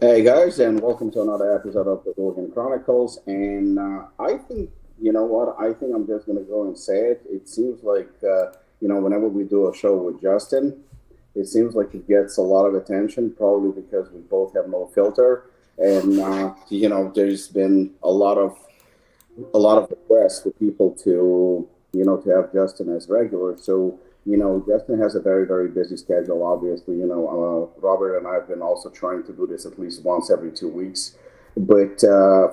Hey guys, and welcome to another episode of the Hooligan Chronicles. And I think, you know what? I think I'm just going to go and say it. It seems like, whenever we do a show with Justin, it seems like it gets a lot of attention, probably because we both have no filter. And, there's been a lot of requests for people to have Justin as regular. So, Justin has a very, very busy schedule, obviously. Robert and I have been also trying to do this at least once every 2 weeks. But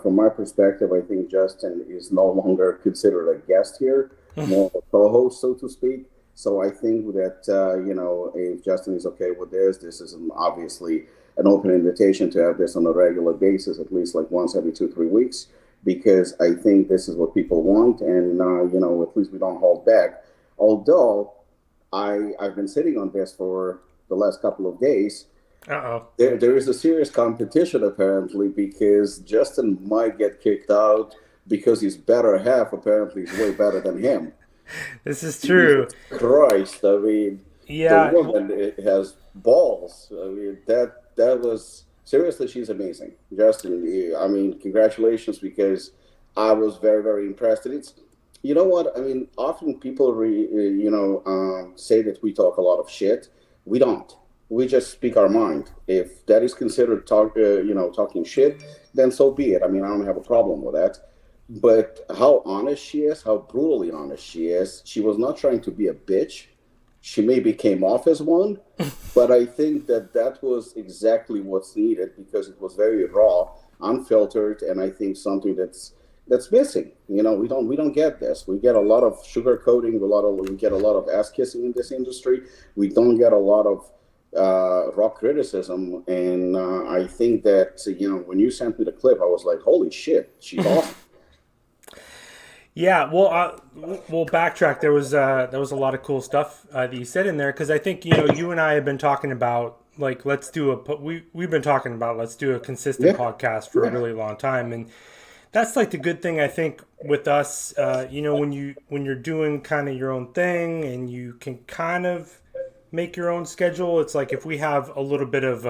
from my perspective, I think Justin is no longer considered a guest here, more of a co host, so to speak. So I think that, if Justin is okay with this is obviously an open invitation to have this on a regular basis, at least like once every 2, 3 weeks, because I think this is what people want. And, at least we don't hold back. Although I've been sitting on this for the last couple of days. Uh-oh. There is a serious competition apparently because Justin might get kicked out because his better half apparently is way better than him. This is true. Jesus Christ! I mean, the Yeah. woman has balls. I mean, that was seriously, she's amazing. Justin, I mean, congratulations because I was very very impressed. And it's you know what I mean. Often people say that we talk a lot of shit. We don't. We just speak our mind. If that is considered talking shit, then so be it. I mean, I don't have a problem with that. But how honest she is, how brutally honest she is. She was not trying to be a bitch. She maybe came off as one, but I think that was exactly what's needed because it was very raw, unfiltered, and I think something that's missing. We don't get this. We get a lot of sugarcoating, we get a lot of ass kissing in this industry. We don't get a lot of raw criticism, and I think that when you sent me the clip, I was like, "Holy shit, she's awesome." Yeah. Well, we'll backtrack. There was a lot of cool stuff that you said in there because I think you and I have been talking about like we've been talking about let's do a consistent Yeah, podcast for a yeah, really long time, and that's like the good thing I think with us. When you're doing kind of your own thing and you can kind of make your own schedule. It's like if we have a little bit of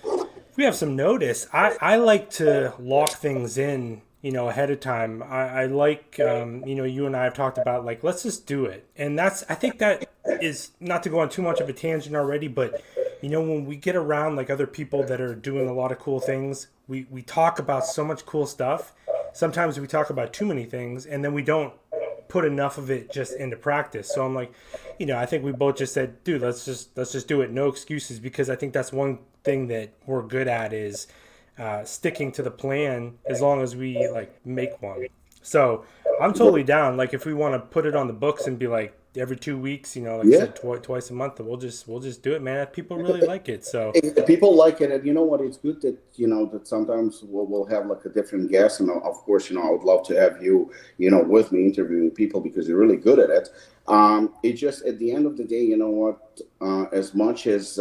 if we have some notice, I like to lock things in, ahead of time. I like, you and I have talked about like, let's just do it. And I think that is not to go on too much of a tangent already, but when we get around like other people that are doing a lot of cool things, we talk about so much cool stuff. Sometimes we talk about too many things and then we don't put enough of it just into practice. So I'm like, I think we both just said, dude, let's just do it. No excuses, because I think that's one thing that we're good at is sticking to the plan as long as we like make one. So I'm totally down. Like if we want to put it on the books and be like every 2 weeks, like you yeah. said, twice a month, we'll just do it, man. People really like it. So People like it, and you know what? It's good that that sometimes we'll have like a different guest, and of course, I would love to have you, with me interviewing people because you're really good at it. It just at the end of the day, you know what? As much as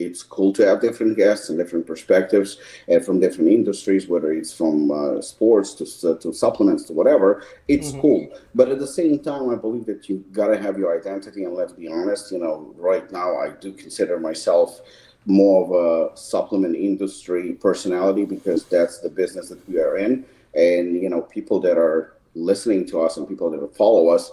it's cool to have different guests and different perspectives and from different industries, whether it's from sports to supplements to whatever, it's mhm. cool. But at the same time, I believe that you gotta have your identity. And let's be honest, right now I do consider myself more of a supplement industry personality because that's the business that we are in. And people that are listening to us and people that follow us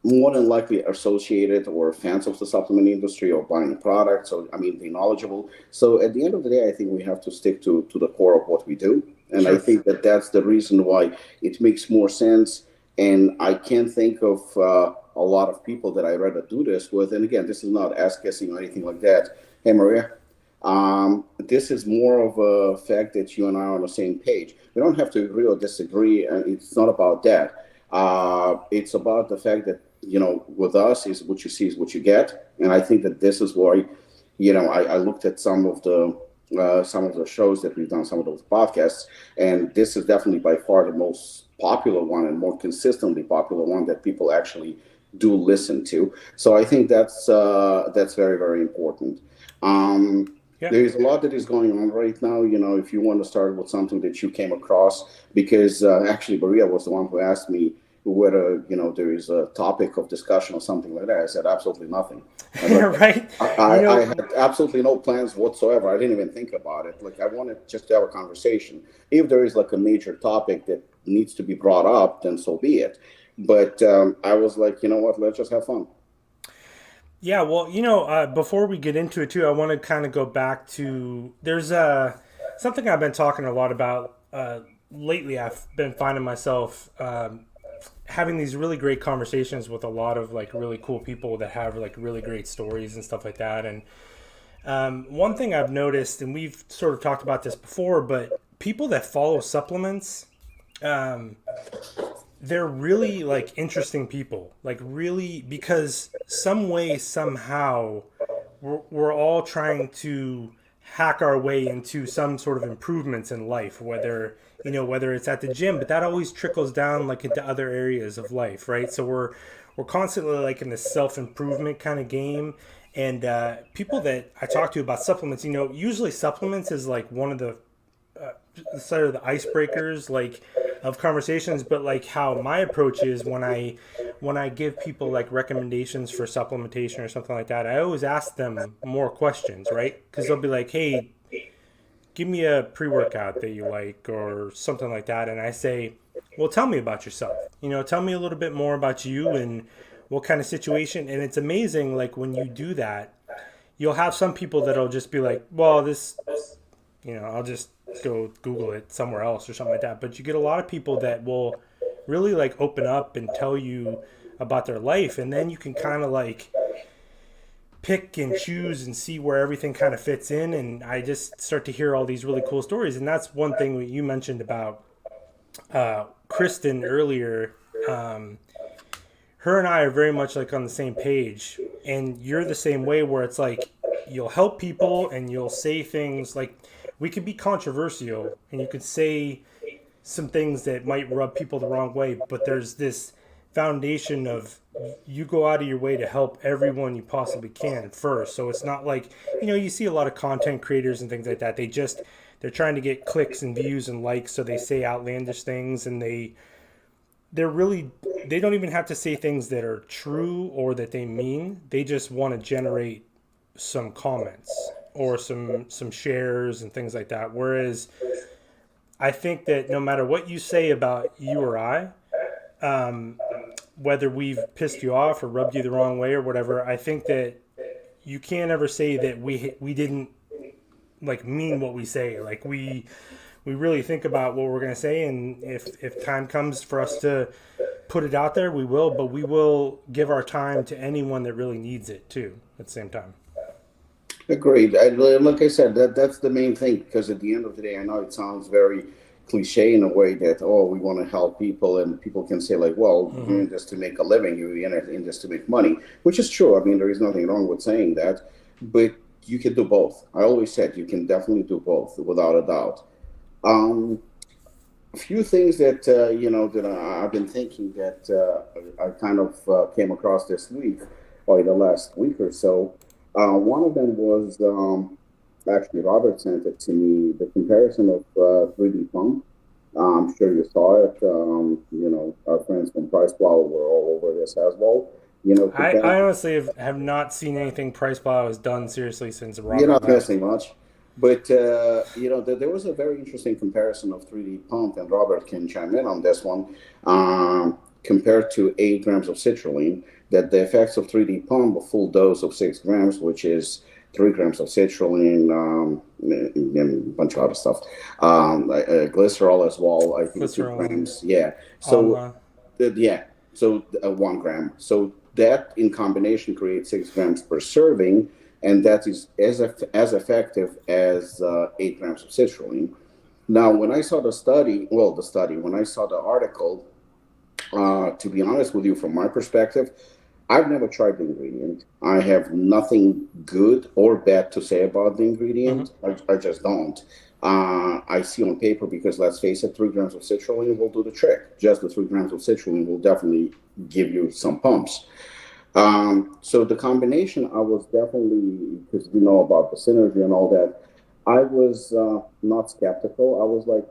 more than likely associated or fans of the supplement industry or buying products. So, I mean, they're knowledgeable. So, at the end of the day, I think we have to stick to the core of what we do. And I Sure. think that that's the reason why it makes more sense. And I can't think of a lot of people that I'd rather do this with. And again, this is not ass kissing or anything like that. Hey, Maria, this is more of a fact that you and I are on the same page. We don't have to agree or disagree. It's not about that. It's about the fact that with us is what you see is what you get, and I think that this is why I looked at some of the shows that we've done, some of those podcasts, and this is definitely by far the most popular one and more consistently popular one that people actually do listen to. So I think that's very very important. Um, Yeah. there is a lot that is going on right now. If you want to start with something that you came across, because actually Maria was the one who asked me whether, there is a topic of discussion or something like that. I said, absolutely nothing. I was like, Right? You I know, had absolutely no plans whatsoever. I didn't even think about it. Like, I wanted just to have a conversation. If there is like a major topic that needs to be brought up, then so be it. But I was like, you know what, let's just have fun. yeah, well, before we get into it too, I want to kind of go back to there's something I've been talking a lot about lately. I've been finding myself having these really great conversations with a lot of like really cool people that have like really great stories and stuff like that. And one thing I've noticed, and we've sort of talked about this before, but people that follow supplements, um, they're really like interesting people, like really, because some way, somehow, we're all trying to hack our way into some sort of improvements in life, whether it's at the gym, but that always trickles down like into other areas of life, right? So we're constantly like in this self-improvement kind of game. And people that I talk to about supplements, usually supplements is like one of the sort of the icebreakers like of conversations. But like how my approach is when I give people like recommendations for supplementation or something like that, I always ask them more questions, right? Because they'll be like, hey, give me a pre-workout that you like or something like that, and I say, well, tell me about yourself, tell me a little bit more about you and what kind of situation. And it's amazing, like when you do that, you'll have some people that'll just be like, well, this, I'll just go Google it somewhere else or something like that. But you get a lot of people that will really like open up and tell you about their life, and then you can kind of like pick and choose and see where everything kind of fits in. And I just start to hear all these really cool stories. And that's one thing you mentioned about Kristen earlier. Her and I are very much like on the same page, and you're the same way, where it's like you'll help people and you'll say things like, we could be controversial and you could say some things that might rub people the wrong way, but there's this foundation of you go out of your way to help everyone you possibly can first. So it's not like, you see a lot of content creators and things like that. They're trying to get clicks and views and likes, so they say outlandish things, and they don't even have to say things that are true or that they mean. They just want to generate some comments or some shares and things like that. Whereas I think that no matter what you say about you or I, whether we've pissed you off or rubbed you the wrong way or whatever, I think that you can't ever say that we didn't like mean what we say. Like we really think about what we're going to say, and if time comes for us to put it out there, we will, but we will give our time to anyone that really needs it too at the same time. Agreed. Like I said, that's the main thing, because at the end of the day, I know it sounds very cliche in a way that, oh, we want to help people, and people can say like, well, you're in this to make a living, you're in this to make money, which is true. I mean, there is nothing wrong with saying that, but you can do both. I always said you can definitely do both without a doubt. A few things that that I've been thinking that I kind of came across this week or the last week or so. One of them was actually Robert sent it to me. The comparison of 3D pump. I'm sure you saw it. Our friends from Price Plow were all over this as well. I honestly have not seen anything Price Plow has done seriously since You're Robert not left. missing much. But there was a very interesting comparison of 3D pump, and Robert can chime in on this one, compared to 8 grams of citrulline. That the effects of 3D pump, a full dose of 6 grams, which is 3 grams of citrulline, and a bunch of other stuff, glycerol as well. I think two Glycerol, grams. Yeah. So alma. yeah. So 1 gram. So that in combination creates 6 grams per serving, and that is as effective as 8 grams of citrulline. Now, when I saw when I saw the article, to be honest with you, from my perspective, I've never tried the ingredient. I have nothing good or bad to say about the ingredient. I just don't. I see on paper, because let's face it, 3 grams of citrulline will do the trick. Just the 3 grams of citrulline will definitely give you some pumps. So the combination, I was definitely, because we know about the synergy and all that, I was not skeptical. I was like,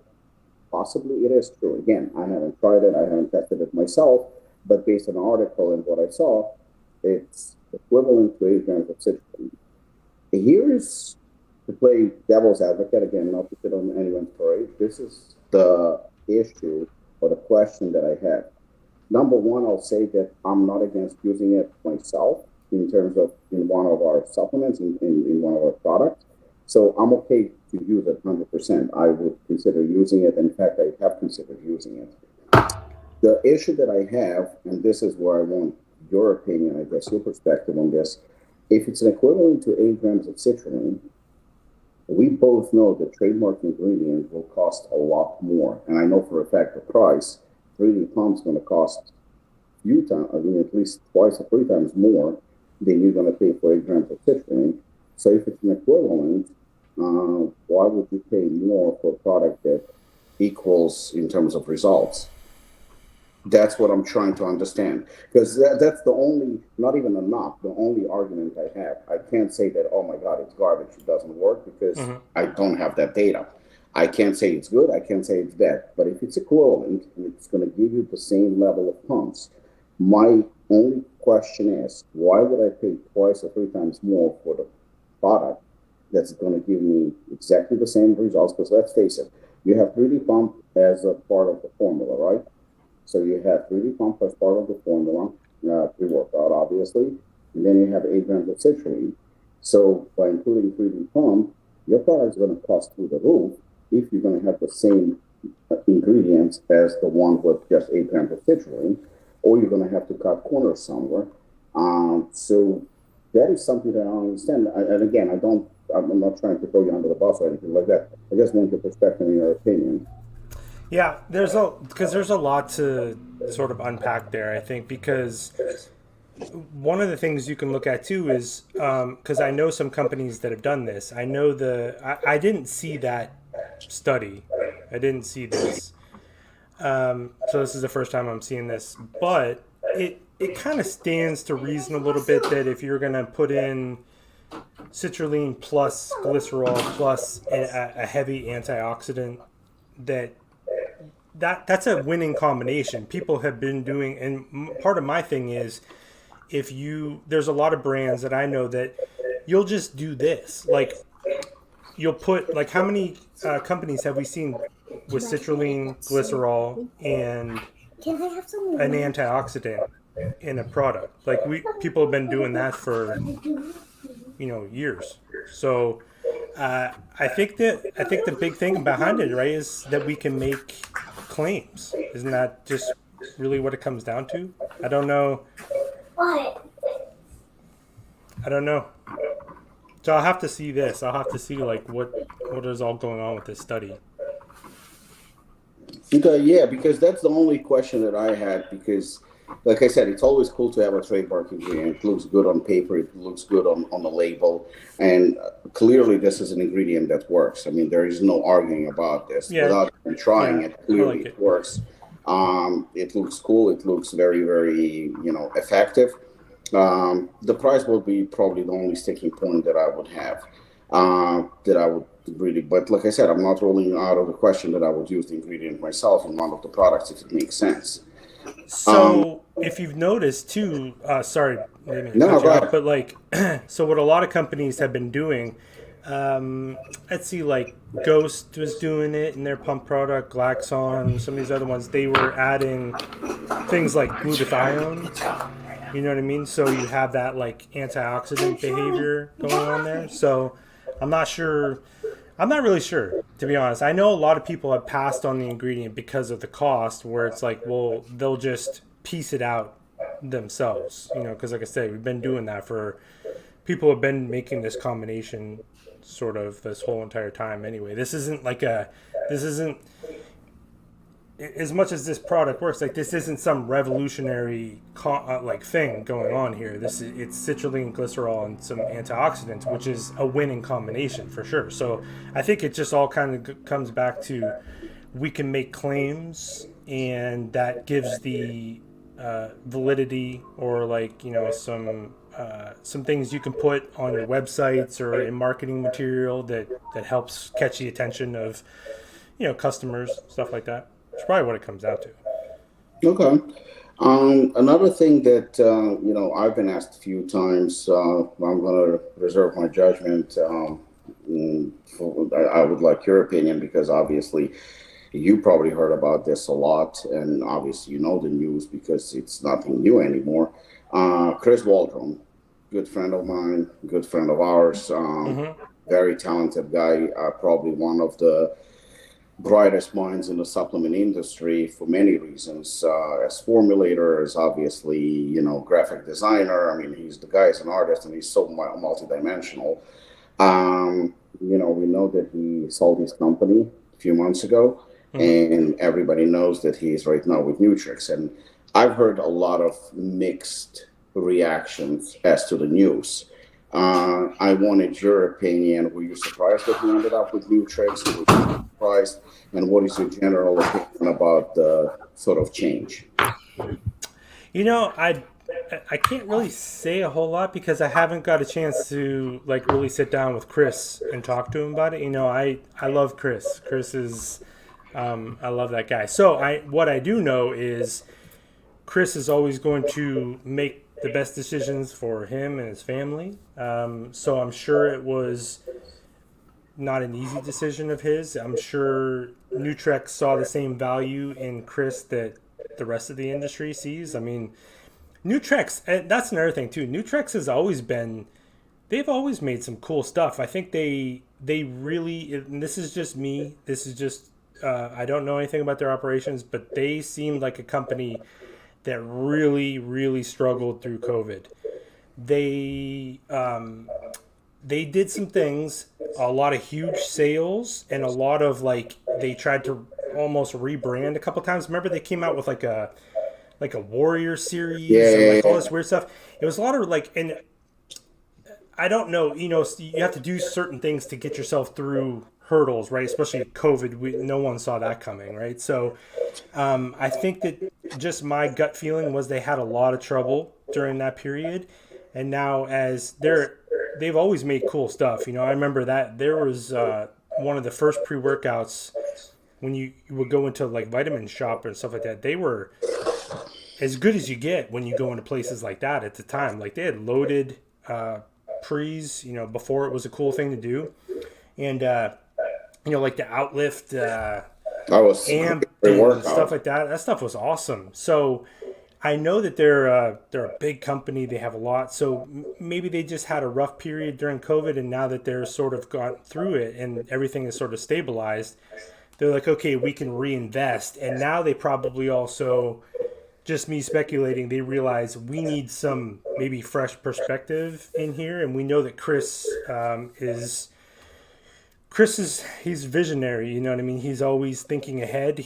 possibly it is true. Again, I haven't tried it, I haven't tested it myself, but based on the article and what I saw, it's equivalent to 8 grams of citrulline. Here's to play devil's advocate again, not to sit on anyone's parade. This is the issue or the question that I have. Number one, I'll say that I'm not against using it myself in terms of in one of our supplements, in one of our products. So I'm okay to use it 100%. I would consider using it. In fact, I have considered using it. The issue that I have, and this is where I want your opinion, I guess, your perspective on this, if it's an equivalent to 8 grams of citrulline, we both know the trademark ingredient will cost a lot more. And I know for a fact the price, 3D pump is going to cost few times, I mean, at least twice or 3 times more than you're going to pay for 8 grams of citrulline. So if it's an equivalent, why would you pay more for a product that equals in terms of results? That's what I'm trying to understand. Because that's the only, not even a knock, the only argument I have. I can't say that, oh my God, it's garbage, it doesn't work, because I don't have that data. I can't say it's good, I can't say it's bad. But if it's equivalent and it's going to give you the same level of pumps, my only question is, why would I pay twice or 3 times more for the product that's going to give me exactly the same results? Because let's face it, you have 3D pump as a part of the formula, right? So you have 3D pump as part of the formula, pre-workout, obviously, and then you have 8 grams of citrulline. So by including 3D pump, your product is going to cost through the roof if you're going to have the same ingredients as the one with just 8 grams of citrulline, or you're going to have to cut corners somewhere. So that is something that I don't understand. And again, I'm not trying to throw you under the bus or anything like that. I just want your perspective and your opinion. Yeah, there's a lot to sort of unpack there, I think, because one of the things you can look at too is because I know some companies that have done this. I know I didn't see that study. I didn't see this. So this is the first time I'm seeing this, but it kind of stands to reason a little bit that if you're going to put in citrulline plus glycerol plus a heavy antioxidant, that's a winning combination. People have been doing, and part of my thing is, there's a lot of brands that I know that you'll just do this. Like, you'll put, like, how many companies have we seen with citrulline, glycerol, and an antioxidant in a product? Like, people have been doing that for, years. So I think the big thing behind it, right, is that we can make claims. Isn't that just really what it comes down to? I don't know. What? I don't know. So I'll have to see this. I'll have to see like what is all going on with this study. Okay, yeah, because that's the only question that I had. Because, like I said, it's always cool to have a trademark ingredient. It looks good on paper. It looks good on the label. And clearly, this is an ingredient that works. I mean, there is no arguing about this. Yeah. Without even trying it, clearly it works. It looks cool. It looks very, very, effective. The price will be probably the only sticking point that I would have. That I would really, but like I said, I'm not ruling out of the question that I would use the ingredient myself in one of the products if it makes sense. So if you've noticed too, sorry, but like, so what a lot of companies have been doing, let's see, like Ghost was doing it in their pump product, Glaxon, some of these other ones, they were adding things like glutathione. You know what I mean? So you have that like antioxidant behavior going on there. So I'm not really sure, to be honest. I know a lot of people have passed on the ingredient because of the cost, where it's like, well, they'll just piece it out themselves, because like I said, we've been doing that people have been making this combination sort of this whole entire time anyway. This isn't as much as this product works, like this isn't some revolutionary thing going on here. It's citrulline, glycerol, and some antioxidants, which is a winning combination for sure. So I think it just all kind of comes back to we can make claims, and that gives the validity, or some things you can put on your websites or in marketing material that helps catch the attention of customers, stuff like that. It's probably what it comes out to. Okay. Another thing that I've been asked a few times. I'm going to reserve my judgment. I would like your opinion because obviously you probably heard about this a lot, and obviously you know the news because it's nothing new anymore. Chris Waldron, good friend of mine, good friend of ours, very talented guy, probably one of the brightest minds in the supplement industry for many reasons. As formulator, as obviously, graphic designer. I mean, he's the guy is an artist and he's so multidimensional. We know that he sold his company a few months ago, and everybody knows that he is right now with Nutrix. And I've heard a lot of mixed reactions as to the news. I wanted your opinion. Were you surprised that he ended up with Nutrix? Were you surprised? And what is your general opinion about the sort of change? I can't really say a whole lot because I haven't got a chance to really sit down with Chris and talk to him about it. I love Chris. Chris is I love that guy. So what I do know is Chris is always going to make the best decisions for him and his family. So I'm sure it was not an easy decision of his. I'm sure Nutrix saw the same value in Chris that the rest of the industry sees. I mean, Nutrix, and that's another thing too. Nutrix has always been, they've always made some cool stuff. I think they really, and this is just me, this is just, I don't know anything about their operations, but they seemed like a company that really, really struggled through COVID. They did some things, a lot of huge sales, and a lot of they tried to almost rebrand a couple times. Remember they came out with like a Warrior series and all this weird stuff. It was a lot of and I don't know, you have to do certain things to get yourself through hurdles, right? Especially COVID, no one saw that coming, right? So I think that just my gut feeling was they had a lot of trouble during that period, and now as they've always made cool stuff. I remember that there was one of the first pre-workouts when you would go into vitamin shop and stuff like that. They were as good as you get when you go into places like that at the time. They had loaded pre's, before it was a cool thing to do, and the Outlift amp and stuff like that. That stuff was awesome. So I know that they're a big company. They have a lot. So maybe they just had a rough period during COVID, and now that they're sort of gone through it and everything is sort of stabilized, they're like, okay, we can reinvest. And now they probably also, just me speculating, they realize we need some maybe fresh perspective in here. And we know that Chris he's visionary, you know what I mean? He's always thinking ahead.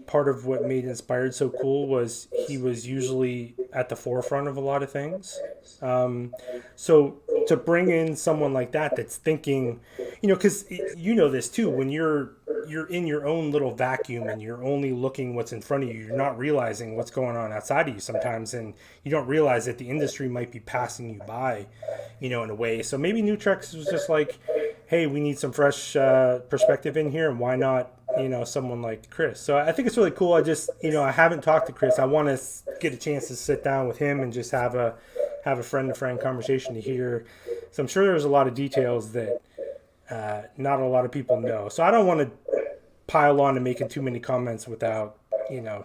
Part of what made Inspired so cool was he was usually at the forefront of a lot of things. So to bring in someone like that that's thinking, because this too, when you're in your own little vacuum and you're only looking what's in front of you, you're not realizing what's going on outside of you sometimes, and you don't realize that the industry might be passing you by, in a way. So maybe Nutrix was just like, hey, we need some fresh perspective in here, and why not, someone like Chris? So I think it's really cool. I just, I haven't talked to Chris. I want to get a chance to sit down with him and just have a friend-to-friend conversation to hear. So I'm sure there's a lot of details that not a lot of people know. So I don't want to pile on and making too many comments without,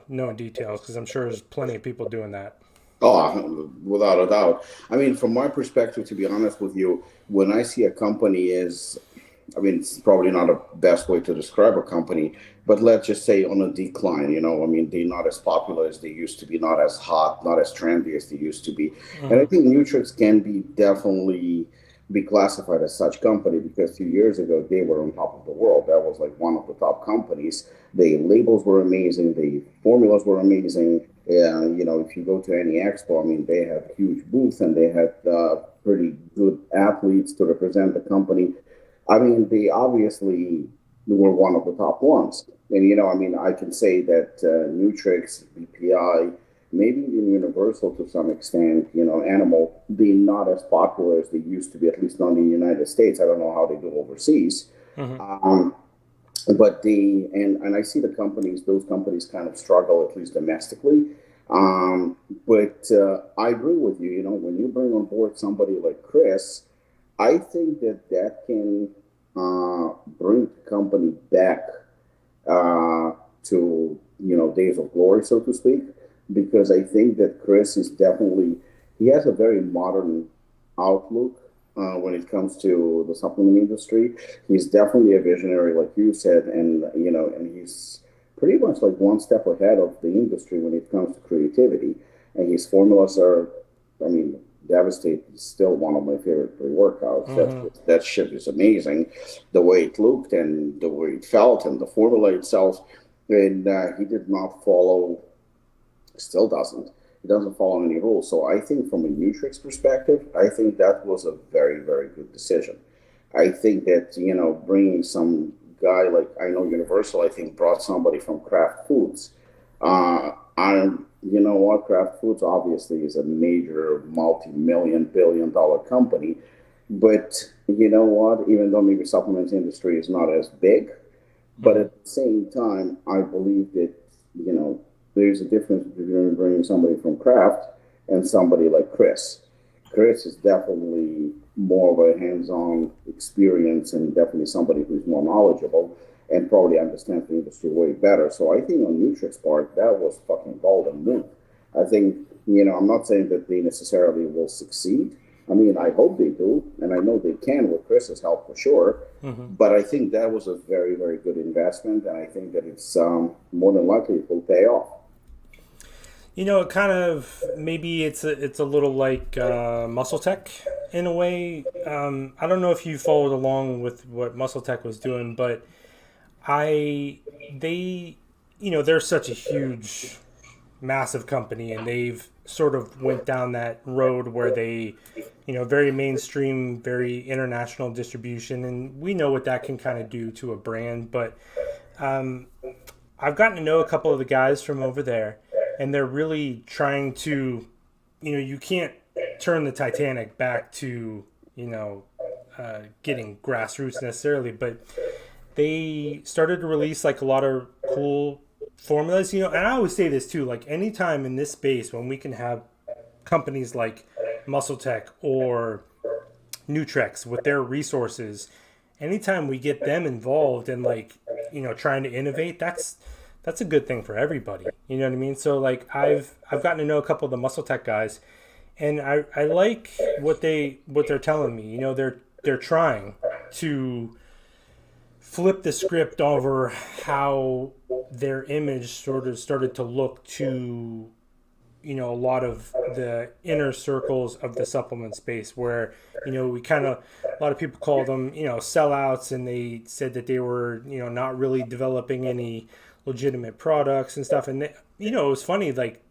knowing details, because I'm sure there's plenty of people doing that. Oh, without a doubt. I mean, from my perspective, to be honest with you, when I see a company it's probably not a best way to describe a company, but let's just say on a decline, they're not as popular as they used to be, not as hot, not as trendy as they used to be. Mm-hmm. And I think Nutrix can definitely be classified as such company, because 2 years ago they were on top of the world. That was one of the top companies. The labels were amazing, the formulas were amazing. If you go to any expo, they had huge booths and they had pretty good athletes to represent the company. They obviously were one of the top ones. And I can say that Nutrix, BPI, maybe even Universal to some extent, Animal, being not as popular as they used to be, at least not in the United States. I don't know how they do overseas. Mm-hmm. But and I see those companies kind of struggle, at least domestically. But I agree with you. You know, when you bring on board somebody like Chris, I think that can bring the company back to days of glory, so to speak, because I think that Chris is definitely he has a very modern outlook when it comes to the supplement industry. He's definitely a visionary, like you said, and he's pretty much like one step ahead of the industry when it comes to creativity. And his formulas are, I mean, Devastate is still one of my favorite pre-workouts. Mm-hmm. That shit is amazing, the way it looked and the way it felt and the formula itself. And he did not follow, still doesn't. He doesn't follow any rules. So I think from a Nutrix perspective, I think that was a very, very good decision. I think that, bringing some guy like, I know Universal, I think, brought somebody from Kraft Foods. You know what? Kraft Foods obviously is a major multi-million, billion-dollar company. But you know what? Even though maybe supplements industry is not as big, but Mm-hmm. at the same time, I believe that, there's a difference between bringing somebody from Kraft and somebody like Chris. Chris is definitely more of a hands-on experience and definitely somebody who's more knowledgeable and probably understands the industry way better. So I think on Nutrix part, that was fucking golden move. I think, I'm not saying that they necessarily will succeed. I mean, I hope they do, and I know they can with Chris's help for sure. Mm-hmm. But I think that was a very, very good investment, and I think that it's more than likely it will pay off. It kind of maybe it's a little like Muscle Tech in a way. I don't know if you followed along with what Muscle Tech was doing, but they they're such a huge, massive company, and they've sort of went down that road where they, very mainstream, very international distribution, and we know what that can kind of do to a brand. But um, I've gotten to know a couple of the guys from over there, and they're really trying to, you can't turn the Titanic back to, getting grassroots necessarily, but they started to release like a lot of cool formulas, and I always say this too, like anytime in this space when we can have companies like Muscle Tech or Nutrex with their resources, anytime we get them involved in like, trying to innovate, that's a good thing for everybody. You know what I mean? So like I've gotten to know a couple of the Muscle Tech guys, and I like what they're telling me. They're trying to flip the script over how their image sort of started to look to a lot of the inner circles of the supplement space, where we kind of, a lot of people call them sellouts, and they said that they were not really developing any legitimate products and stuff. And it was funny, like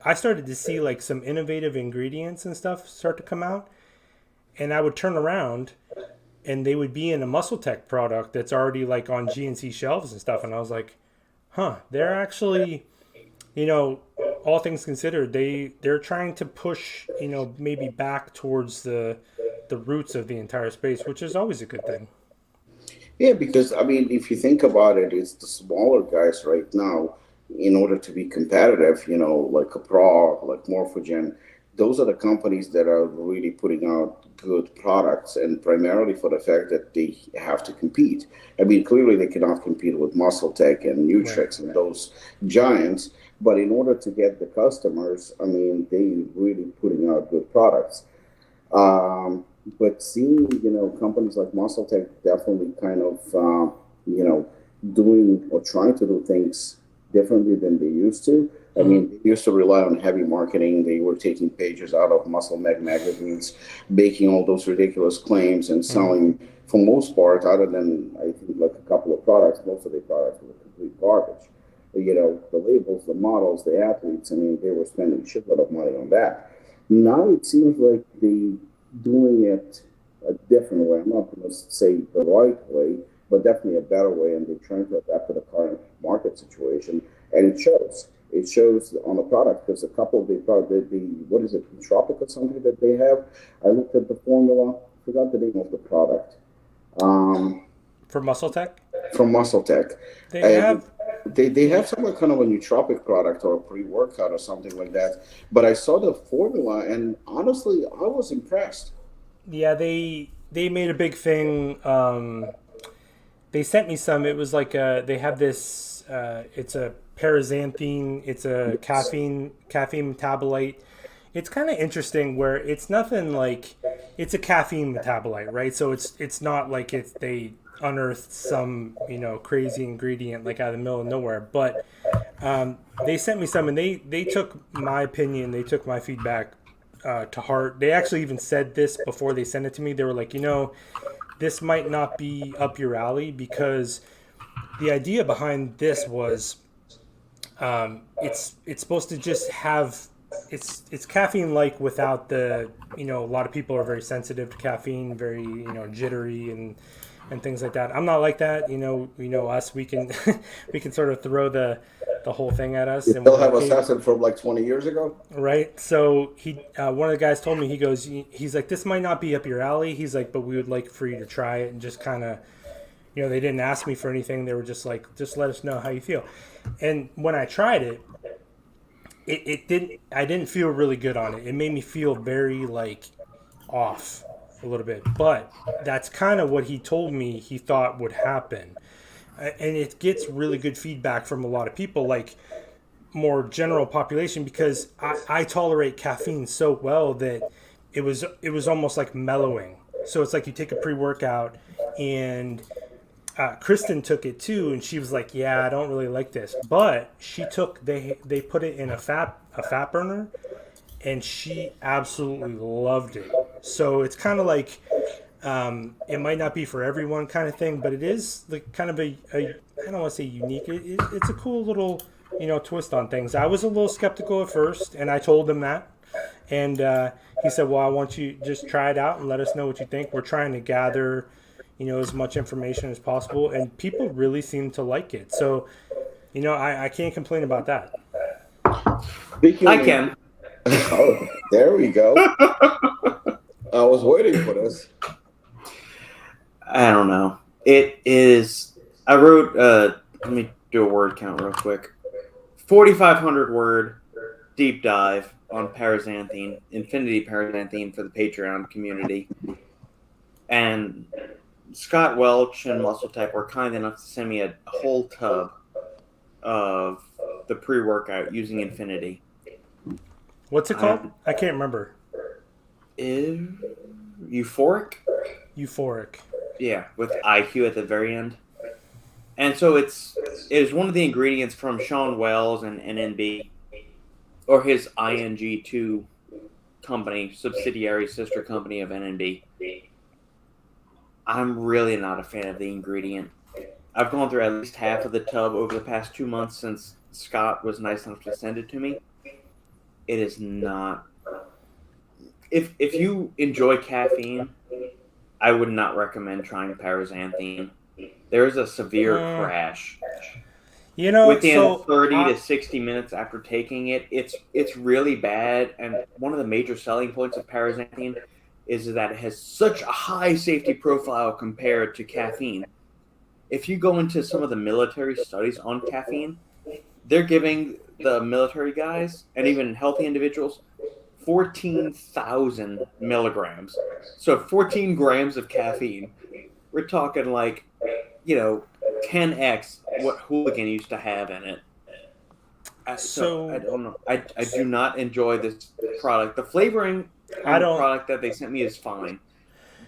I started to see like some innovative ingredients and stuff start to come out, and I would turn around and they would be in a Muscle Tech product that's already like on GNC shelves and stuff, and I was like, they're actually, all things considered, they're trying to push, maybe back towards the roots of the entire space, which is always a good thing. Yeah, because I mean, if you think about it, it's the smaller guys right now, in order to be competitive, like Capra, like Morphogen, those are the companies that are really putting out good products, and primarily for the fact that they have to compete. I mean, clearly they cannot compete with Muscle Tech and Right. Nutrix and those giants, but in order to get the customers, I mean, they really putting out good products. But seeing, companies like Muscle Tech definitely kind of, doing or trying to do things differently than they used to. I Mm-hmm. mean, they used to rely on heavy marketing. They were taking pages out of Muscle Mag magazines, making all those ridiculous claims and Mm-hmm. selling, for most part, other than I think like a couple of products, most of the products were complete garbage. The labels, the models, the athletes, I mean, they were spending a shitload of money on that. Now it seems like they doing it a different way. I'm not going to say the right way, but definitely a better way, and they're trying to adapt to the current market situation, and it shows. It shows on the product, because a couple of the product, the what is it, Tropic or something that they have. I looked at the formula, forgot the name of the product. Um, For Muscle Tech. from Muscle Tech, They and have, they have some kind of a nootropic product or a pre-workout or something like that. But I saw the formula, and honestly, I was impressed. yeah, they made a big thing. They sent me some. It was like they have this. It's a paraxanthine. It's a Yes. caffeine metabolite. It's kind of interesting where it's nothing like it's a caffeine metabolite, right? So it's not like it's they unearthed some crazy ingredient like out of the middle of nowhere. But they sent me some, and they took my opinion, they took my feedback to heart. They actually even said this before they sent it to me. They were like, this might not be up your alley because the idea behind this was it's supposed to just have it's caffeine like without the a lot of people are very sensitive to caffeine, very jittery and things like that. I'm not like that. Us, we can we can sort of throw the whole thing at us You and still we're have like, hey, Assassin from like 20 years ago? right? So he, one of the guys told me, he's like, this might not be up your alley. He's like, but we would like for you to try it and just kind of, they didn't ask me for anything. They were just like, just let us know how you feel. And when I tried it, I didn't feel really good on it. It made me feel very like off a little bit, but that's kind of what he told me he thought would happen. And it gets really good feedback from a lot of people, like more general population, because I tolerate caffeine so well that it was almost like mellowing. So it's like you take a pre-workout, and Kristen took it too, and she was like, "Yeah, I don't really like this," but they put it in a fat burner, and she absolutely loved it. So it's kind of like it might not be for everyone kind of thing, but it is like kind of a I don't want to say unique. It's a cool little twist on things. I was a little skeptical at first, and I told him that, and he said, "Well, I want you just try it out and let us know what you think. We're trying to gather, as much information as possible," and people really seem to like it. So, I can't complain about that. Speaking I of, can. oh, there we go. I was waiting for this. I don't know. It is. I wrote. Let me do a word count real quick. 4,500 word deep dive on paraxanthine, infinity paraxanthine for the Patreon community, and Scott Welch and Muscle Tech were kind enough to send me a whole tub of the pre-workout using Infinity. What's it called? I can't remember. Euphoric? Euphoric. Yeah, with IQ at the very end. And so it is one of the ingredients from Sean Wells and NNB, or his ING2 company, subsidiary sister company of NNB. I'm really not a fan of the ingredient. I've gone through at least half of the tub over the past 2 months since Scott was nice enough to send it to me. It is not. If you enjoy caffeine, I would not recommend trying paraxanthine. There is a severe crash. Within So 30 to 60 minutes after taking it, it's really bad. And one of the major selling points of paraxanthine is that it has such a high safety profile compared to caffeine. If you go into some of the military studies on caffeine, they're giving the military guys and even healthy individuals 14,000 milligrams. So 14 grams of caffeine. We're talking like, 10x what Hooligan used to have in it. So I don't know. I do not enjoy this product. The flavoring on the product that they sent me is fine.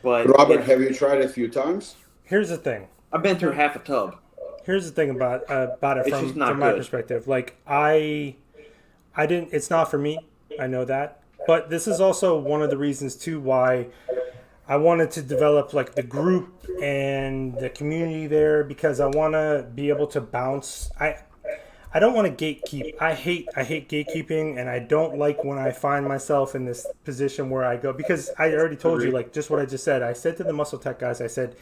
But Robert, have you tried it a few times? Here's the thing. I've been through half a tub. Here's the thing about it from my perspective. Like I didn't. It's not for me. I know that. But this is also one of the reasons too why I wanted to develop like the group and the community there, because I want to be able to bounce. I don't want to gatekeep. I hate gatekeeping, and I don't like when I find myself in this position where I go, because I already told you, like, just what I just said. I said to the Muscle Tech guys, I said,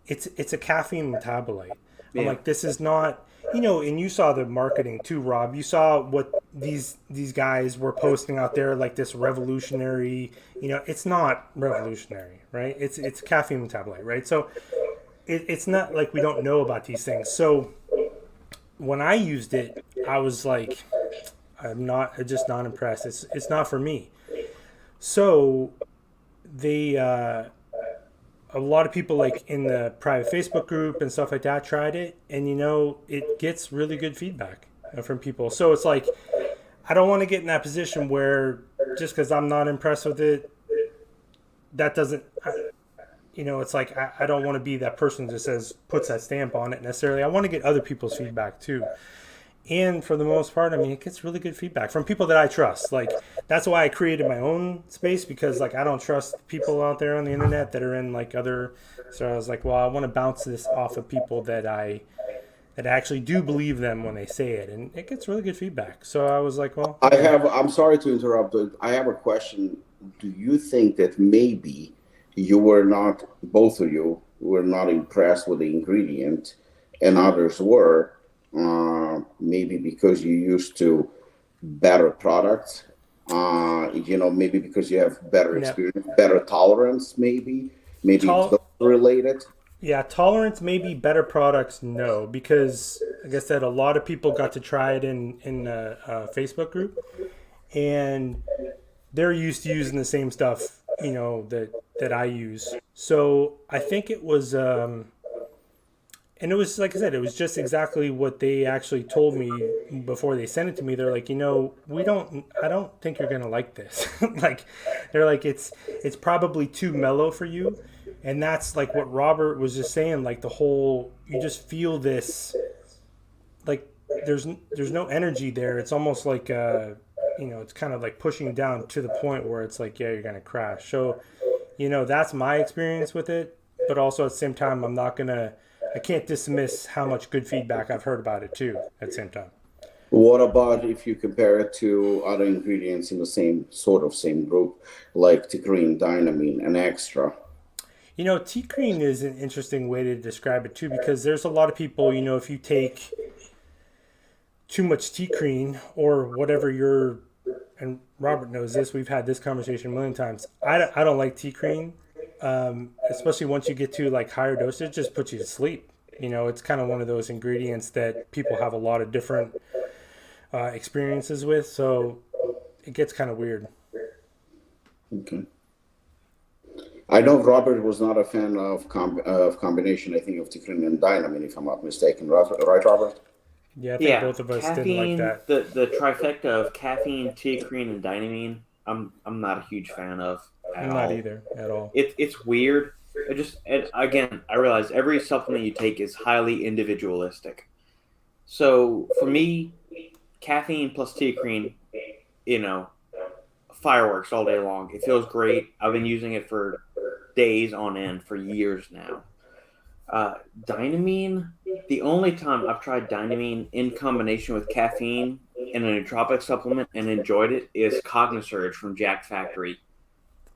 it's a caffeine metabolite. Yeah. I'm like, this is not, and you saw the marketing too, Rob. You saw what these guys were posting out there, like this revolutionary, it's not revolutionary, right? It's caffeine metabolite, right? So it's not like we don't know about these things. So when I used it, I was like, I'm just not impressed. It's not for me. So they, a lot of people like in the private Facebook group and stuff like that tried it, and it gets really good feedback from people. So it's like, I don't want to get in that position where just because I'm not impressed with it, that doesn't, it's like I don't want to be that person that puts that stamp on it necessarily. I want to get other people's feedback too. And for the most part, I mean, it gets really good feedback from people that I trust. Like, that's why I created my own space, because like I don't trust people out there on the internet that are in like other. So I was like, well, I want to bounce this off of people that actually do believe them when they say it, and it gets really good feedback. So I was like, well, I'm sorry to interrupt, but I have a question. Do you think that maybe both of you were not impressed with the ingredient, and others were? Maybe because you used to better products, maybe because you have better experience, better tolerance, maybe it's those related. Yeah, tolerance, maybe better products, no, because like I said, a lot of people got to try it in a Facebook group, and they're used to using the same stuff, that I use. So I think it was. And it was, like I said, it was just exactly what they actually told me before they sent it to me. They're like, I don't think you're going to like this. Like, they're like, it's probably too mellow for you. And that's like what Robert was just saying, like you just feel this, like there's no energy there. It's almost like, it's kind of like pushing down to the point where it's like, yeah, you're going to crash. So, that's my experience with it. But also at the same time, I can't dismiss how much good feedback I've heard about it too at the same time. What about if you compare it to other ingredients in the same group, like T-Green, Dynamine, and Extra? T-Green is an interesting way to describe it too, because there's a lot of people, if you take too much T-Green or whatever and Robert knows this, we've had this conversation a million times. I don't like T-Green. Especially once you get to like higher dosage, just puts you to sleep. It's kind of one of those ingredients that people have a lot of different experiences with, so it gets kind of weird. Okay. I know Robert was not a fan of combination, I think, of T-Green and Dynamine, if I'm not mistaken. Right, Robert? Yeah, I think both of us caffeine, didn't like that. The trifecta of caffeine, T-Green, and Dynamine, I'm not a huge fan of. I'm not either at all. It's weird. I realize every supplement you take is highly individualistic. So for me, caffeine plus T-Green, fireworks all day long. It feels great. I've been using it for days on end for years now. Dynamine, the only time I've tried Dynamine in combination with caffeine in a nootropic supplement and enjoyed it is Cognisurge from Jack Factory.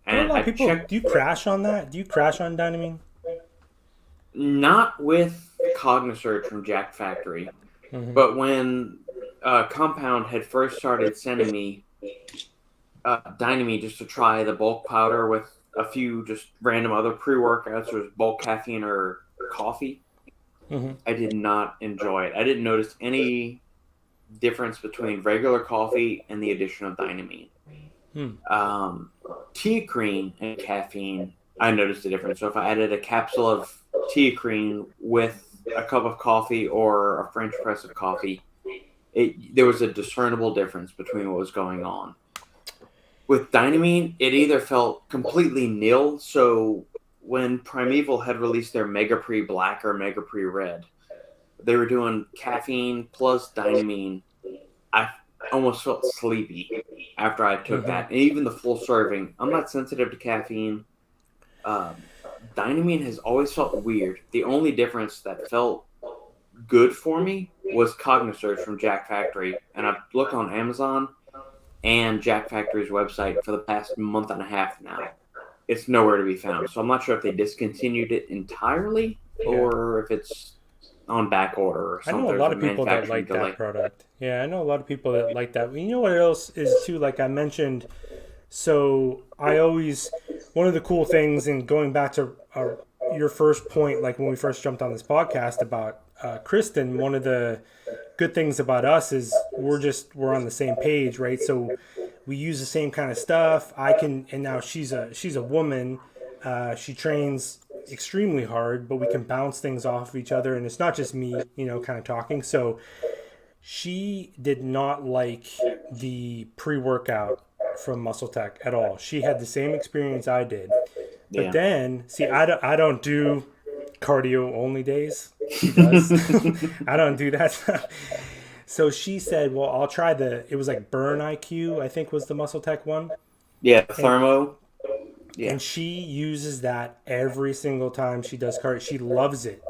And a lot of people, do you crash on that? Do you crash on Dynamine? Not with Cognisurge from Jack Factory, but when Compound had first started sending me Dynamine just to try the bulk powder with a few just random other pre-workouts or bulk caffeine or coffee, I did not enjoy it. I didn't notice any difference between regular coffee and the addition of Dynamine. T-Green and caffeine, I noticed a difference. So if I added a capsule of T-Green with a cup of coffee or a French press of coffee, there was a discernible difference between what was going on. With Dynamine, it either felt completely nil. So when Primeval had released their Mega Pre Black or Mega Pre Red, they were doing caffeine plus Dynamine. I almost felt sleepy after I took that. And even the full serving, I'm not sensitive to caffeine. Dynamine has always felt weird. The only difference that felt good for me was Cognisurge from Jack Factory. And I've looked on Amazon and Jack Factory's website for the past month and a half now. It's nowhere to be found. So I'm not sure if they discontinued it entirely or if it's on back order or something. I know a lot of people that like that product. Yeah, I know a lot of people that like that. You know what else is too, like I mentioned, so I always, one of the cool things, and going back to your first point, like when we first jumped on this podcast about Kristen, one of the good things about us is we're on the same page, right? So we use the same kind of stuff. And now she's a woman. She trains extremely hard, but we can bounce things off of each other, and it's not just me, kind of talking. So she did not like the pre-workout from Muscle Tech at all. She had the same experience I did. But then, see, I don't do cardio only days. She does. I don't do that stuff. So she said, well, I'll try it was like Burn IQ, I think was the Muscle Tech one. Yeah, Thermo. And she uses that every single time she does cardio. She loves it.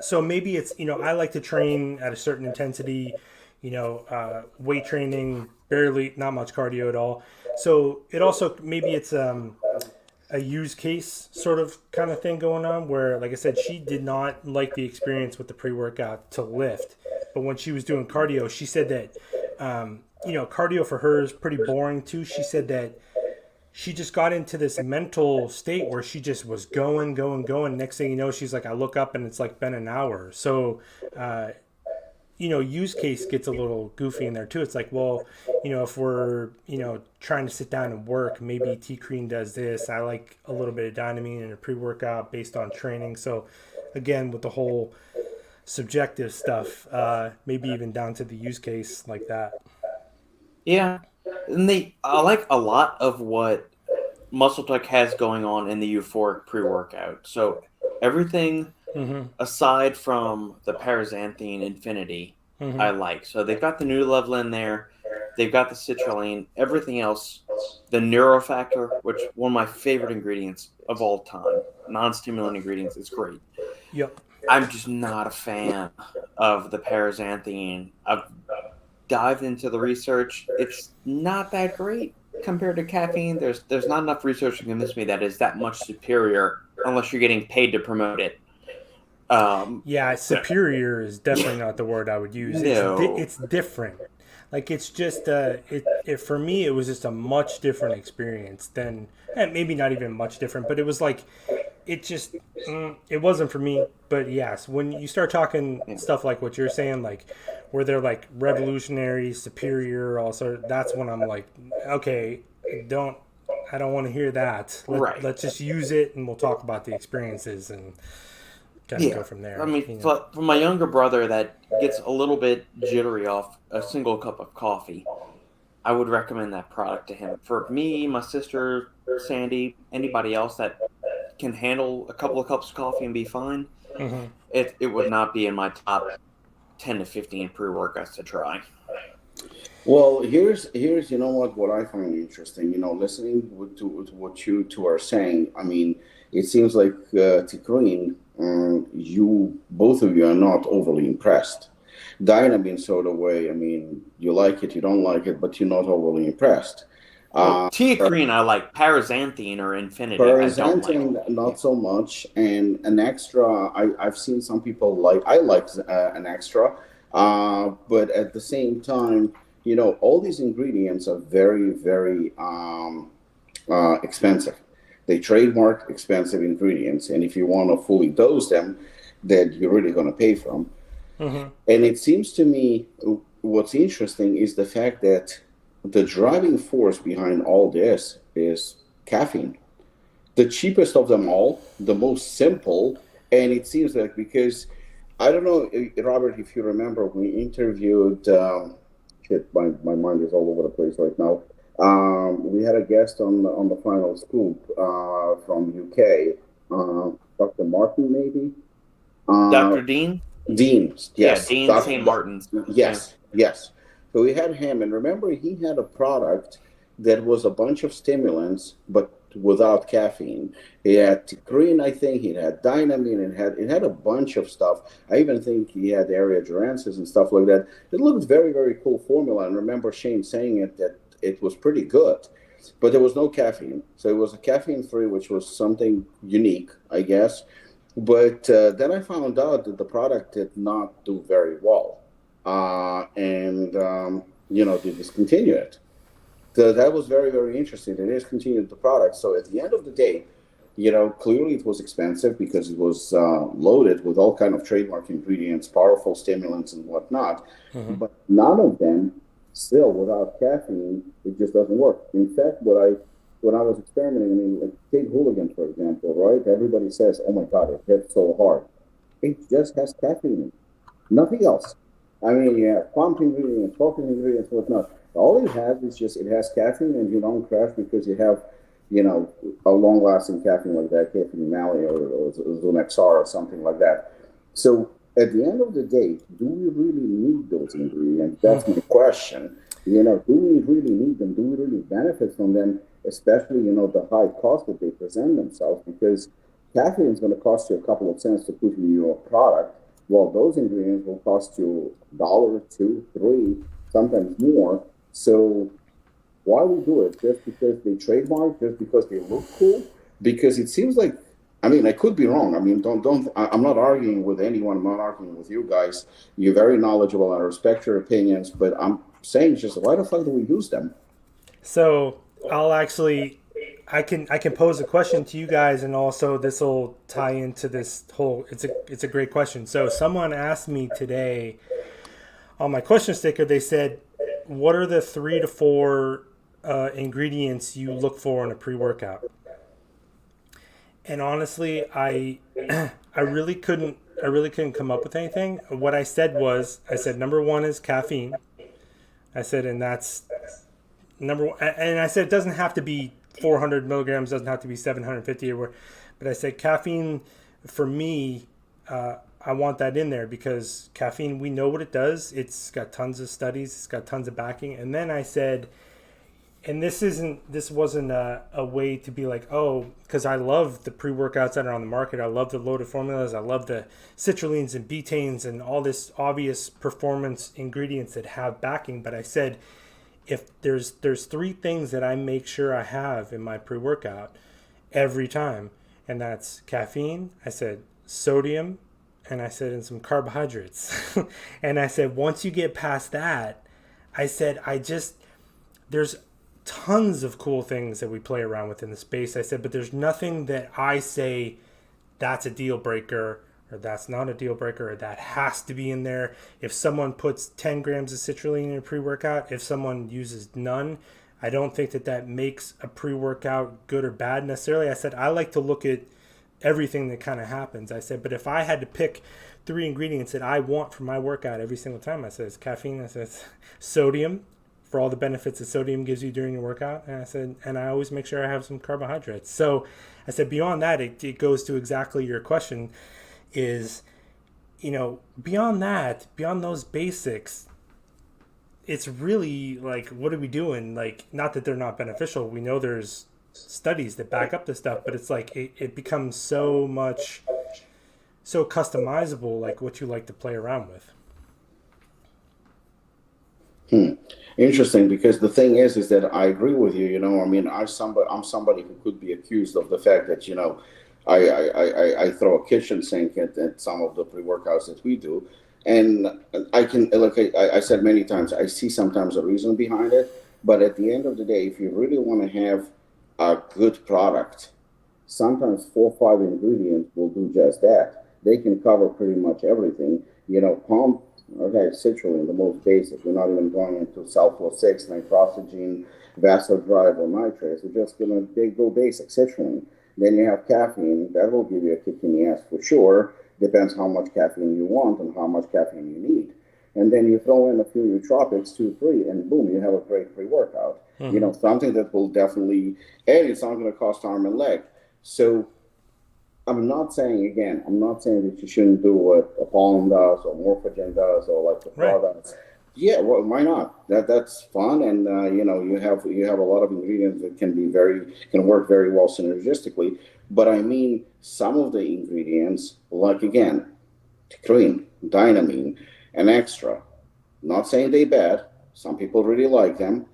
So maybe it's, I like to train at a certain intensity, weight training, barely, not much cardio at all. So it also, maybe it's a use case sort of kind of thing going on where, like I said, she did not like the experience with the pre-workout to lift. But when she was doing cardio, she said that, cardio for her is pretty boring too. She said that she just got into this mental state where she just was going. Next thing you know, she's like, I look up and it's like been an hour. So, use case gets a little goofy in there too. It's like, well, if we're, trying to sit down and work, maybe T-Cream does this. I like a little bit of Dynamine in a pre-workout based on training. So again, with the whole subjective stuff, maybe even down to the use case like that. Yeah. And I like a lot of what Muscle Tech has going on in the Euphoric pre-workout. So everything aside from the Paraxanthine Infinity, I like. So they've got the new level in there. They've got the citrulline. Everything else, the neurofactor, which one of my favorite ingredients of all time, non-stimulant ingredients, is great. Yep. I'm just not a fan of the Paraxanthine. I've dived into the research. It's not that great compared to caffeine. There's not enough research to convince me that is that much superior unless you're getting paid to promote it. Superior is definitely not the word I would use. No. It's different. Like, it's just for me, it was just a much different experience than, and maybe not even much different, but it was like, it wasn't for me. But yes, when you start talking stuff like what you're saying, like where they're like revolutionary, superior, also, that's when I'm like, okay, I don't want to hear that. Let's just use it and we'll talk about the experiences and kind of go from there. I mean, for my younger brother that gets a little bit jittery off a single cup of coffee, I would recommend that product to him. For me, my sister, Sandy, anybody else that can handle a couple of cups of coffee and be fine, it would not be in my top 10 to 15 pre-workouts to try. Well, here's what I find interesting. Listening to what you two are saying. I mean, it seems like T-Cream, both of you are not overly impressed. Dynamine sort of way. I mean, you like it, you don't like it, but you're not overly impressed. T-Cream, I like. Paraxanthine or Infinity, Paraxanthine, I don't like. not so much. And an extra, I've seen some people like. I like an extra, but at the same time, all these ingredients are very, very expensive. They trademark expensive ingredients, and if you want to fully dose them, then you're really going to pay for them. And it seems to me what's interesting is the fact that the driving force behind all this is caffeine. The cheapest of them all, the most simple, and it seems like, because I don't know, Robert, if you remember, we interviewed, my mind is all over the place right now. We had a guest on the Final Scoop from UK, Dr. Martin, maybe? Dr. Dean? Dean, yes. Yeah, Dean St. Martin's. Yes. So we had him, and remember, he had a product that was a bunch of stimulants, but without caffeine. He had T-Cream, I think. He had Dynamine. It had a bunch of stuff. I even think he had area durances and stuff like that. It looked very, very cool formula. And remember Shane saying that it was pretty good, but there was no caffeine. So it was a caffeine-free, which was something unique, I guess. But then I found out that the product did not do very well. And they discontinued it. So that was very, very interesting. They discontinued the product. So at the end of the day, clearly it was expensive because it was loaded with all kind of trademark ingredients, powerful stimulants and whatnot. Mm-hmm. But none of them, still without caffeine, it just doesn't work. In fact, when I was experimenting, I mean, like, take Hooligan, for example, right? Everybody says, oh my God, it hits so hard. It just has caffeine in it. Nothing else. I mean, you have pump ingredients, focus ingredients, whatnot. All it has is just, it has caffeine, and you don't crash because you have, a long-lasting caffeine like that, caffeine Mali or Zunexar or something like that. So at the end of the day, do we really need those ingredients? That's my question. Do we really need them? Do we really benefit from them? Especially, the high cost that they present themselves, because caffeine is going to cost you a couple of cents to put in your product, while those ingredients will cost you $1, $2, $3, sometimes more. So why we do it? Just because they trademark? Just because they look cool? Because it seems like, I mean, I could be wrong. I mean, I'm not arguing with anyone. I'm not arguing with you guys. You're very knowledgeable. I respect your opinions, but I'm saying just why the fuck do we use them? So I can pose a question to you guys, and also this will tie into this whole. It's a great question. So someone asked me today on my question sticker. They said, "What are the 3 to 4 ingredients you look for in a pre-workout?" And honestly, I really couldn't come up with anything. What I said number 1 is caffeine. I said, and that's number 1. And I said it doesn't have to be 400 milligrams, doesn't have to be 750 or whatever. But I said caffeine, for me, I want that in there because caffeine, we know what it does. It's got tons of studies. It's got tons of backing. And then I said, and this wasn't a way to be like, oh, because I love the pre-workouts that are on the market. I love the loaded formulas. I love the citrulline and betaines and all this obvious performance ingredients that have backing. But I said, if there's 3 things that I make sure I have in my pre-workout every time, and that's caffeine, I said sodium, and I said and some carbohydrates. And I said once you get past that, I said there's tons of cool things that we play around with in the space. I said, but there's nothing that I say that's a deal breaker, or that's not a deal breaker, or that has to be in there. If someone puts 10 grams of citrulline in a pre-workout, if someone uses none, I don't think that makes a pre-workout good or bad necessarily. I said, I like to look at everything that kind of happens. I said, but if I had to pick 3 ingredients that I want for my workout every single time, I said, it's caffeine, I said, it's sodium, for all the benefits that sodium gives you during your workout. And I said, and I always make sure I have some carbohydrates. So I said, beyond that, it goes to exactly your question is, beyond that, beyond those basics, it's really like, what are we doing? Like, not that they're not beneficial. We know there's studies that back up this stuff, but it's like, it becomes so customizable, like what you like to play around with. Interesting, because the thing is that I agree with you. I mean, I'm somebody who could be accused of the fact that I throw a kitchen sink at some of the pre-workouts that we do, and I can, like I said many times, I see sometimes a reason behind it, but at the end of the day, if you really want to have a good product, sometimes 4 or 5 ingredients will do just that. They can cover pretty much everything. Pump. Okay, citrulline, the most basic. We're not even going into sulfur-6, nitrosamine, vasodrive, or nitrates. We're just they go basic, citrulline. Then you have caffeine. That will give you a kick in the ass for sure. Depends how much caffeine you want and how much caffeine you need. And then you throw in a few nootropics, 2, 3, and boom, you have a great pre-workout. Mm-hmm. Something that will definitely, and it's not going to cost arm and leg. So I'm not saying that you shouldn't do what Apollon does or Morphogen does or like the products. Yeah, well, why not? That's fun, and you have a lot of ingredients that can work very well synergistically. But I mean, some of the ingredients, like again, taurine, dynamine, and extra. Not saying they're bad. Some people really like them,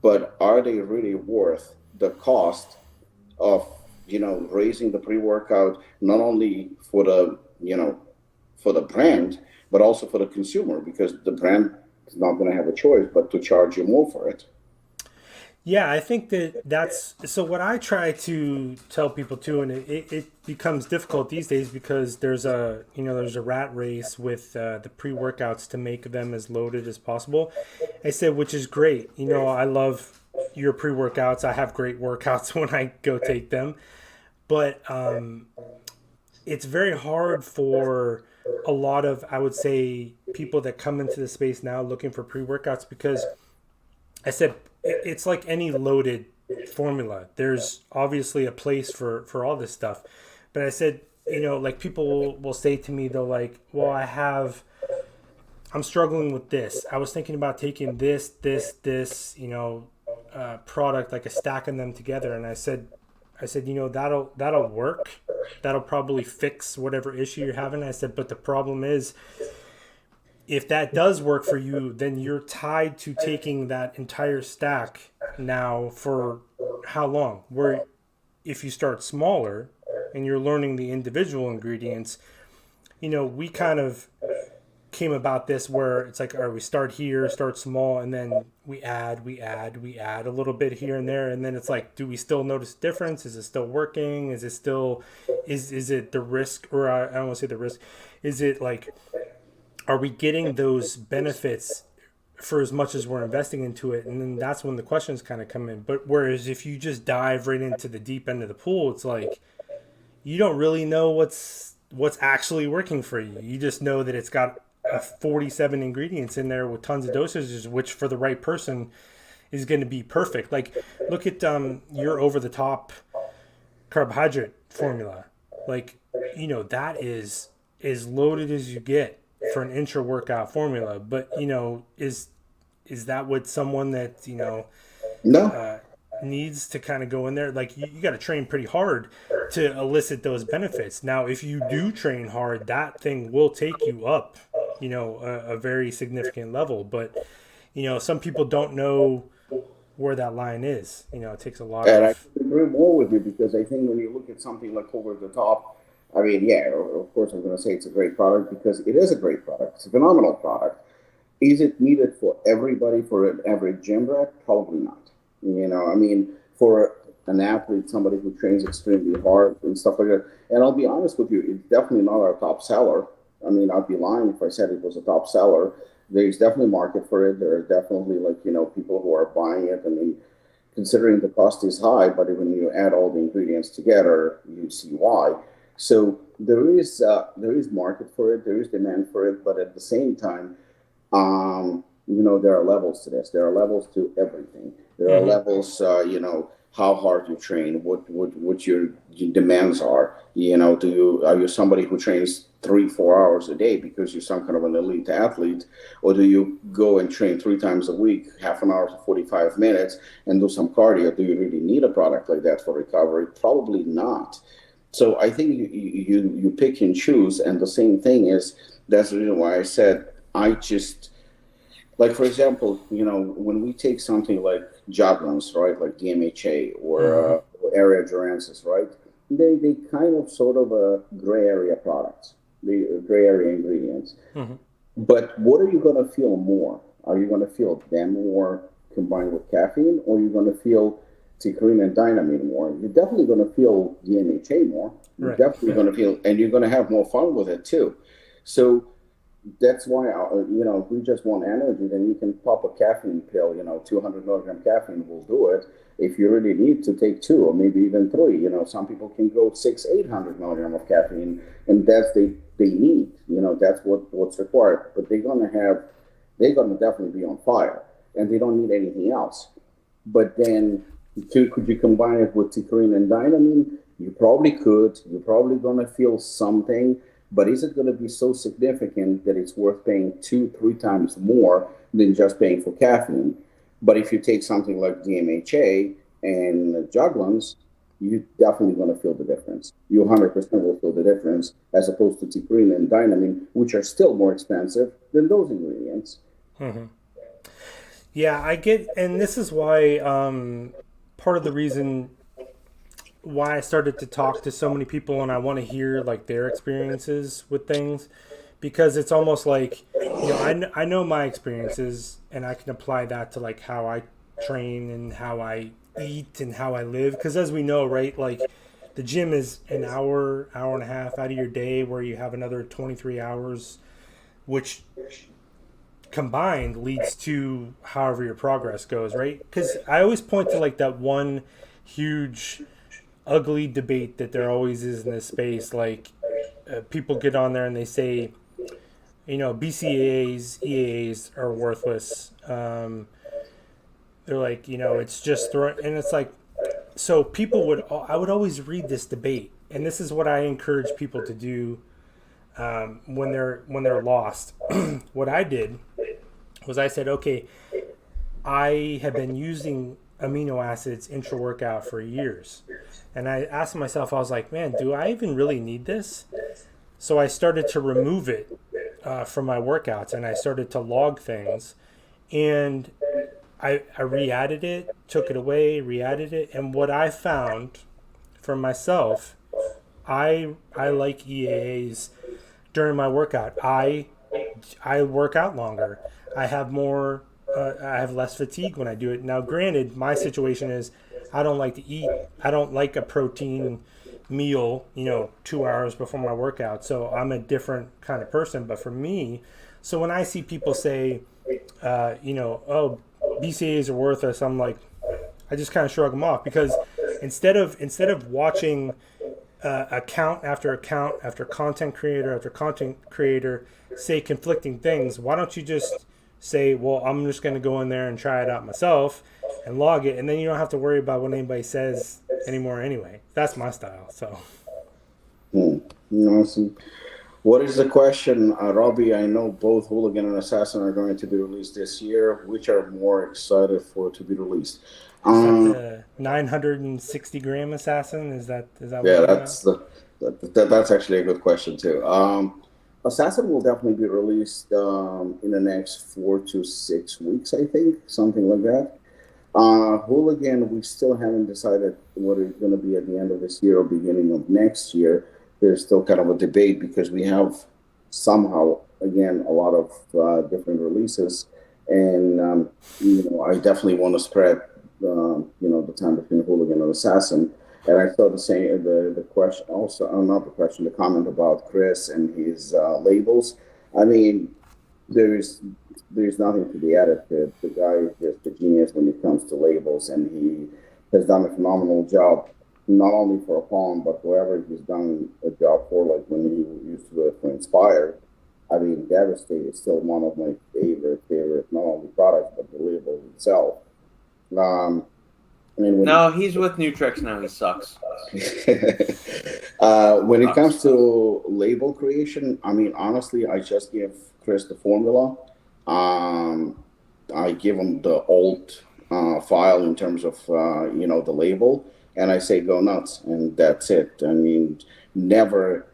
but are they really worth the cost of raising the pre-workout, not only for the brand, but also for the consumer, because the brand is not going to have a choice but to charge you more for it. Yeah, I think that's so. What I try to tell people too, and it becomes difficult these days because there's a rat race with the pre workouts to make them as loaded as possible. I said, which is great. I love your pre workouts. I have great workouts when I go take them, but it's very hard for a lot of, I would say, people that come into the space now looking for pre workouts because I said it's like any loaded formula. There's obviously a place for all this stuff. But I said, like people will say to me, they'll like, well, I'm struggling with this. I was thinking about taking this, product, like a stacking them together. And I said, that'll work. That'll probably fix whatever issue you're having. I said, but the problem is, if that does work for you, then you're tied to taking that entire stack now for how long? Where if you start smaller and you're learning the individual ingredients, we kind of came about this where it's like, all right, we start here, start small, and then we add a little bit here and there. And then it's like, do we still notice a difference? Is it still working? Is it still, is it the risk, or I don't want to say the risk. Is it like, are we getting those benefits for as much as we're investing into it? And then that's when the questions kind of come in. But whereas if you just dive right into the deep end of the pool, it's like you don't really know what's actually working for you. You just know that it's got 47 ingredients in there with tons of dosages, which for the right person is going to be perfect. Like look at your over the top carbohydrate formula. Like, that is as loaded as you get for an intra workout formula, but is that what someone that No. needs to kind of go in there? Like you got to train pretty hard to elicit those benefits. Now if you do train hard, that thing will take you up a very significant level, but some people don't know where that line is. It takes a lot And I of agree more with you because I think when you look at something like over the top, I mean, yeah, of course, I'm going to say it's a great product because it is a great product. It's a phenomenal product. Is it needed for everybody, for an average gym rat? Probably not. I mean, for an athlete, somebody who trains extremely hard and stuff like that. And I'll be honest with you, it's definitely not our top seller. I mean, I'd be lying if I said it was a top seller. There's definitely a market for it. There are definitely people who are buying it. I mean, considering the cost is high, but when you add all the ingredients together, you see why. So there is market for it, there is demand for it, but at the same time, there are levels to this. There are levels to everything. There are levels, how hard you train, what your demands are. Are you somebody who trains 3-4 hours a day because you're some kind of an elite athlete, or do you go and train 3 times a week, half an hour to 45 minutes, and do some cardio? Do you really need a product like that for recovery? Probably not. So I think you pick and choose, and the same thing is that's the reason why I said I just like, for example, when we take something like Joglins, right, like DMHA or area durances, right, they kind of sort of a gray area products, the gray area ingredients. But what are you going to feel more? Are you going to feel them more combined with caffeine, or are you going to feel Ticrine and Dynamine more? You're definitely going to feel DMHA more. You're definitely going to feel, and you're going to have more fun with it too. So that's why, if we just want energy, then you can pop a caffeine pill, 200 milligram caffeine will do it. If you really need to take 2 or maybe even 3, some people can go 600-800 milligram of caffeine, and that's they need, that's what's required. But they're going to definitely be on fire, and they don't need anything else. But then, could you combine it with Ticrine and Dynamine? You probably could. You're probably going to feel something, but is it going to be so significant that it's worth paying 2-3 times more than just paying for caffeine? But if you take something like DMHA and Joglins, you're definitely going to feel the difference. You 100% will feel the difference, as opposed to Ticrine and Dynamine, which are still more expensive than those ingredients. Yeah, I get, and this is why part of the reason why I started to talk to so many people, and I want to hear like their experiences with things, because it's almost like, I know my experiences, and I can apply that to like how I train and how I eat and how I live. Because as we know, right, like the gym is an hour, hour and a half out of your day where you have another 23 hours, which combined leads to however your progress goes, right? Because I always point to like that one huge ugly debate that there always is in this space. Like people get on there and they say, BCAAs, EAAs are worthless. They're like, it's just and it's like, so I would always read this debate, and this is what I encourage people to do when they're lost. What I did was I said, okay, I have been using amino acids intra-workout for years. And I asked myself, I was like, man, do I even really need this? So I started to remove it from my workouts, and I started to log things. And I re-added it, took it away, re-added it. And what I found for myself, I like EAAs during my workout. I work out longer. I have more. I have less fatigue when I do it. Now, granted, my situation is I don't like to eat. I don't like a protein meal, 2 hours before my workout. So I'm a different kind of person. But for me, so when I see people say, oh, BCAAs are worthless, I'm like, I just kind of shrug them off, because instead of watching account after account after content creator say conflicting things, why don't you just say, well, I'm just going to go in there and try it out myself and log it, and then you don't have to worry about what anybody says anymore anyway. That's my style. So awesome. What is the question, Robbie? I know both Hooligan and Assassin are going to be released this year. Which are more excited for to be released? The 960 gram Assassin, is that yeah, that's actually a good question too. Assassin will definitely be released in the next 4 to 6 weeks, I think, something like that. Hooligan, we still haven't decided what it's going to be at the end of this year or beginning of next year. There's still kind of a debate because we have somehow, again, a lot of different releases. And, I definitely want to spread, the time between Hooligan and Assassin. And I saw the question also, not the question, the comment about Chris and his labels. I mean, there's nothing to be added to it. The guy is just a genius when it comes to labels, and he has done a phenomenal job, not only for Apollon, but whoever he's done a job for, like when he used to do it for Inspire. I mean, Devastate is still one of my favorite, not only products, but the label itself. He's with Nutrex now. He sucks. When it comes to label creation, I mean, honestly, I just give Chris the formula. I give him the old file in terms of, the label, and I say go nuts, and that's it. I mean, never,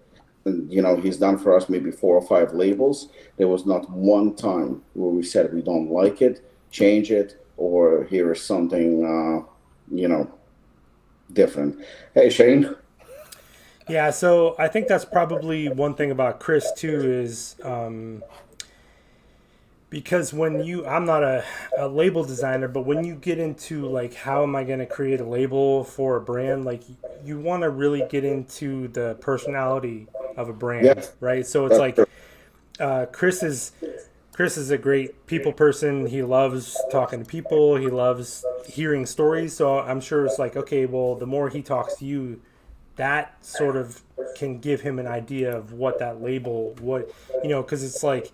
he's done for us maybe 4 or 5 labels. There was not one time where we said we don't like it, change it, or here is something, different. Hey, Shane. Yeah, so I think that's probably one thing about Chris too is because I'm not a label designer, but when you get into like, how am I going to create a label for a brand, like you want to really get into the personality of a brand, yeah. Right? So it's like Chris is a great people person. He loves talking to people. He loves hearing stories. So I'm sure it's like, okay, well, the more he talks to you, that sort of can give him an idea of what that label, because it's like,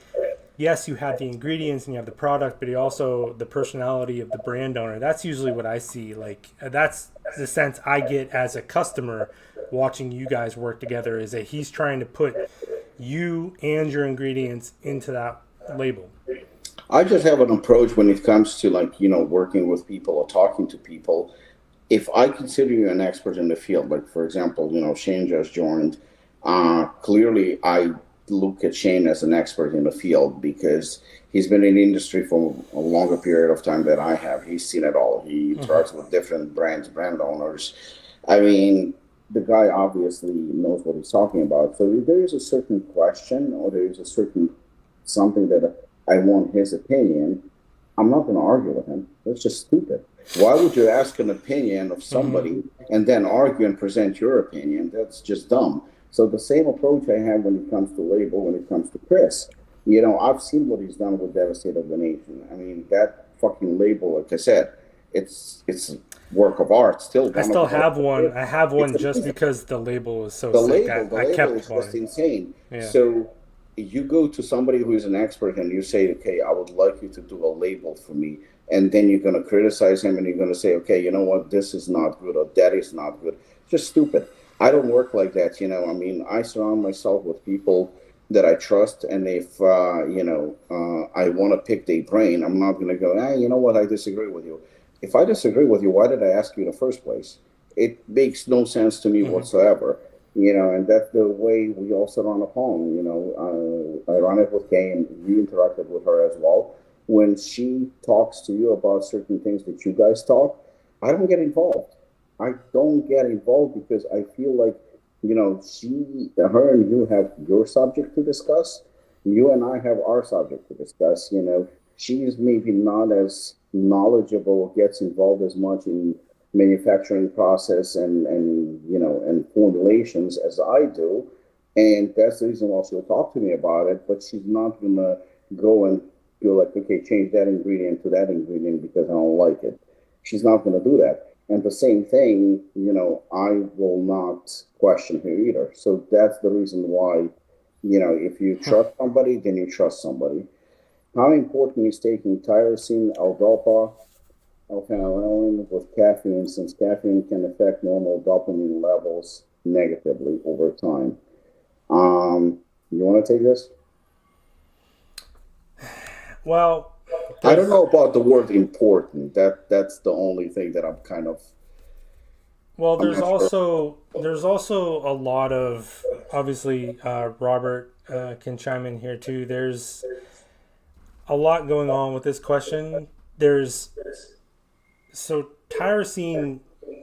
yes, you have the ingredients and you have the product, but you also the personality of the brand owner. That's usually what I see. Like, that's the sense I get as a customer watching you guys work together, is that he's trying to put you and your ingredients into that label. I just have an approach when it comes to working with people or talking to people. If I consider you an expert in the field, like for example, Shane just joined, clearly I look at Shane as an expert in the field because he's been in the industry for a longer period of time than I have. He's seen it all. He interacts with different brands, brand owners. I mean, the guy obviously knows what he's talking about. So if there is a certain question or there is a certain something that I want his opinion, I'm not going to argue with him. That's just stupid. Why would you ask an opinion of somebody and then argue and present your opinion? That's just dumb. So the same approach I have when it comes to label, when it comes to Chris. I've seen what he's done with Devastate of the Nation. I mean, that fucking label, like I said, it's a work of art. Still, I one of still the have one. I have one it's just amazing. because the label was so The sick. label, the I label kept is just one. insane. Yeah. So you go to somebody who is an expert and you say, okay, I would like you to do a label for me. And then you're going to criticize him and you're going to say, okay, you know what, this is not good or that is not good. Just stupid. I don't work like that. I mean, I surround myself with people that I trust. And if, I want to pick their brain, I'm not going to go, you know what, I disagree with you. If I disagree with you, why did I ask you in the first place? It makes no sense to me whatsoever. And that's the way we also run Apollon. I run it with Kay, and you interacted with her as well. When she talks to you about certain things that you guys talk, I don't get involved. I don't get involved because I feel like, her and you have your subject to discuss. You and I have our subject to discuss. She's maybe not as knowledgeable, gets involved as much in manufacturing process and formulations as I do, and that's the reason why she'll talk to me about it. But she's not gonna go and go like, okay, change that ingredient to that ingredient because I don't like it. She's not gonna do that. And the same thing, I will not question her either. So that's the reason why, if you trust somebody, then you trust somebody. How important is taking tyrosine, L-dopa, phenylalanine with caffeine, since caffeine can affect normal dopamine levels negatively over time. You want to take this? Well, I don't know about the word important. That's the only thing that I'm kind of. well, I'm not sure. there's also a lot of, obviously, Robert can chime in here too. There's a lot going on with this question. There's So tyrosine,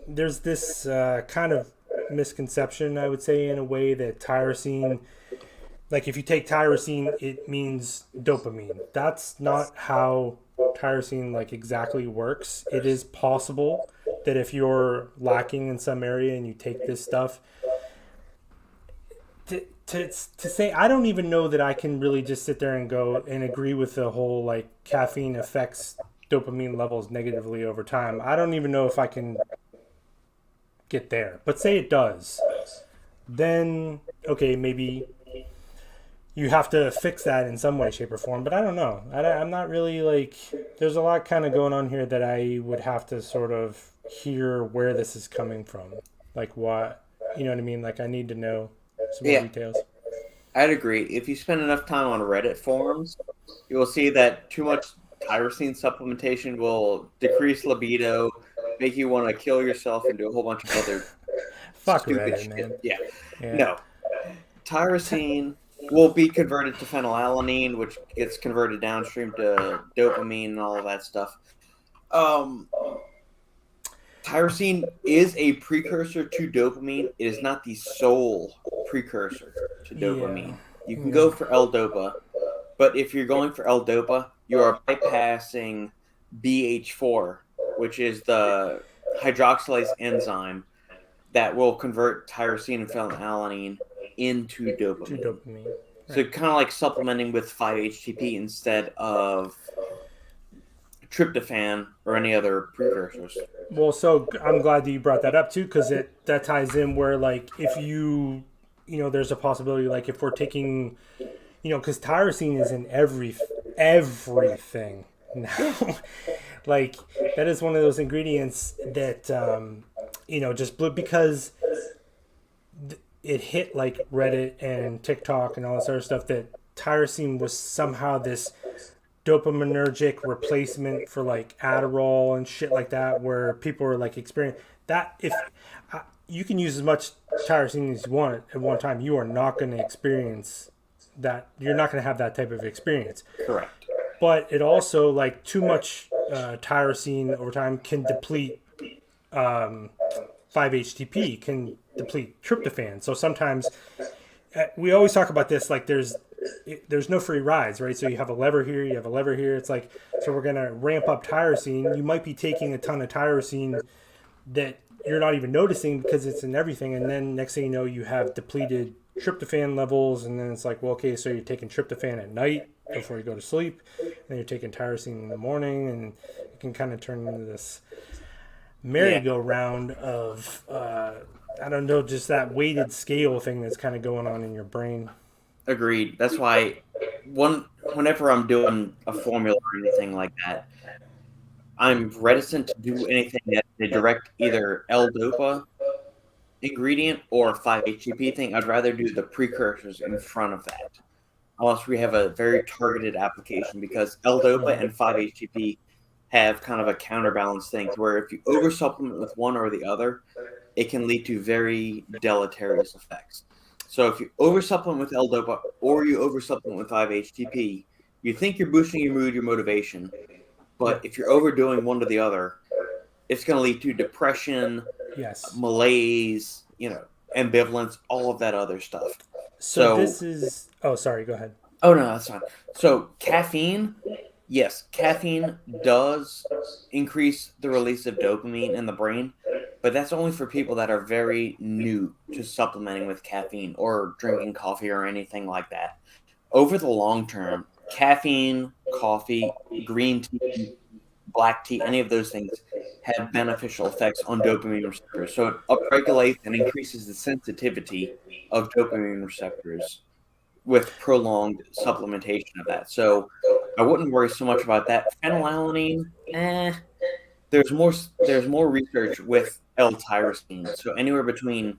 there's this kind of misconception, I would say, in a way, that tyrosine, like if you take tyrosine, it means dopamine. That's not how tyrosine like exactly works. It is possible that if you're lacking in some area and you take this stuff, to say, I don't even know that I can really just sit there and go and agree with the whole like caffeine affects dopamine levels negatively over time. I don't even know if I can get there. But say it does, then okay, maybe you have to fix that in some way, shape, or form. But I don't know. I'm not really like. There's a lot kind of going on here that I would have to sort of hear where this is coming from. Like what, you know what I mean? Like I need to know some more Yeah, details. I'd agree. If you spend enough time on Reddit forums, you will see that too much tyrosine supplementation will decrease libido, make you want to kill yourself, and do a whole bunch of other Fuck stupid Reddit, shit. man. Yeah. Yeah. No. Tyrosine will be converted to phenylalanine, which gets converted downstream to dopamine and all of that stuff. Um, Tyrosine is a precursor to dopamine. It is not the sole precursor to Yeah. dopamine. You can Yeah. go for L-dopa, but if you're going for L-dopa, you are bypassing BH4, which is the hydroxylase enzyme that will convert tyrosine and phenylalanine into To dopamine. dopamine. So Right. kind of like supplementing with 5-HTP instead of tryptophan or any other precursors. Well, so I'm glad that you brought that up too, because that ties in where like if there's a possibility like if we're taking, because tyrosine is in everything Yeah. now. Like that is one of those ingredients that just because it hit like Reddit and TikTok and all this other stuff, that tyrosine was somehow this dopaminergic replacement for like Adderall and shit like that, where people are like experiencing that. If you can use as much tyrosine as you want at one time, you are not going to experience that. You're not going to have that type of experience. Correct. But it also, like, too much tyrosine over time can deplete 5-HTP, can deplete tryptophan. So sometimes we always talk about this, like there's there's no free rides, right? So you have a lever here, you have a lever here. It's like, so we're gonna ramp up tyrosine. You might be taking a ton of tyrosine that you're not even noticing because it's in everything, and then next thing you know, you have depleted tryptophan levels, and then it's like, well, okay, so you're taking tryptophan at night before you go to sleep, and then you're taking tyrosine in the morning, and it can kind of turn into this merry-go-round of I don't know, just that weighted scale thing that's kind of going on in your brain. Agreed. That's why whenever I'm doing a formula or anything like that, I'm reticent to do anything that a direct either L-DOPA ingredient or 5-HTP thing. I'd rather do the precursors in front of that, unless we have a very targeted application, because L-DOPA and 5-HTP have kind of a counterbalance thing to where if you oversupplement with one or the other, it can lead to very deleterious effects. So if you oversupplement with L-DOPA or you oversupplement with 5-HTP, you think you're boosting your mood, your motivation, but if you're overdoing one to the other, it's going to lead to depression, malaise, ambivalence, all of that other stuff. So this is... Oh, sorry, go ahead. Oh, no, that's fine. So caffeine, yes, caffeine does increase the release of dopamine in the brain, but that's only for people that are very new to supplementing with caffeine or drinking coffee or anything like that. Over the long term, caffeine, coffee, green tea, black tea, any of those things have beneficial effects on dopamine receptors. So it upregulates and increases the sensitivity of dopamine receptors with prolonged supplementation of that. So I wouldn't worry so much about that. Phenylalanine, there's more research with L-tyrosine. So anywhere between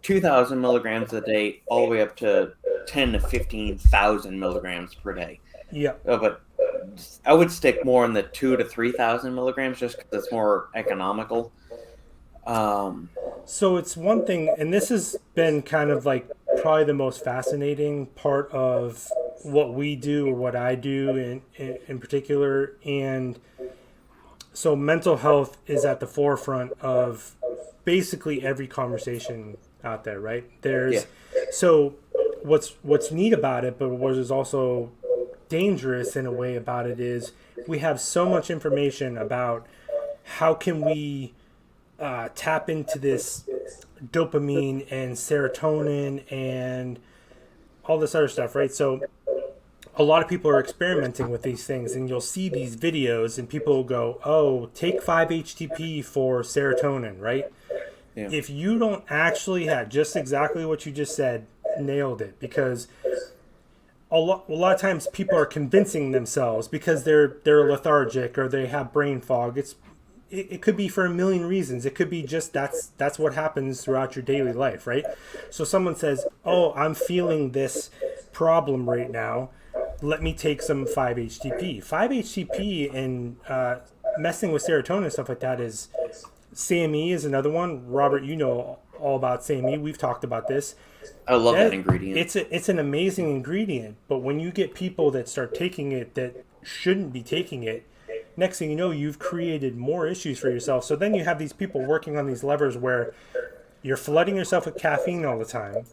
2,000 milligrams a day all the way up to 10 to 15,000 milligrams per day. Yeah. But I would stick more in the 2,000 to 3,000 milligrams just because it's more economical. So it's one thing, and this has been kind of like probably the most fascinating part of what we do or what I do in particular. And so mental health is at the forefront of basically every conversation out there, right? So what's neat about it, but what is also dangerous in a way about it, is we have so much information about how can we tap into this dopamine and serotonin and all this other stuff, right? So a lot of people are experimenting with these things, and you'll see these videos and people will go, oh, take 5-HTP for serotonin, right? Yeah. If you don't actually have just exactly what you just said, nailed it, because a lot of times people are convincing themselves because they're lethargic or they have brain fog. It could be for a million reasons. It could be just that's what happens throughout your daily life, right? So someone says, oh, I'm feeling this problem right now. Let me take some 5-HTP. 5-HTP and messing with serotonin and stuff like that is... SAMe is another one. Robert, you know all about SAMe. We've talked about this. I love that ingredient. It's an amazing ingredient, but when you get people that start taking it that shouldn't be taking it, next thing you know, you've created more issues for yourself. So then you have these people working on these levers where you're flooding yourself with caffeine all the time,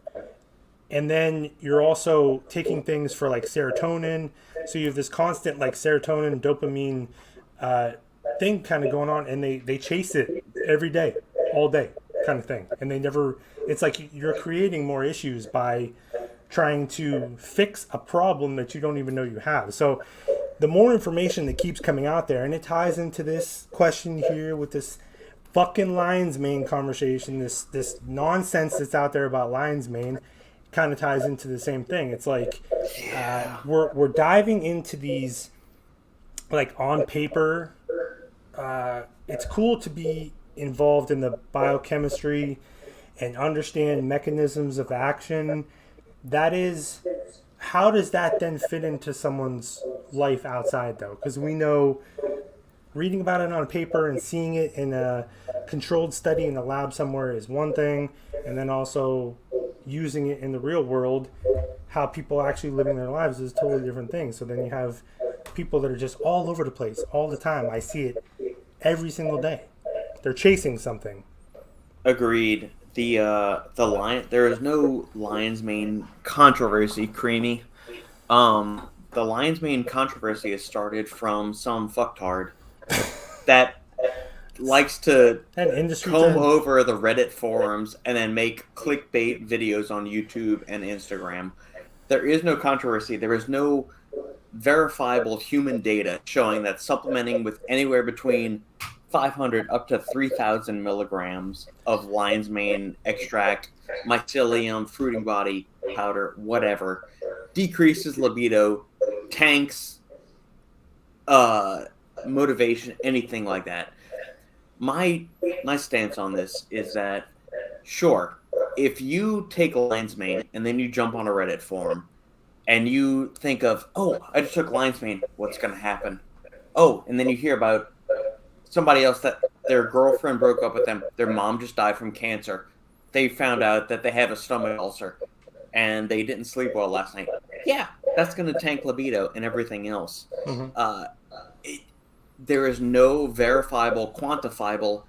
and then you're also taking things for like serotonin. So you have this constant like serotonin, dopamine thing kind of going on, and they chase it every day, all day kind of thing. And it's like you're creating more issues by trying to fix a problem that you don't even know you have. So the more information that keeps coming out there, and it ties into this question here with this fucking lion's mane conversation, this nonsense that's out there about lion's mane, kind of ties into the same thing. It's like we're diving into these like on paper. It's cool to be involved in the biochemistry and understand mechanisms of action. That is, how does that then fit into someone's life outside though? Because we know reading about it on paper and seeing it in a controlled study in a lab somewhere is one thing, and then also using it in the real world, how people actually living their lives is a totally different thing. So then you have people that are just all over the place all the time. I see it every single day. They're chasing something. Agreed. The lion. There is no lion's mane controversy, Creamy. The lion's mane controversy has started from some fucktard that likes to An industry comb term. over the Reddit forums and then make clickbait videos on YouTube and Instagram. There is no controversy. There is no verifiable human data showing that supplementing with anywhere between 500 up to 3,000 milligrams of lion's mane extract, mycelium, fruiting body powder, whatever, decreases libido, tanks motivation, anything like that. My stance on this is that, sure, if you take lion's mane and then you jump on a Reddit forum and you think of, oh, I just took lion's mane, what's going to happen? Oh, and then you hear about somebody else that their girlfriend broke up with them, their mom just died from cancer, they found out that they have a stomach ulcer, and they didn't sleep well last night. Yeah, that's going to tank libido and everything else. There is no verifiable, quantifiable,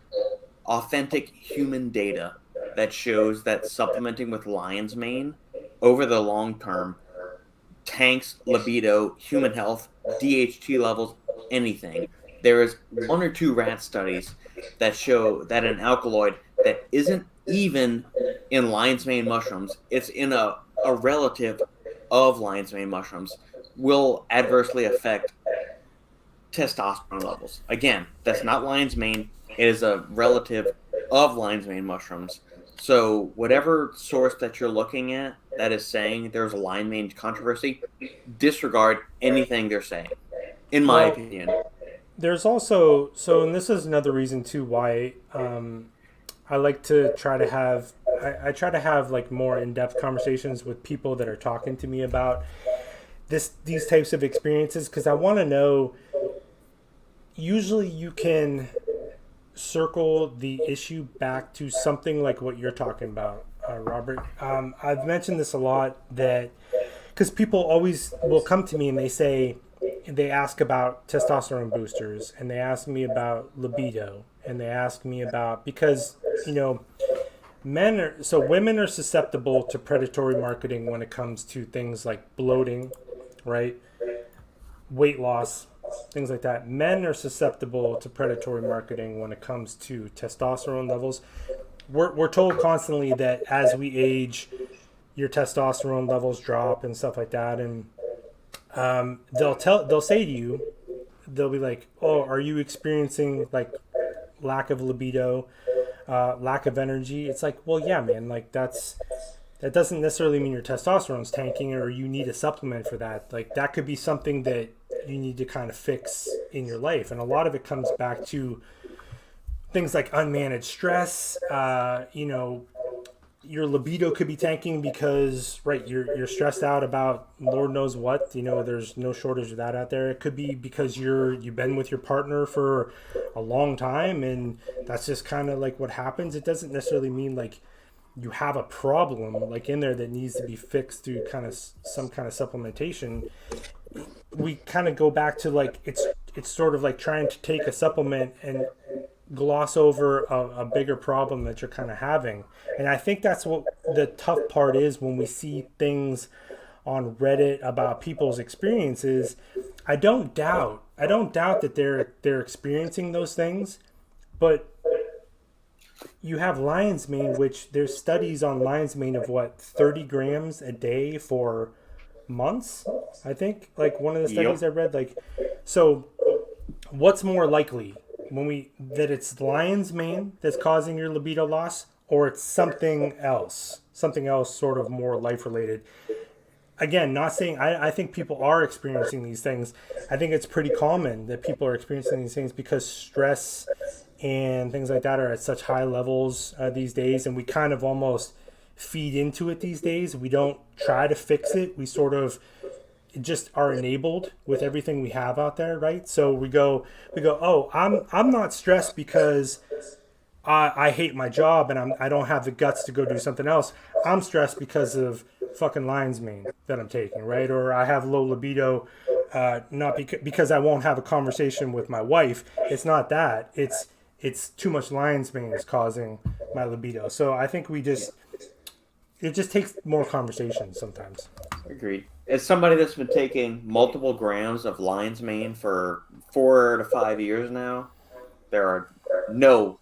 authentic human data that shows that supplementing with lion's mane over the long term tanks libido, human health, DHT levels, anything. There is 1 or 2 rat studies that show that an alkaloid that isn't even in lion's mane mushrooms, it's in a relative of lion's mane mushrooms, will adversely affect testosterone levels. Again, that's not lion's mane. It is a relative of lion's mane mushrooms. So whatever source that you're looking at that is saying there's a lion's mane controversy, disregard anything they're saying, in my opinion. There's also, and this is another reason too why I like to try to have, I try to have like more in-depth conversations with people that are talking to me about these types of experiences, because I want to know. Usually you can circle the issue back to something like what you're talking about, Robert. I've mentioned this a lot, that because people always will come to me and they ask about testosterone boosters, and they ask me about libido, and they ask me about, because women are susceptible to predatory marketing when it comes to things like bloating, right? Weight loss, things like that. Men are susceptible to predatory marketing when it comes to testosterone levels. We're told constantly that as we age, your testosterone levels drop and stuff like that, and they'll say to you, they'll be like, "Oh, are you experiencing like lack of libido, lack of energy?" It's like, well, yeah, man. Like that doesn't necessarily mean your testosterone's tanking or you need a supplement for that. Like that could be something that you need to kind of fix in your life. And a lot of it comes back to things like unmanaged stress. Your libido could be tanking because, right, you're stressed out about Lord knows what. There's no shortage of that out there. It could be because you've been with your partner for a long time, and that's just kind of like what happens. It doesn't necessarily mean like you have a problem like in there that needs to be fixed through kind of some kind of supplementation. We kind of go back to like it's sort of like trying to take a supplement and gloss over a bigger problem that you're kind of having. And I think that's what the tough part is when we see things on Reddit about people's experiences. I don't doubt that they're experiencing those things, but you have lion's mane, which there's studies on lion's mane of 30 grams a day for months, I think. Like one of the studies I read, like, so what's more likely that it's lion's mane that's causing your libido loss, or it's something else sort of more life related? Again, not saying I think people are experiencing these things. I think it's pretty common that people are experiencing these things because stress and things like that are at such high levels these days, and we kind of almost feed into it these days. We don't try to fix it. We sort of just are enabled with everything we have out there, right? So we go, oh, I'm not stressed because I hate my job and I don't have the guts to go do something else. I'm stressed because of fucking lion's mane that I'm taking, right? Or I have low libido, not because I won't have a conversation with my wife. It's not that. It's too much lion's mane is causing my libido. So I think it just takes more conversation sometimes. Agreed. as somebody that's been taking multiple grams of lion's mane for 4 to 5 years now, there are no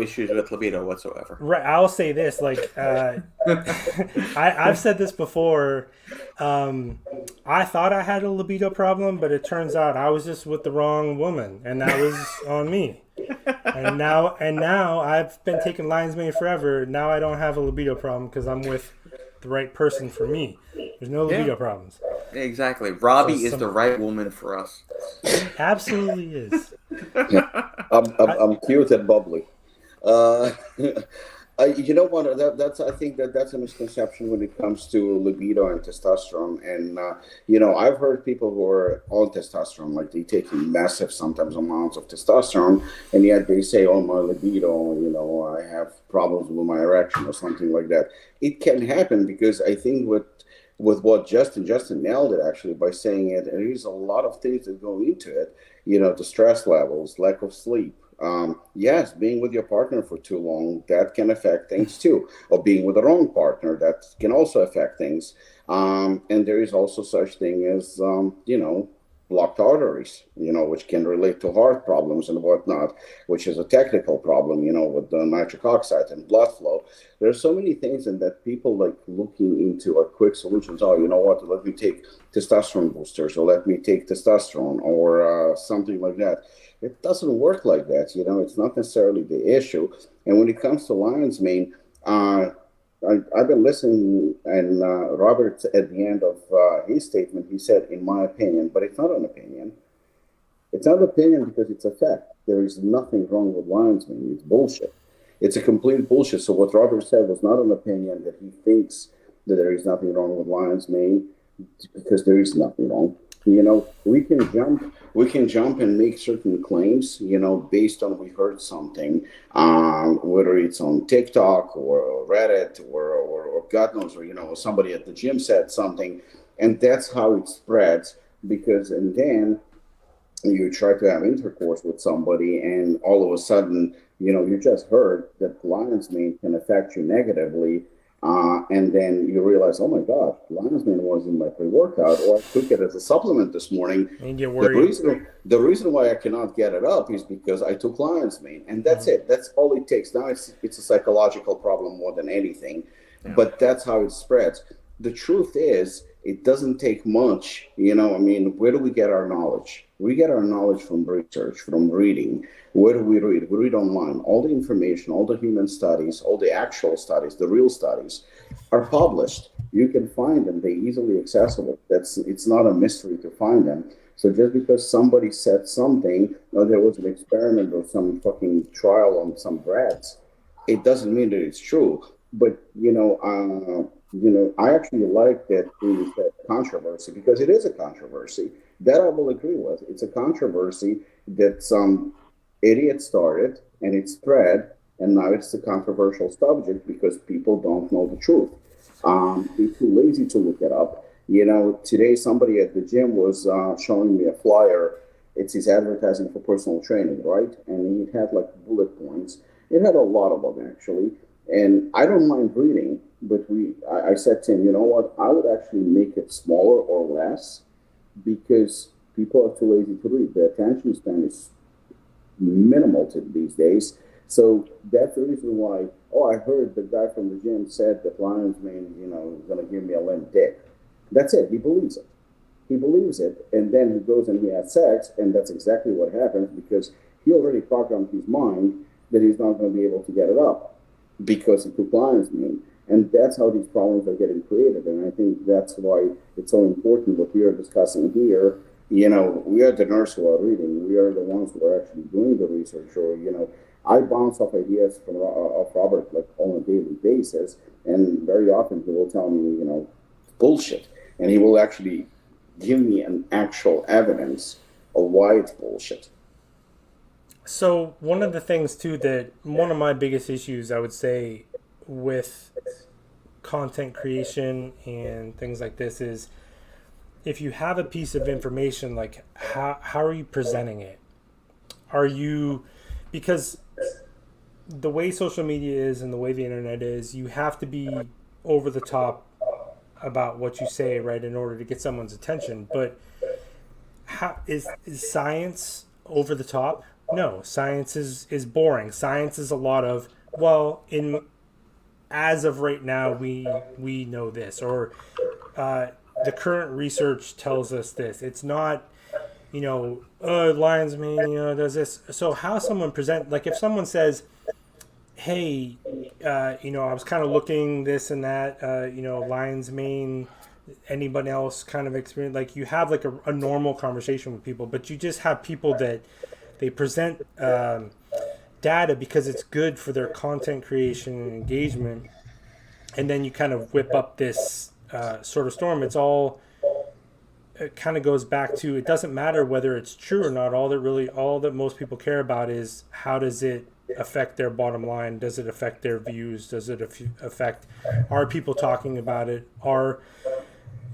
issues with libido whatsoever. Right. I'll say this, like, I've said this before. I thought I had a libido problem, but it turns out I was just with the wrong woman, and that was on me. And now I've been taking lion's mane forever. Now I don't have a libido problem because I'm with the right person for me. There's no libido problems. Exactly. Robbie is the right woman for us. Absolutely is. I'm cute and bubbly. Uh, you know what? I think that's a misconception when it comes to libido and testosterone. And I've heard people who are on testosterone, like they take massive, sometimes amounts of testosterone, and yet they say, "Oh, my libido, I have problems with my erection or something like that." It can happen because I think with what Justin nailed it actually by saying it. There is a lot of things that go into it. The stress levels, lack of sleep. Yes, being with your partner for too long, that can affect things too. Or being with the wrong partner, that can also affect things. And there is also such thing as, blocked arteries, which can relate to heart problems and whatnot, which is a technical problem, with the nitric oxide and blood flow. There's so many things and that people like looking into like quick solutions. Oh, you know what? Let me take testosterone boosters or let me take testosterone or something like that. It doesn't work like that. It's not necessarily the issue. And when it comes to lion's mane, I've been listening, and Robert, at the end of his statement, he said, "In my opinion," but it's not an opinion. It's not an opinion because it's a fact. There is nothing wrong with lion's mane. It's bullshit. It's a complete bullshit. So what Robert said was not an opinion that he thinks that there is nothing wrong with lion's mane, because there is nothing wrong. We can jump and make certain claims, based on we heard something, whether it's on TikTok or Reddit or God knows, or somebody at the gym said something, and that's how it spreads. And then you try to have intercourse with somebody, and all of a sudden, you just heard that lion's mane can affect you negatively. And then you realize, oh my God, lion's mane was in my pre-workout, or I took it as a supplement this morning. And get worried. The reason why I cannot get it up is because I took lion's mane, and that's it. That's all it takes. Now it's a psychological problem more than anything, but that's how it spreads. The truth is, it doesn't take much. Where do we get our knowledge? We get our knowledge from research, from reading. Where do we read? We read online. All the information, all the human studies, all the actual studies, the real studies are published. You can find them. They're easily accessible. It's not a mystery to find them. So just because somebody said something, or there was an experiment or some fucking trial on some brats, it doesn't mean that it's true. But, I actually like that he said controversy, because it is a controversy. That I will agree with. It's a controversy that some idiot started, and it spread, and now it's a controversial subject because people don't know the truth. They're too lazy to look it up. Today somebody at the gym was showing me a flyer. It's his advertising for personal training, right? And it had like bullet points. It had a lot of them actually. And I don't mind reading, but I said to him, you know what? I would actually make it smaller or less, because people are too lazy to read. The attention span is minimal these days. So that's the reason why, I heard the guy from the gym said that lion's mane, is going to give me a limp dick. That's it. He believes it. He believes it. And then he goes and he has sex, and that's exactly what happens, because he already programmed his mind that he's not going to be able to get it up because he took lion's mane. And that's how these problems are getting created. And I think that's why it's so important what we are discussing here. We are the nerds who are reading. We are the ones who are actually doing the research. Or, I bounce off ideas from Robert like on a daily basis. And very often he will tell me, bullshit. And he will actually give me an actual evidence of why it's bullshit. So one of the things too, that one of my biggest issues, I would say, with content creation and things like this is, if you have a piece of information, like how are you presenting it? Because the way social media is and the way the internet is, you have to be over the top about what you say, right, in order to get someone's attention. But how is science over the top? No, science is boring. Science is a lot of, well, in as of right now, we know this, or the current research tells us this. It's not, lion's mane, does this. So how someone present, like if someone says, hey, I was kind of looking this and that, lion's mane, anybody else kind of experience, like you have like a normal conversation with people, but you just have people that they present data because it's good for their content creation and engagement, and then you kind of whip up this sort of storm. It kind of goes back to, it doesn't matter whether it's true or not. All that most people care about is, how does it affect their bottom line? Does it affect their views? Does it affect, are people talking about it? Are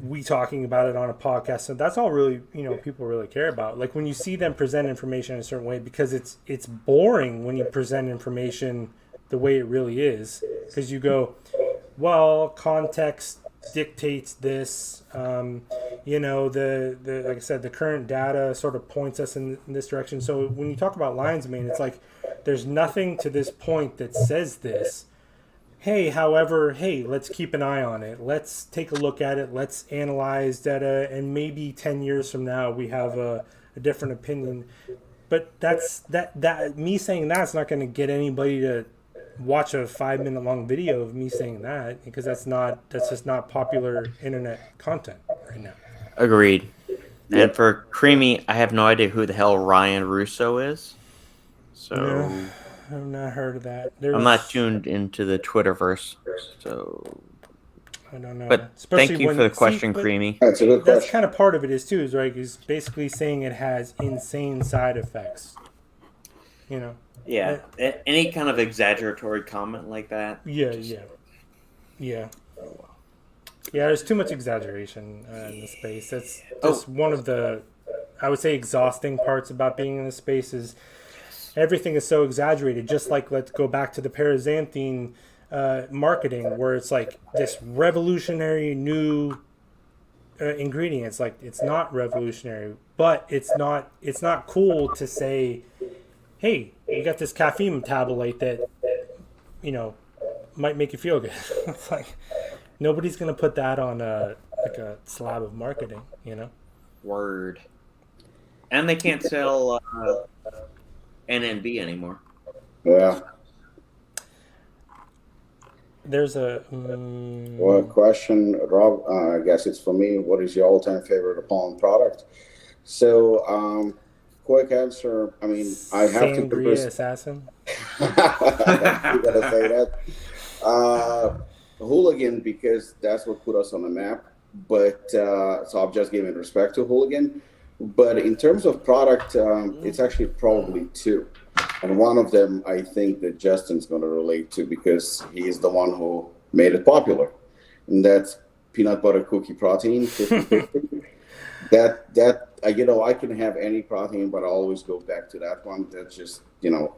we talking about it on a podcast? So that's all really, people really care about. Like when you see them present information in a certain way, because it's boring when you present information the way it really is, because you go, well, context dictates this, the like I said, the current data sort of points us in this direction. So when you talk about lion's mane, it's like there's nothing to this point that says this. However, let's keep an eye on it. Let's take a look at it. Let's analyze data, and maybe 10 years from now we have a different opinion. But that me saying that's not going to get anybody to watch a 5-minute long video of me saying that, because that's just not popular internet content right now. Agreed. And for Creamy, I have no idea who the hell Ryan Russo is. So no, I've not heard of that. I'm not tuned into the Twitterverse, so I don't know. But thank you for the question, Creamy. That's a good question. That's kind of part of it is right? He's basically saying it has insane side effects. Yeah, any kind of exaggeratory comment like that. Yeah. There's too much exaggeration in the space. That's one of the, I would say, exhausting parts about being in the space is everything is so exaggerated. Just like, let's go back to the paraxanthine marketing, where it's like this revolutionary new ingredients. Like, it's not revolutionary, but it's not cool to say, hey, we got this caffeine metabolite that, might make you feel good. It's like, nobody's going to put that on a slab of marketing, Word. And they can't sell NNB anymore. Yeah. There's a... Well, question, Rob, I guess it's for me. What is your all-time favorite Apollon product? So, quick answer. I mean, I have to... Sangria Assassin? You gotta say that. Hooligan, because that's what put us on the map. But, so I'm just giving respect to Hooligan. But in terms of product, it's actually probably two. And one of them, I think that Justin's going to relate to, because he's the one who made it popular. And that's peanut butter cookie protein. 50/50. That I can have any protein, but I always go back to that one. That's just,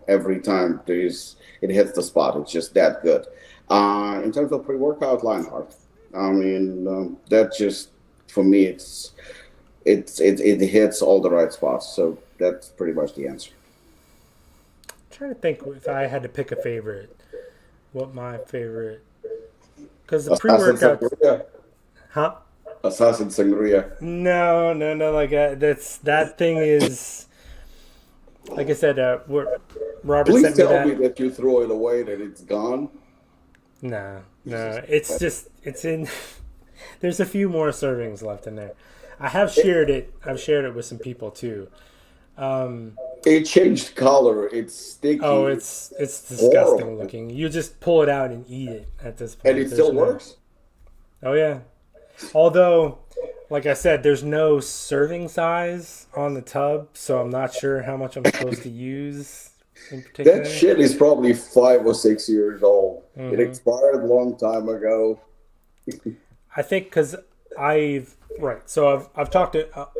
every time it hits the spot. It's just that good. In terms of pre-workout, Lionheart. I mean, that just, for me, it hits all the right spots. So that's pretty much the answer. I'm trying to think if I had to pick a favorite, what my favorite, because the pre-workout, huh? Assassin Sangria. No, like that thing is, like I said, Robert Please sent me tell me that you throw it away, that it's gone. No, it's just, it's in, there's a few more servings left in there. I've shared it with some people too. It changed color. It's sticky. Oh, it's disgusting horrible looking. You just pull it out and eat it at this point. And it still works? Oh, yeah. Although, like I said, there's no serving size on the tub, so I'm not sure how much I'm supposed to use in particular. That shit is probably 5 or 6 years old. Mm-hmm. It expired a long time ago. I think because I've talked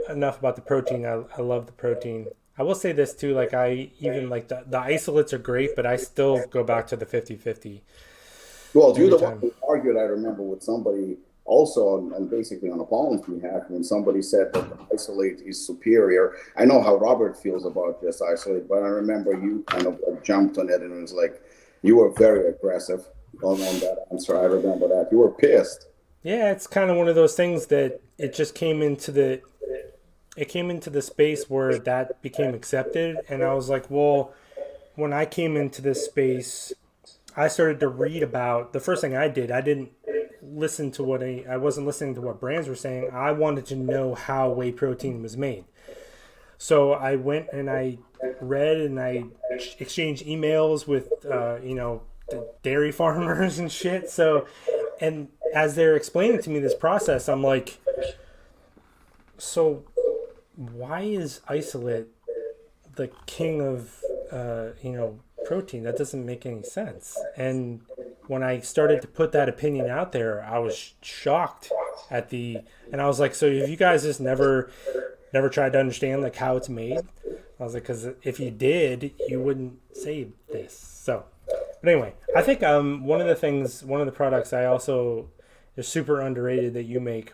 enough about the protein. I love the protein. I will say this too, like I even like the isolates are great, but I still go back to the 50/50. Well, you're the one who argued, I remember, with somebody also on basically on Apollon's behalf, when somebody said that isolate is superior. I know how Robert feels about just isolate, but I remember you kind of like jumped on it and it was like you were very aggressive on that answer. I remember that you were pissed. Yeah, it's kind of one of those things that it just came into the space where that became accepted, and I was like, well, when I came into this space, I started to read about the first thing I did. I didn't listen to I wasn't listening to what brands were saying. I wanted to know how whey protein was made. So I went and I read and I exchanged emails with, the dairy farmers and shit. So, and as they're explaining to me this process, I'm like, so why is isolate the king of, protein? That doesn't make any sense. And when I started to put that opinion out there, I was shocked and I was like, so have you guys just never tried to understand like how it's made? I was like, because if you did, you wouldn't say this. So, but anyway, I think one of the products I also is super underrated that you make,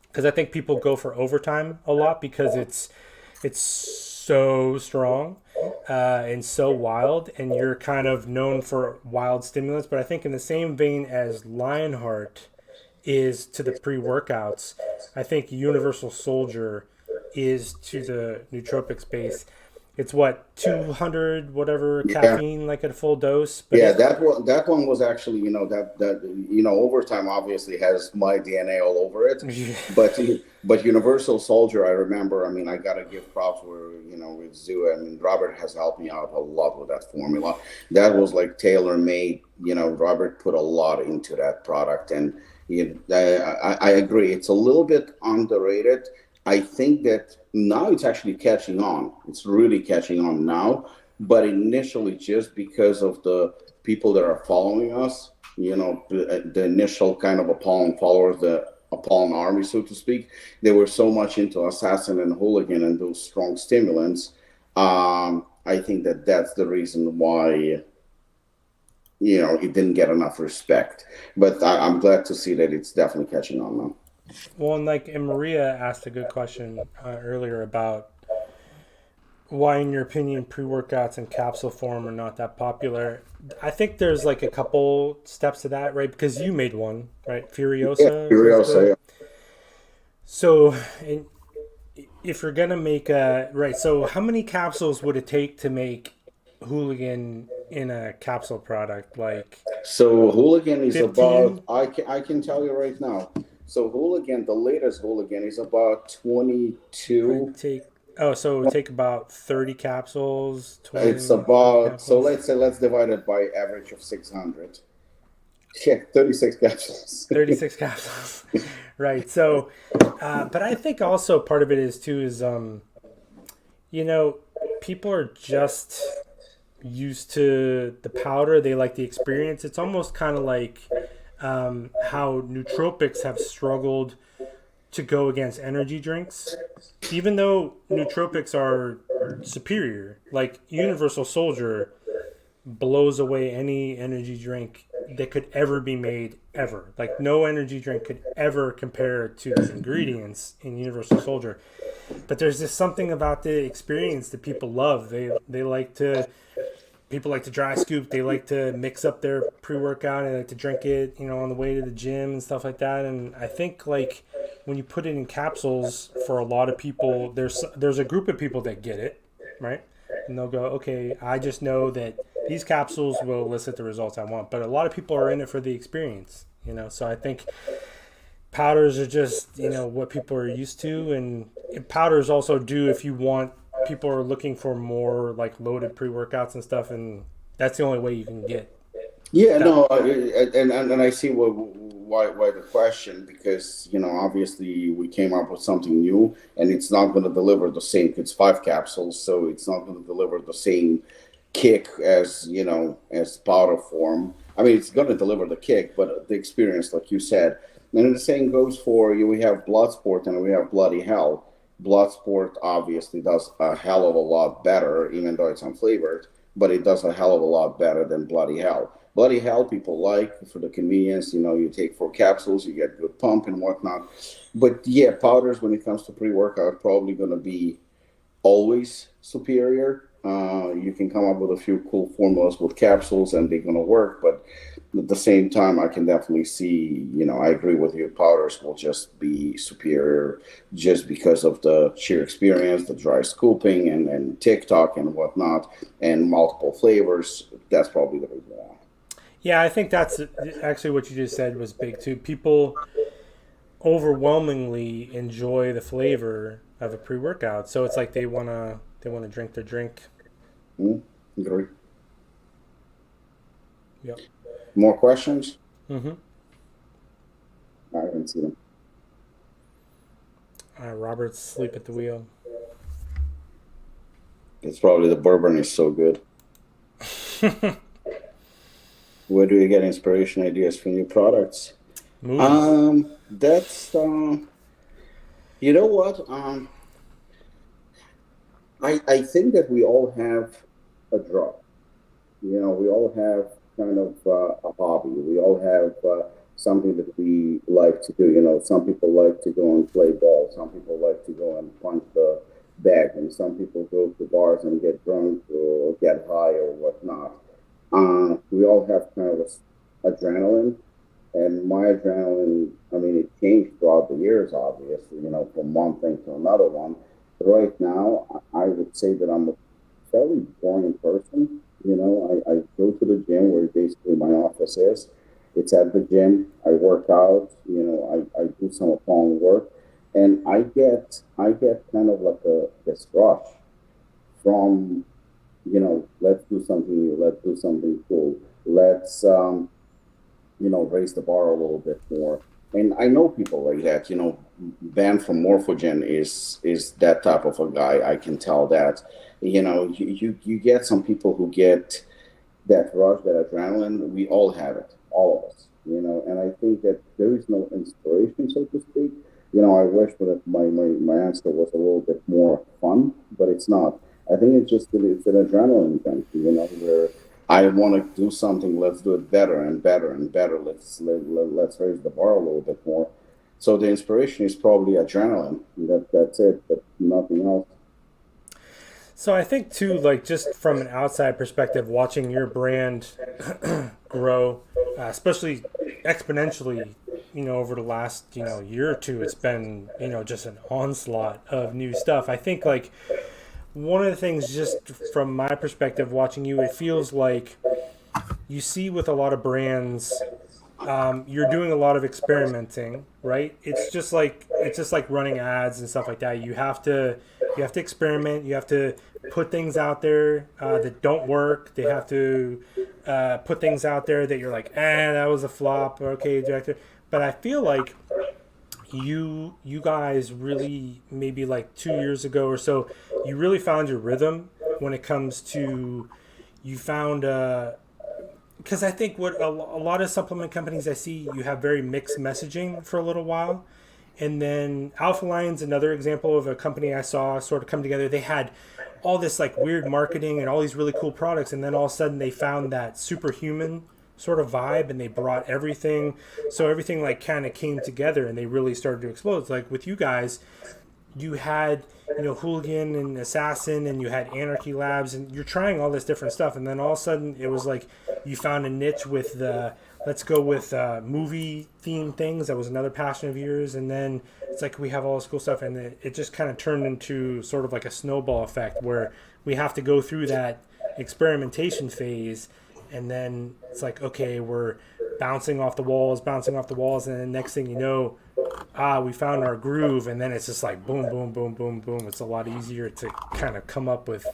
because I think people go for overtime a lot because it's so strong and so wild, and you're kind of known for wild stimulants. But I think in the same vein as Lionheart is to the pre-workouts, I think Universal Soldier is to the nootropic space. It's what, 200 whatever caffeine, like at a full dose. But that one was actually, that overtime obviously has my DNA all over it. but Universal Soldier, I remember. I mean, I gotta give props with Zoo. I mean, Robert has helped me out a lot with that formula. That was like tailor made. Robert put a lot into that product, and I agree. It's a little bit underrated. I think that now it's actually catching on. It's really catching on now. But initially, just because of the people that are following us, the initial kind of Apollon followers, the Apollon army, so to speak, they were so much into Assassin and Hooligan and those strong stimulants. I think that that's the reason why, it didn't get enough respect. But I'm glad to see that it's definitely catching on now. Well, and Maria asked a good question earlier about why, in your opinion, pre-workouts in capsule form are not that popular. I think there's like a couple steps to that, right? Because you made one, right? Furiosa. Yeah, Furiosa, yeah. So, if you're gonna make so how many capsules would it take to make Hooligan in a capsule product? So Hooligan is 15? about, I can tell you right now. So Hooligan, the latest Hooligan is about 22. So it would take about 30 capsules. 20 It's about, capsules. so let's divide it by average of 600. Yeah, 36 capsules. 36 capsules. Right. So, but I think also part of it is people are just used to the powder. They like the experience. It's almost kind of like how nootropics have struggled to go against energy drinks, even though nootropics are superior. Like Universal Soldier blows away any energy drink that could ever be made ever. Like no energy drink could ever compare to the ingredients in Universal Soldier. But there's just something about the experience that people love. People like to dry scoop. They like to mix up their pre-workout. They like to drink it, on the way to the gym and stuff like that. And I think when you put it in capsules, for a lot of people, there's a group of people that get it, right? And they'll go, okay, I just know that these capsules will elicit the results I want. But a lot of people are in it for the experience, So I think powders are just, what people are used to. And powders also do, if you want, people are looking for more like loaded pre-workouts and stuff, and that's the only way you can get. Yeah, no, and I see why the question, because obviously we came up with something new, and it's not going to deliver the same. It's 5 capsules, so it's not going to deliver the same kick as as powder form. I mean, it's going to deliver the kick, but the experience, like you said. And the same goes for we have Bloodsport and we have Bloody Hell. Bloodsport obviously does a hell of a lot better, even though it's unflavored. but it does a hell of a lot better than Bloody Hell. Bloody Hell people like for the convenience, you take 4 capsules, you get good pump and whatnot. But yeah, powders when it comes to pre-workout probably going to be always superior. You can come up with a few cool formulas with capsules and they're going to work, but at the same time, I can definitely see, I agree with you, powders will just be superior just because of the sheer experience, the dry scooping and TikTok and whatnot, and multiple flavors. That's probably the reason why. Yeah, I think that's actually what you just said was big too. People overwhelmingly enjoy the flavor of a pre-workout, so it's like they wanna drink their drink. Agree. Yep. More questions? Mm-hmm. I haven't seen them. Robert's asleep at the wheel. It's probably the bourbon is so good. Where do you get inspiration ideas for new products? Movies. That's you know what? I think that we all have a draw. We all have kind of a hobby. We all have something that we like to do. Some people like to go and play ball. Some people like to go and punch the bag, and some people go to bars and get drunk or get high or whatnot. We all have kind of adrenaline, and my adrenaline, it changed throughout the years, obviously, from one thing to another one. But right now, I would say that I'm a fairly boring person. I go to the gym where basically my office is. It's at the gym. I work out. I do some Apollon work, and I get kind of like this rush from let's do something new, let's do something cool, let's raise the bar a little bit more. And I know people like that. Ben from Morphogen is that type of a guy. I can tell that. You get some people who get that rush, that adrenaline. We all have it, all of us. And I think that there is no inspiration, so to speak. I wish that my answer was a little bit more fun, but it's not. I think it's an adrenaline thing, where I want to do something. Let's do it better and better and better. Let's raise the bar a little bit more. So the inspiration is probably adrenaline. That's it, but nothing else. So I think too, like just from an outside perspective, watching your brand grow, especially exponentially, over the last year or two, it's been just an onslaught of new stuff. I think like one of the things, just from my perspective, watching you, it feels like you see with a lot of brands, you're doing a lot of experimenting, right? It's just like running ads and stuff like that. You have to experiment. You have to put things out there that don't work. They have to put things out there that you're like, that was a flop. Okay, director. But I feel like you guys really, maybe like 2 years ago or so, you really found your rhythm when it comes to, you found because I think what a lot of supplement companies I see, you have very mixed messaging for a little while. And then Alpha Lion's another example of a company I saw sort of come together. They had all this like weird marketing and all these really cool products, and then all of a sudden they found that superhuman sort of vibe, and they brought everything. So everything like kind of came together, and they really started to explode. It's like with you guys, you had Hooligan and Assassin, and you had Anarchy Labs, and you're trying all this different stuff, and then all of a sudden it was like you found a niche with the let's go with movie themed things. That was another passion of yours. And then it's like we have all this cool stuff, and it just kind of turned into sort of like a snowball effect where we have to go through that experimentation phase, and then it's like, okay, we're bouncing off the walls, and then next thing you know, we found our groove, and then it's just like boom, boom, boom, boom, boom. It's a lot easier to kind of come up with.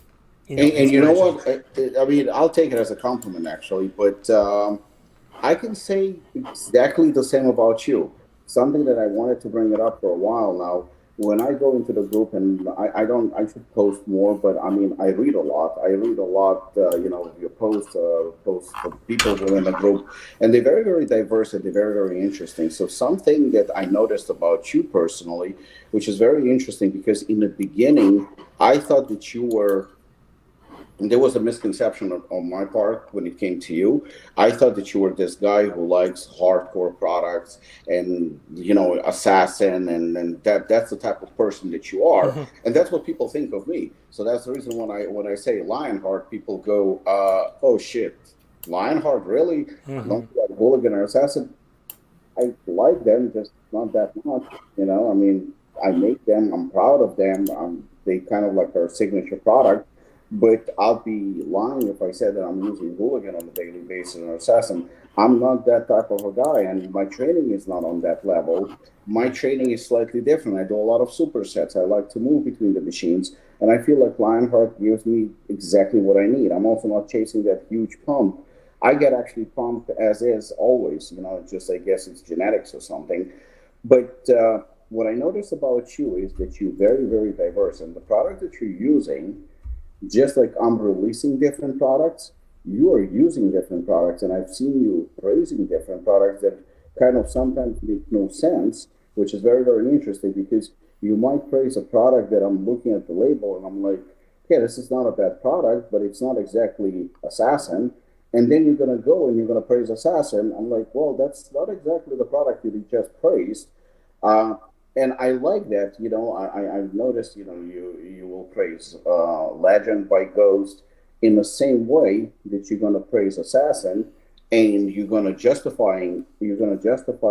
And you know what? I'll take it as a compliment, actually, but I can say exactly the same about you. Something that I wanted to bring it up for a while now. When I go into the group, and I should post more, but I read a lot. Your posts from people within the group, and they're very, very diverse, and they're very, very interesting. So something that I noticed about you personally, which is very interesting, because in the beginning, I thought that you were there was a misconception on my part when it came to you. I thought that you were this guy who likes hardcore products and assassin, and that's the type of person that you are, and that's what people think of me. So that's the reason when I say Lionheart, people go, "Oh shit, Lionheart, really? Don't you like Hooligan or Assassin?" I like them, just not that much. I mean, I make them. I'm proud of them. They kind of like our signature product. But I'll be lying if I said that I'm using Hooligan on a daily basis or Assassin. I'm not that type of a guy, and my training is not on that level. My training is slightly different. I do a lot of supersets. I like to move between the machines, and I feel like Lionheart gives me exactly what I need. I'm also not chasing that huge pump. I get actually pumped as is always. Just I guess it's genetics or something. But what I notice about you is that you're very, very diverse, and the product that you're using, just like I'm releasing different products, you are using different products, and I've seen you praising different products that kind of sometimes make no sense, which is very, very interesting because you might praise a product that I'm looking at the label and I'm like, okay, this is not a bad product, but it's not exactly Assassin. And then you're going to go and you're going to praise Assassin. I'm like, well, that's not exactly the product that you just praised. And I like that, I've noticed, you will praise Legend by Ghost in the same way that you're going to praise Assassin, and you're going to justify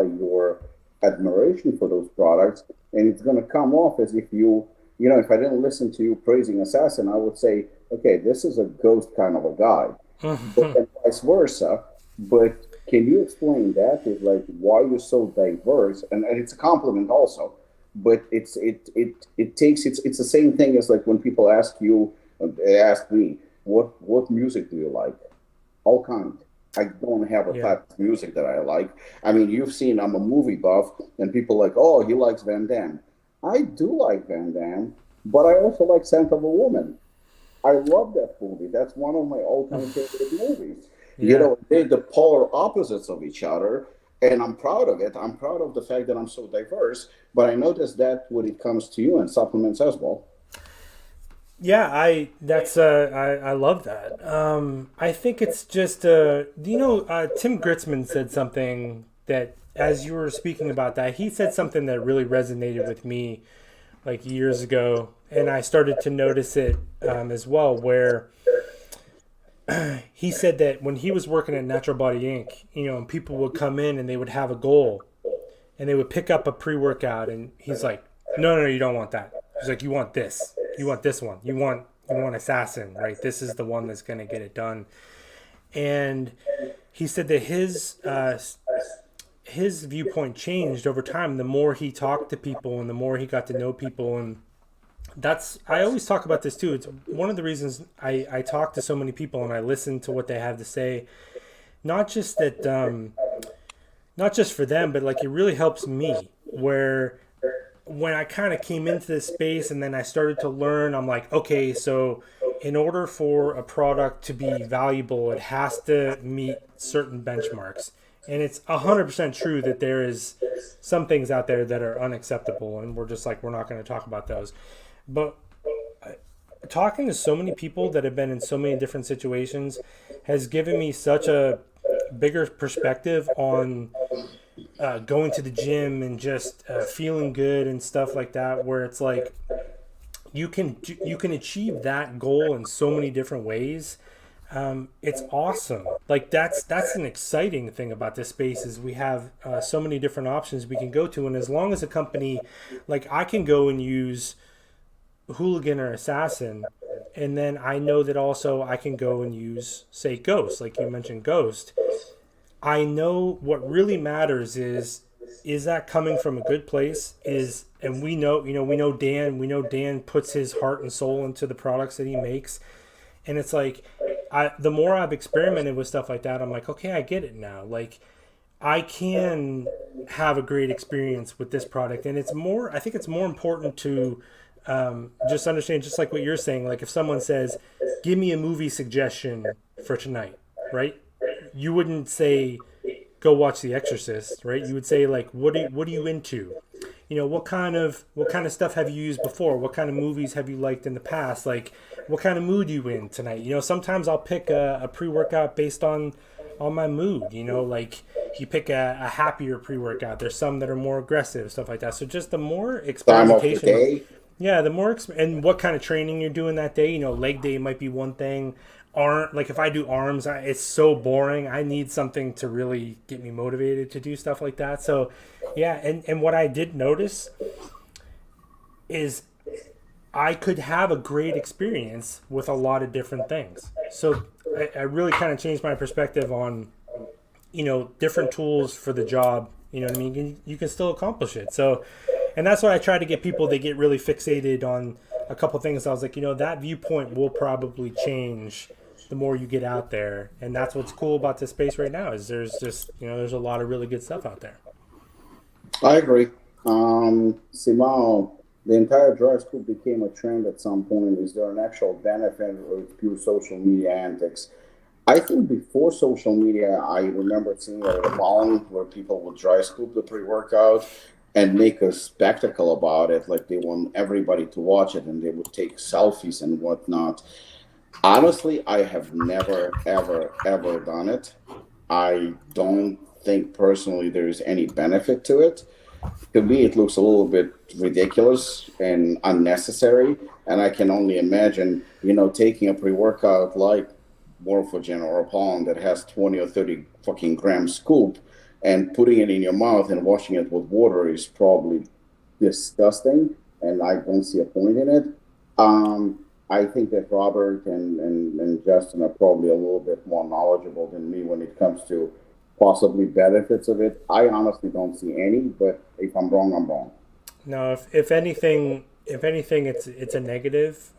your admiration for those products, and it's going to come off as if if I didn't listen to you praising Assassin, I would say, okay, this is a Ghost kind of a guy, and vice versa. But can you explain that? Is like why you're so diverse, and it's a compliment also. But it takes it's the same thing as like when people ask you, they ask me, what music do you like? All kinds. I don't have a type of music that I like. I mean, you've seen I'm a movie buff, and people like, oh, he likes Van Damme. I do like Van Damme, but I also like Scent of a Woman. I love that movie. That's one of my all-time favorite movies. They're the polar opposites of each other, and I'm proud of it. I'm proud of the fact that I'm so diverse, but I noticed that when it comes to you and supplements as well. Yeah, I love that. I think it's just Tim Gritzman said something that, as you were speaking about that, he said something that really resonated with me like years ago, and I started to notice it as well, where he said that when he was working at Natural Body Inc., and people would come in and they would have a goal and they would pick up a pre-workout, and he's like, no, you don't want that. He's like, you want this. You want this one. You want Assassin, right? This is the one that's going to get it done. And he said that his viewpoint changed over time the more he talked to people and the more he got to know people. And I always talk about this too. It's one of the reasons I talk to so many people and I listen to what they have to say. Not just that, not just for them, but like it really helps me. Where when I kind of came into this space and then I started to learn, I'm like, okay, so in order for a product to be valuable, it has to meet certain benchmarks. And it's 100% true that there is some things out there that are unacceptable, and we're not going to talk about those. But talking to so many people that have been in so many different situations has given me such a bigger perspective on going to the gym and just feeling good and stuff like that, where it's like you can achieve that goal in so many different ways. It's awesome. Like that's an exciting thing about this space is we have so many different options we can go to, and as long as a company, like I can go and use Hooligan or Assassin, and then I know that also I can go and use, say, Ghost, like you mentioned Ghost. I know what really matters is that coming from a good place, and we know Dan puts his heart and soul into the products that he makes. And it's like, the more I've experimented with stuff like that, I'm like, okay, I get it now. Like, I can have a great experience with this product. And I think it's more important to just understand, just like what you're saying. Like if someone says, give me a movie suggestion for tonight, right? You wouldn't say, go watch The Exorcist, right? You would say like, what are you into? what kind of stuff have you used before? What kind of movies have you liked in the past? Like, what kind of mood you in tonight? Sometimes I'll pick a pre-workout based on my mood. Like you pick a happier pre-workout. There's some that are more aggressive, stuff like that. So just the more Time of the experimentation. day. Yeah, the more and what kind of training you're doing that day. Leg day might be one thing. Like if I do arms, it's so boring. I need something to really get me motivated to do stuff like that. So, yeah, and what I did notice is I could have a great experience with a lot of different things. So I really kind of changed my perspective on, different tools for the job. You know what I mean? You can still accomplish it. So, and that's why I try to get people, they get really fixated on a couple things. I was like, that viewpoint will probably change the more you get out there. And that's what's cool about this space right now is there's just, there's a lot of really good stuff out there. I agree. Simao, the entire dry school became a trend at some point. Is there an actual benefit or it's pure social media antics? I think before social media, I remember seeing it at Apollon where people would dry scoop the pre-workout and make a spectacle about it. Like they want everybody to watch it and they would take selfies and whatnot. Honestly, I have never, ever, ever done it. I don't think personally there's any benefit to it. To me, it looks a little bit ridiculous and unnecessary. And I can only imagine, taking a pre-workout like Morphogen or Apollon that has 20 or 30 fucking gram scoop and putting it in your mouth and washing it with water is probably disgusting. And I don't see a point in it. I think that Robert and Justin are probably a little bit more knowledgeable than me when it comes to possibly benefits of it. I honestly don't see any, but if I'm wrong, I'm wrong. No, if anything, it's a negative.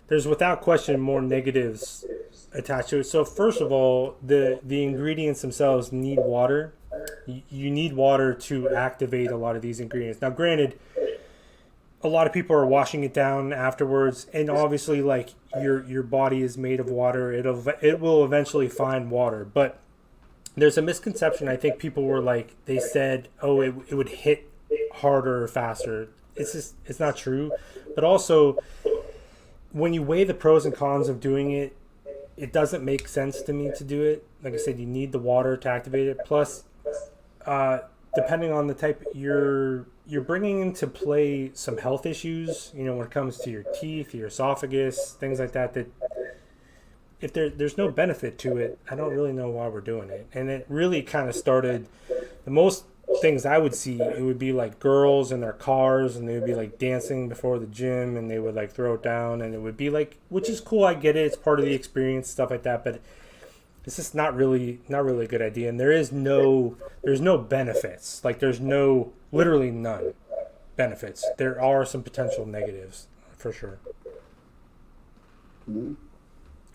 There's without question more negatives attached to it. So first of all, the ingredients themselves need water. You need water to activate a lot of these ingredients. Now, granted, a lot of people are washing it down afterwards, and obviously, like your body is made of water. It will eventually find water, but there's a misconception. I think people were like, they said, oh, it would hit harder or faster. It's not true. But also, when you weigh the pros and cons of doing it, it doesn't make sense to me to do it. Like I said, you need the water to activate it. Plus, depending on the type, you're bringing into play some health issues, when it comes to your teeth, your esophagus, things like that, that if there's no benefit to it, I don't really know why we're doing it. And it really kind of started, the most things I would see, it would be like girls in their cars and they would be like dancing before the gym and they would like throw it down and it would be like, which is cool, I get it, it's part of the experience, stuff like that, but it's just not really a good idea. And there's no benefits. Like there's literally none benefits. There are some potential negatives for sure. Mm-hmm.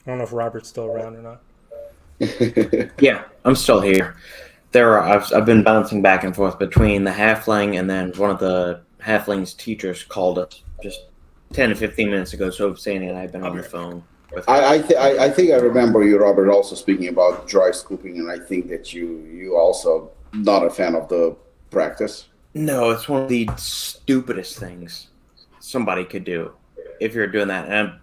I don't know if Robert's still around or not. Yeah, I'm still here. I've been bouncing back and forth between the halfling and then one of the halfling's teachers called us just 10 to 15 minutes ago. So Sandy and I have been on the phone. I think I remember you, Robert, also speaking about dry scooping, and I think that you also not a fan of the practice. No, it's one of the stupidest things somebody could do if you're doing that. And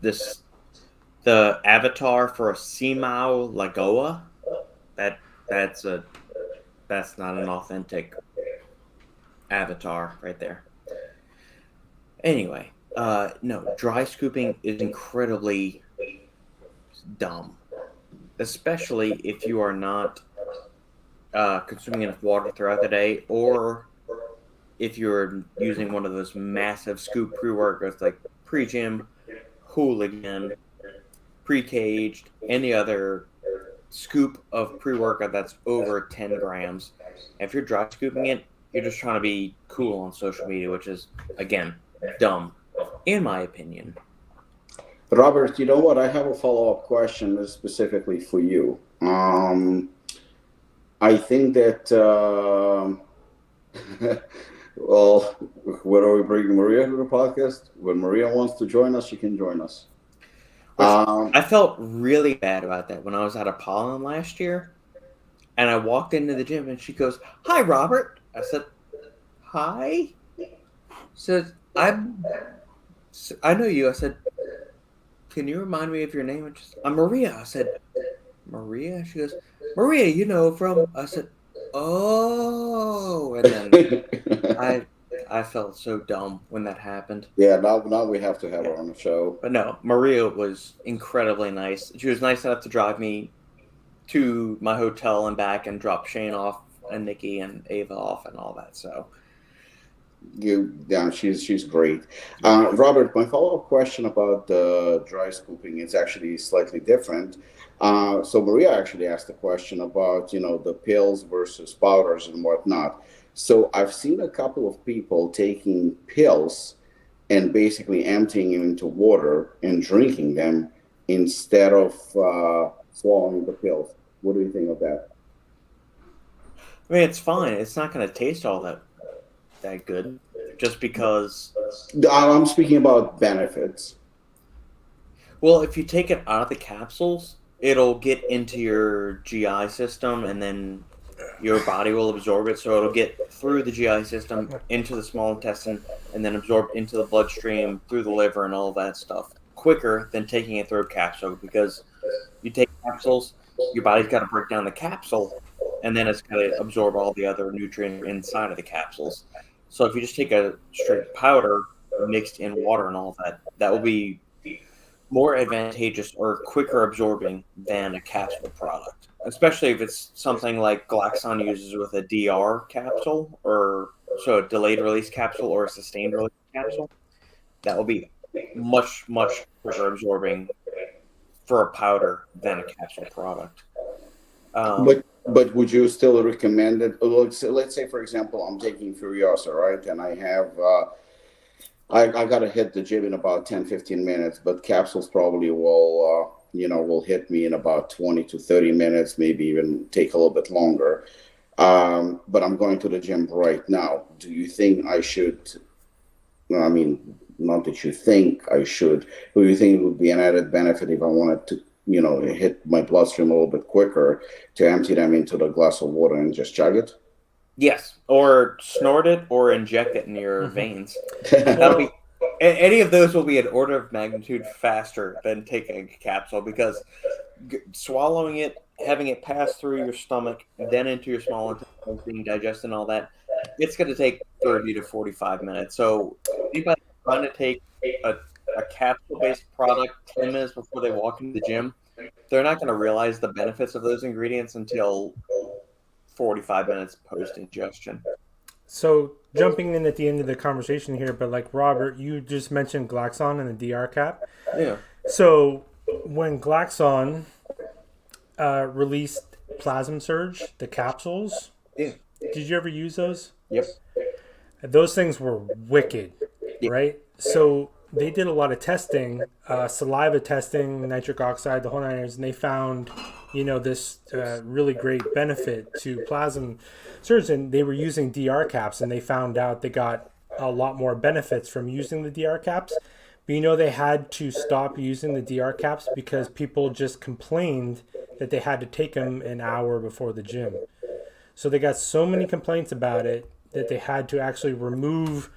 the avatar for a Simao Lagoa, that's not an authentic avatar right there. Anyway, no, dry scooping is incredibly dumb, especially if you are not consuming enough water throughout the day, or if you're using one of those massive scoop pre-workouts like pre-gym, Hooligan, pre-caged, any other scoop of pre-workout that's over 10 grams. If you're dry scooping it, you're just trying to be cool on social media, which is, again, dumb, in my opinion. Robert, you know what? I have a follow-up question specifically for you. I think that, well, when are we bringing Maria to the podcast? When Maria wants to join us, she can join us. I felt really bad about that when I was at Apollon last year, and I walked into the gym, and she goes, "Hi, Robert." I said, hi. Said, I know you. I said, can you remind me of your name? I'm Maria. I said, Maria? She goes, Maria, from... I said, oh. And then I felt so dumb when that happened. Yeah, now we have to have Yeah. her on the show. But no, Maria was incredibly nice. She was nice enough to drive me to my hotel and back and drop Shane off and Nikki and Ava off and all that. So She's great. Robert, my follow-up question about the dry scooping is actually slightly different. So Maria actually asked a question about, the pills versus powders and whatnot. So I've seen a couple of people taking pills and basically emptying them into water and drinking them instead of swallowing the pills. What do you think of that? I mean, it's fine. It's not going to taste all that good, just because. I'm speaking about benefits. Well, if you take it out of the capsules, it'll get into your GI system, and then your body will absorb it. So it'll get through the GI system into the small intestine, and then absorb into the bloodstream through the liver and all that stuff quicker than taking it through a capsule. Because you take capsules, your body's got to break down the capsule, and then it's got to absorb all the other nutrients inside of the capsules. So if you just take a straight powder mixed in water and all that, that will be more advantageous or quicker absorbing than a capsule product. Especially if it's something like Glaxon uses with a DR capsule, or so a delayed release capsule or a sustained release capsule. That will be much, much quicker absorbing for a powder than a capsule product. But would you still recommend it? Let's say, for example, I'm taking Furiosa, right? And I have, I got to hit the gym in about 10, 15 minutes, but capsules probably will hit me in about 20 to 30 minutes, maybe even take a little bit longer. But I'm going to the gym right now. Do you think I should, I mean, not that you think I should, but do you think it would be an added benefit if I wanted to, hit my bloodstream a little bit quicker to empty them into the glass of water and just chug it? Yes, or snort it or inject it in your veins. That'll be any of those will be an order of magnitude faster than taking a capsule, because swallowing it, having it pass through your stomach, then into your small intestine, being digested and all that, it's going to take 30 to 45 minutes. So anybody trying to take a capsule-based product 10 minutes before they walk into the gym, they're not going to realize the benefits of those ingredients until 45 minutes post-ingestion. So jumping in at the end of the conversation here, but like Robert, you just mentioned Glaxon and the DR cap. Yeah. So when Glaxon released Plasma Surge, the capsules, Yeah. Did you ever use those? Yep. Those things were wicked, right? So they did a lot of testing, saliva testing, nitric oxide, the whole nine yards, and they found, this really great benefit to Plasma Surge. And they were using DR caps, and they found out they got a lot more benefits from using the DR caps. But they had to stop using the DR caps because people just complained that they had to take them an hour before the gym. So they got so many complaints about it that they had to actually remove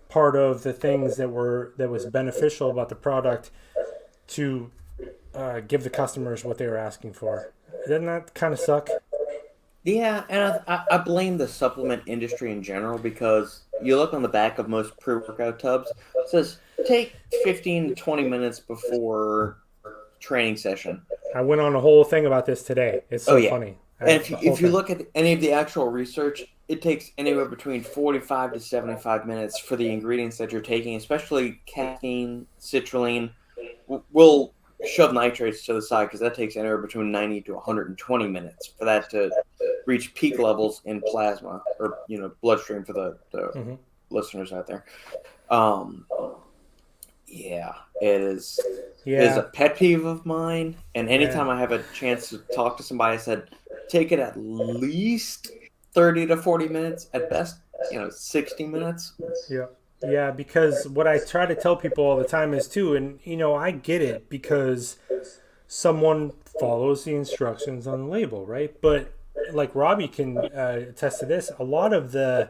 part of the things that was beneficial about the product to give the customers what they were asking for. Doesn't that kind of suck? Yeah, and I blame the supplement industry in general, because you look on the back of most pre-workout tubs, it says take 15 to 20 minutes before training session. I went on a whole thing about this today. It's so funny. And if you look at any of the actual research, it takes anywhere between 45 to 75 minutes for the ingredients that you're taking, especially caffeine, citrulline. We'll shove nitrates to the side because that takes anywhere between 90 to 120 minutes for that to reach peak levels in plasma, or bloodstream for the listeners out there. Yeah, it is. Yeah. It is a pet peeve of mine, and anytime I have a chance to talk to somebody, I said, take it at least 30 to 40 minutes, at best, 60 minutes. Yeah. Yeah, because what I try to tell people all the time is too, and I get it because someone follows the instructions on the label, right? But like Robbie can attest to this, a lot of the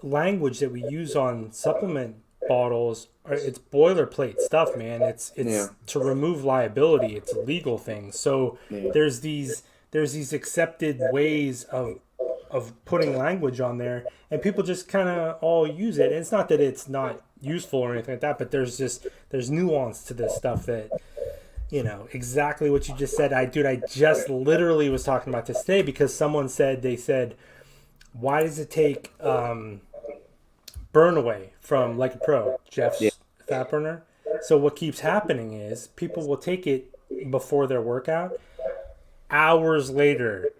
language that we use on supplement bottles, it's boilerplate stuff, man. It's Yeah. to remove liability. It's a legal thing. So Yeah. there's these accepted ways of putting language on there, and people just kind of all use it. And it's not that it's not useful or anything like that, but there's nuance to this stuff that, you know, exactly what you just said. I just literally was talking about this today because someone said, they said, why does it take burn away from Like a Pro, Jeff's Yeah. fat burner? So what keeps happening is people will take it before their workout. Hours later,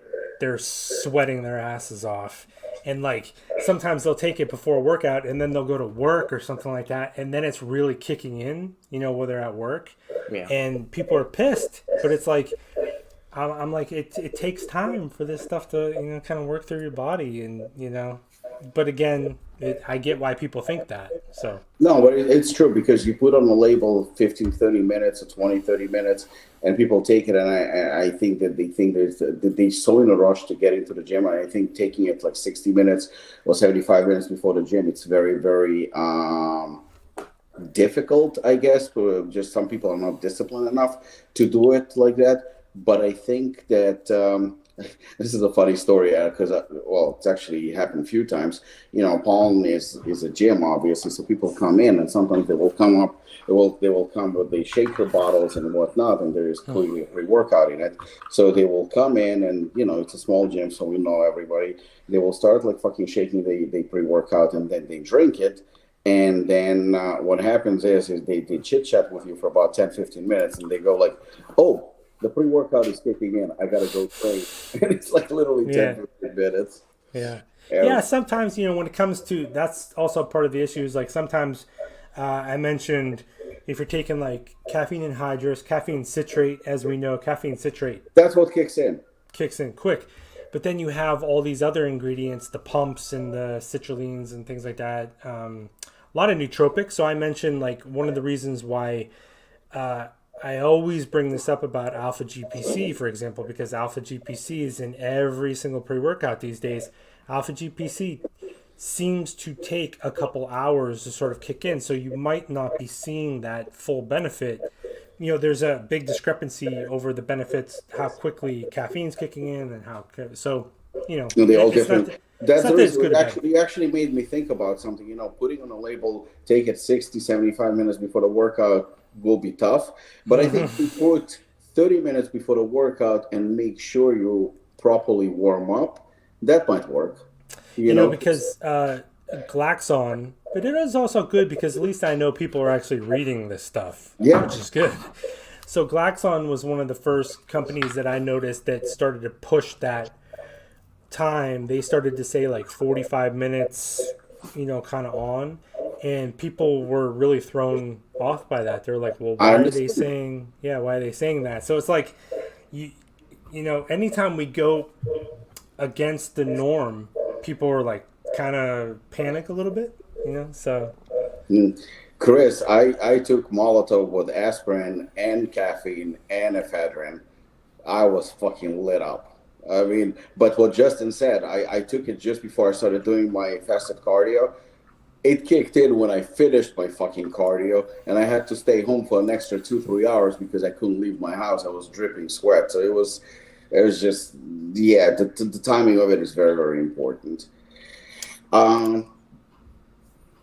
they're sweating their asses off. And like sometimes they'll take it before a workout and then they'll go to work or something like that. And then it's really kicking in, you know, while they're at work. Yeah. And people are pissed. But it's like, I'm like, it takes time for this stuff to, you know, kind of work through your body. And, you know, but again, I get why people think that. So No, but it's true because you put on the label 15, 30 minutes or 20, 30 minutes, and people take it. And I think that they think that they're so in a rush to get into the gym. And I think taking it like 60 minutes or 75 minutes before the gym, it's very, very difficult, I guess. For just some people are not disciplined enough to do it like that. But I think that this is a funny story because, well, it's actually happened a few times. You know, Apollon is a gym, obviously, so people come in, and sometimes they will come up. They will come with the shaker bottles and whatnot, and there is clearly a pre-workout in it. So they will come in, and you know, it's a small gym, so we know everybody. They will start like fucking shaking the pre-workout, and then they drink it. And then what happens is they chit chat with you for about 10, 15 minutes, and they go like, "Oh, the pre-workout is kicking in. I gotta go train." And it's like literally 10, 15 minutes. Yeah. Yeah, sometimes, you know, when it comes to, that's also part of the issue is like sometimes I mentioned if you're taking like caffeine anhydrous, caffeine citrate, as we know, caffeine citrate. That's what kicks in. Kicks in quick. But then you have all these other ingredients, the pumps and the citrulines and things like that. A lot of nootropics. So I mentioned like one of the reasons why I always bring this up about alpha GPC, for example, because alpha GPC is in every single pre-workout these days. Alpha GPC seems to take a couple hours to sort of kick in, so you might not be seeing that full benefit. You know, there's a big discrepancy over the benefits, how quickly caffeine's kicking in and how, so, you know, They're all different. That's the reason you actually made me think about something. You know, putting on a label, take it 60, 75 minutes before the workout will be tough. But I think if you put 30 minutes before the workout and make sure you properly warm up, that might work. You know, because Glaxon, but it is also good because at least I know people are actually reading this stuff, which is good. So Glaxon was one of the first companies that I noticed that started to push that time. They started to say like 45 minutes, you know, kind of on, and people were really thrown off by that. They're like, well, why are they saying that? So it's like, you know, anytime we go against the norm, people are like kind of panic a little bit, you know. So Chris, I took Molotov with aspirin and caffeine and ephedrine. I was fucking lit up. I mean, but what Justin said, I took it just before I started doing my fasted cardio. It kicked in when I finished my fucking cardio, and I had to stay home for an extra 2-3 hours because I couldn't leave my house. I was dripping sweat. So it was just, yeah, the timing of it is very, very important.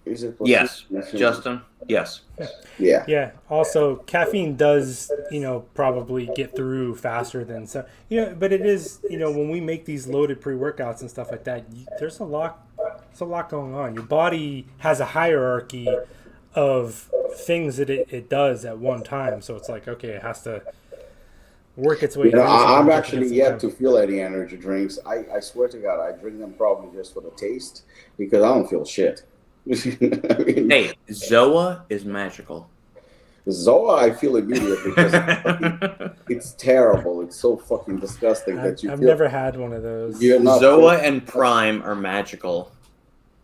Is it? Yes, Justin. Yes. Yeah. Yeah. Also, caffeine does, you know, probably get through faster than so. You know, but it is, you know, when we make these loaded pre-workouts and stuff like that, there's a lot. There's a lot going on. Your body has a hierarchy of things that it does at one time. So it's like, okay, it has to work its way. You know, I'm actually yet to feel any energy drinks. I swear to God, I drink them probably just for the taste because I don't feel shit. I mean, hey, Zoa is magical. Zoa, I feel immediately because it's terrible. It's so fucking disgusting that I've never had one of those. Zoa and Prime are magical.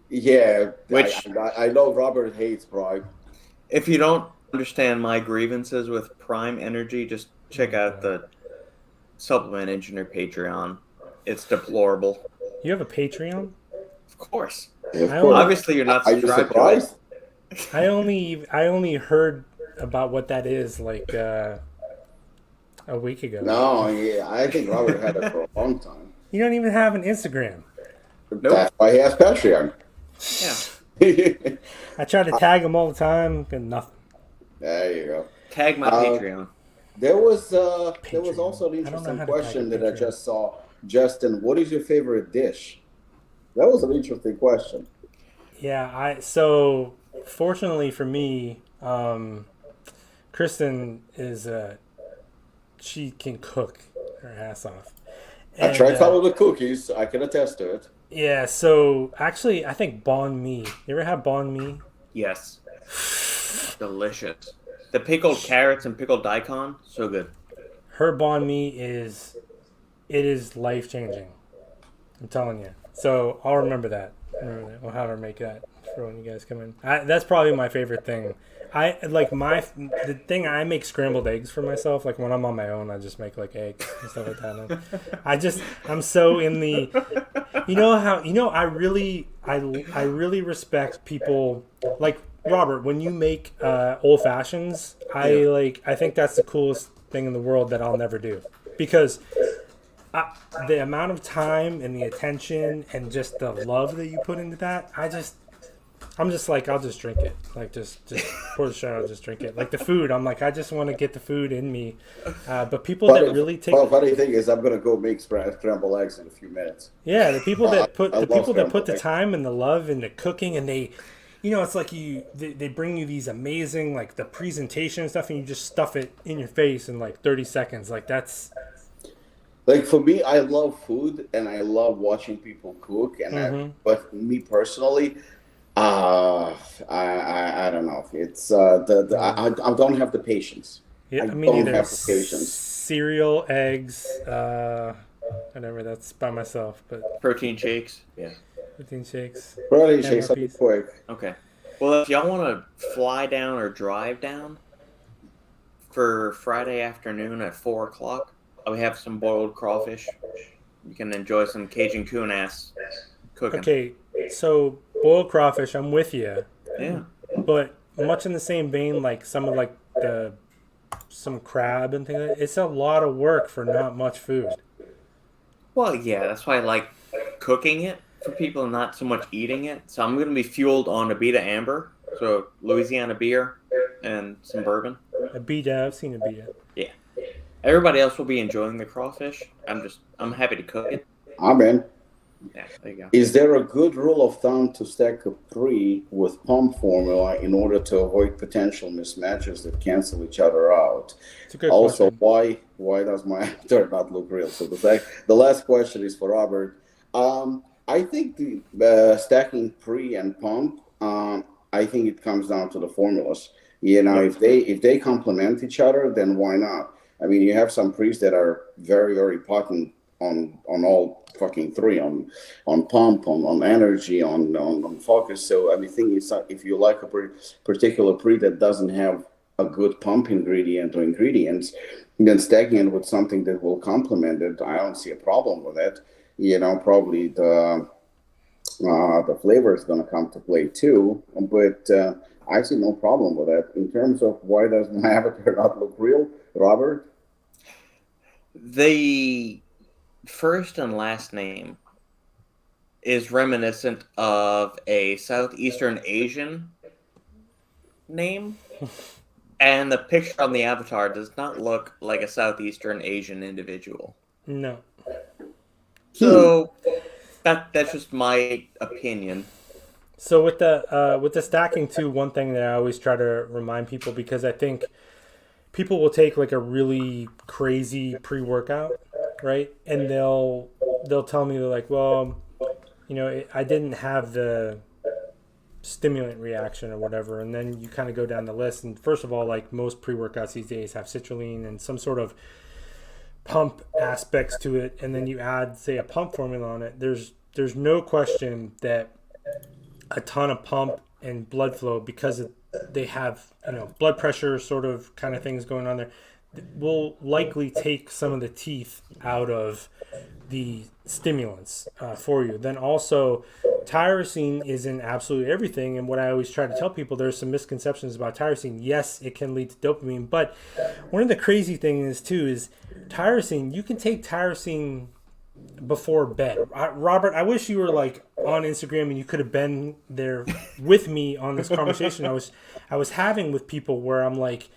Yeah, which I know Robert hates Prime. If you don't understand my grievances with Prime Energy, just check out the Supplement Engineer Patreon. It's deplorable. You have a Patreon? Of course. Of I course. only Obviously, you're not Are you subscribed to it. surprised? I only heard about what that is like a week ago. No, yeah, I think Robert had it for a long time. You don't even have an Instagram. Nope. That's why he has Patreon. Yeah. I try to tag him all the time, and nothing. There you go. Tag my Patreon. There was Patreon. also an I don't know interesting how to tag a question that I Patreon. just saw. Justin, what is your favorite dish? That was an interesting question. Yeah, so fortunately for me, Kristen is she can cook her ass off. I And tried some of the cookies. I can attest to it. yeah, so actually I think banh mi. You ever have banh mi? Yes. Delicious. The pickled carrots and pickled daikon, so good. Her banh mi is life changing. I'm telling you. So I'll remember that. I'll have her make that for when you guys come in. That's probably my favorite thing. I like the thing I make scrambled eggs for myself. Like when I'm on my own, I just make like eggs and stuff like that. And I'm so in the, I really respect people like Robert when you make old fashions. I think that's the coolest thing in the world that I'll never do because. The amount of time and the attention and just the love that you put into that, I'm just like, I'll just drink it. Like, just pour the shot, I'll just drink it. Like the food, I'm like, I just want to get the food in me. But people that really take... Well, funny thing is, I'm going to go make scrambled eggs in a few minutes. Yeah, the people that put the eggs. time and the love into cooking and they... it's like they bring you these amazing, like, the presentation and stuff and you just stuff it in your face in, like, 30 seconds. Like, that's... Like for me, I love food and I love watching people cook. And but me personally, I don't know. It's I don't have the patience. Yeah, I me don't neither. have the patience. Cereal, eggs, whatever. That's by myself, but Protein shakes. Yeah. protein shakes. Protein shakes, something quick. Okay. Well, if y'all want to fly down or drive down for Friday afternoon at 4 o'clock, we have some boiled crawfish. You can enjoy some Cajun coon ass cooking. Okay, so boiled crawfish, I'm with you. Yeah. But much in the same vein, like some of like some crab and things like that, it's a lot of work for not much food. Well, yeah, that's why I like cooking it for people and not so much eating it. So I'm going to be fueled on Abita Amber, so Louisiana beer and some bourbon. Abita, I've seen Abita. Yeah. Everybody else will be enjoying the crawfish. I'm happy to cook it. I'm in. Yeah, there you go. Is there a good rule of thumb to stack a pre with pump formula in order to avoid potential mismatches that cancel each other out? It's a good Also, question. why does my after not look real? So the last question is for Robert. I think the stacking pre and pump. I think it comes down to the formulas. If they complement each other, then why not? I mean, you have some pre's that are very, very potent on all fucking three, on pump, on energy, on focus. So I mean, thing is, if you like a particular pre that doesn't have a good pump ingredient or ingredients, then stacking it with something that will complement it, I don't see a problem with it. Probably the flavor is going to come to play too, but I see no problem with that. In terms of why does my avatar not look real, Robert? The first and last name is reminiscent of a Southeastern Asian name, and the picture on the avatar does not look like a Southeastern Asian individual. No. So that's just my opinion. So with the stacking too, one thing that I always try to remind people, because I think people will take like a really crazy pre-workout, right? And they'll tell me, they're like, well, I didn't have the stimulant reaction or whatever. And then you kind of go down the list. And first of all, like most pre-workouts these days have citrulline and some sort of pump aspects to it. And then you add, say, a pump formula on it. There's no question that a ton of pump and blood flow, because they have blood pressure sort of kind of things going on there, will likely take some of the teeth out of the stimulants for you. Then also, tyrosine is in absolutely everything. And what I always try to tell people, there's some misconceptions about tyrosine. Yes, it can lead to dopamine, but one of the crazy things too is tyrosine. You can take tyrosine before bed. Robert, I wish you were like on Instagram and you could have been there with me on this conversation I was having with people, where I'm like,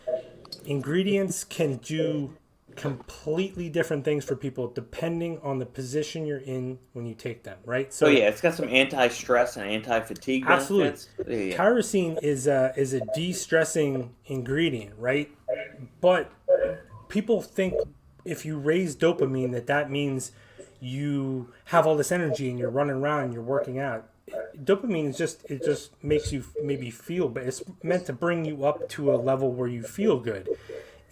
ingredients can do completely different things for people depending on the position you're in when you take them, right? So yeah, it's got some anti-stress and anti-fatigue benefits. Absolutely. Tyrosine is a de-stressing ingredient, right? But people think if you raise dopamine that means you have all this energy and you're running around and you're working out. Dopamine is just makes you maybe feel, but it's meant to bring you up to a level where you feel good.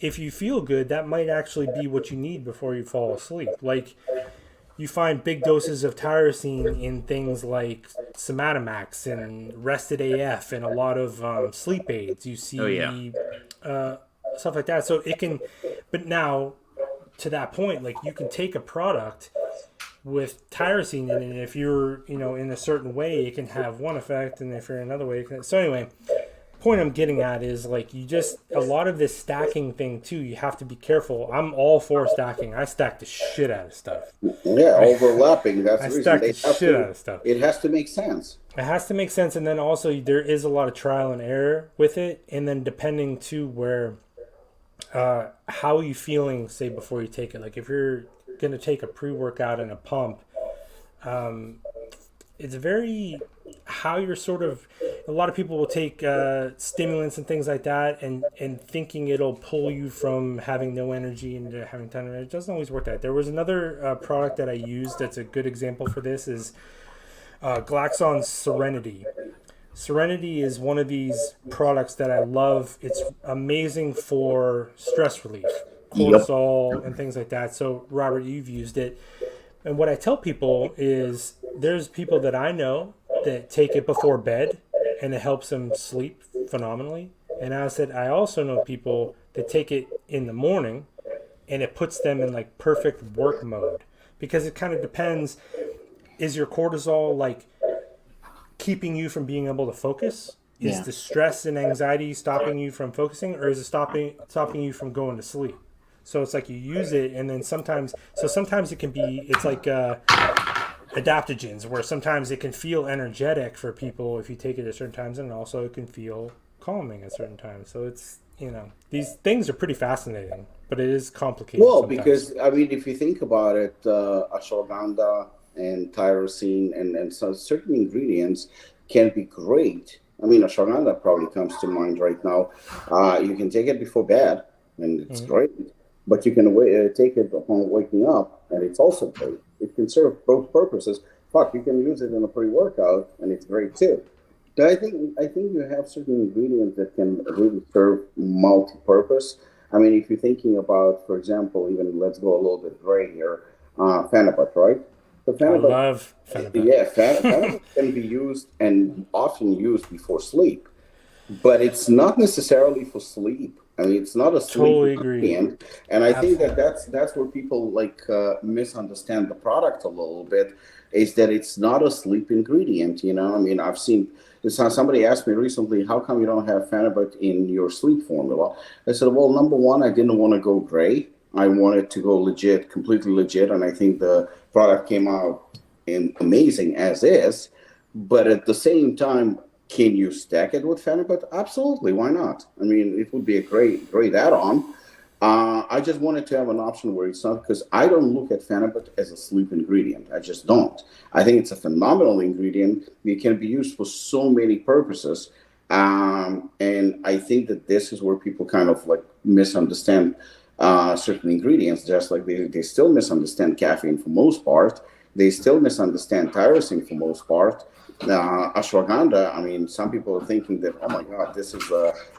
If you feel good, that might actually be what you need before you fall asleep. Like, you find big doses of tyrosine in things like Somatomax and Rested AF and a lot of sleep aids. You see stuff like that. So it can, but now to that point, like, you can take a product with tyrosine in it, and if you're, in a certain way, it can have one effect, and if you're in another way, it can... So anyway, point I'm getting at is, like, a lot of this stacking thing too, you have to be careful. I'm all for stacking. I stack the shit out of stuff. Yeah, overlapping. That's the reason. Stack the shit out of stuff. It has to make sense. It has to make sense, and then also there is a lot of trial and error with it, and then depending too where, how are you feeling, say, before you take it. Like, if you're going to take a pre-workout and a pump, it's very how you're sort of, a lot of people will take stimulants and things like that and thinking it'll pull you from having no energy into having ton of energy. It doesn't always work that. There was another product that I used that's a good example for this is Glaxon's Serenity. Serenity is one of these products that I love. It's amazing for stress relief, cortisol, and things like that. So, Robert, you've used it. And what I tell people is there's people that I know that take it before bed, and it helps them sleep phenomenally. And I said, I also know people that take it in the morning, and it puts them in, like, perfect work mode. Because it kind of depends, is your cortisol, like, keeping you from being able to focus? Is the stress and anxiety stopping you from focusing, or is it stopping you from going to sleep? So it's like you use it, and then sometimes it can be, it's like adaptogens, where sometimes it can feel energetic for people if you take it at certain times, and also it can feel calming at certain times. So it's, these things are pretty fascinating, but it is complicated. Well, sometimes. Because, I mean, if you think about it, ashwagandha and tyrosine and so certain ingredients can be great. I mean, ashwagandha probably comes to mind right now. You can take it before bed, and it's great. But you can take it upon waking up, and it's also great. It can serve both purposes. You can use it in a pre-workout, and it's great too. But I think you have certain ingredients that can really serve multi-purpose. I mean, if you're thinking about, for example, even let's go a little bit gray here, Phenibut, right? So I love Phenibut. Yeah, Phenibut can be used and often used before sleep, but it's not necessarily for sleep. I mean, it's not a sleep ingredient, and I think that's where people misunderstand the product a little bit. Is that it's not a sleep ingredient? I mean, I've seen somebody asked me recently, how come you don't have Phenibut in your sleep formula? I said, well, number one, I didn't want to go gray. I wanted to go legit, completely legit, and I think the product came out amazing as is. But at the same time, can you stack it with Phenibut? Absolutely, why not? I mean, it would be a great add-on. I just wanted to have an option where it's not, because I don't look at Phenibut as a sleep ingredient. I just don't. I think it's a phenomenal ingredient. It can be used for so many purposes. And I think that this is where people kind of like misunderstand certain ingredients, just like they still misunderstand caffeine for most part. They still misunderstand tyrosine for most part. Ashwagandha, I mean, some people are thinking that, oh my God, this is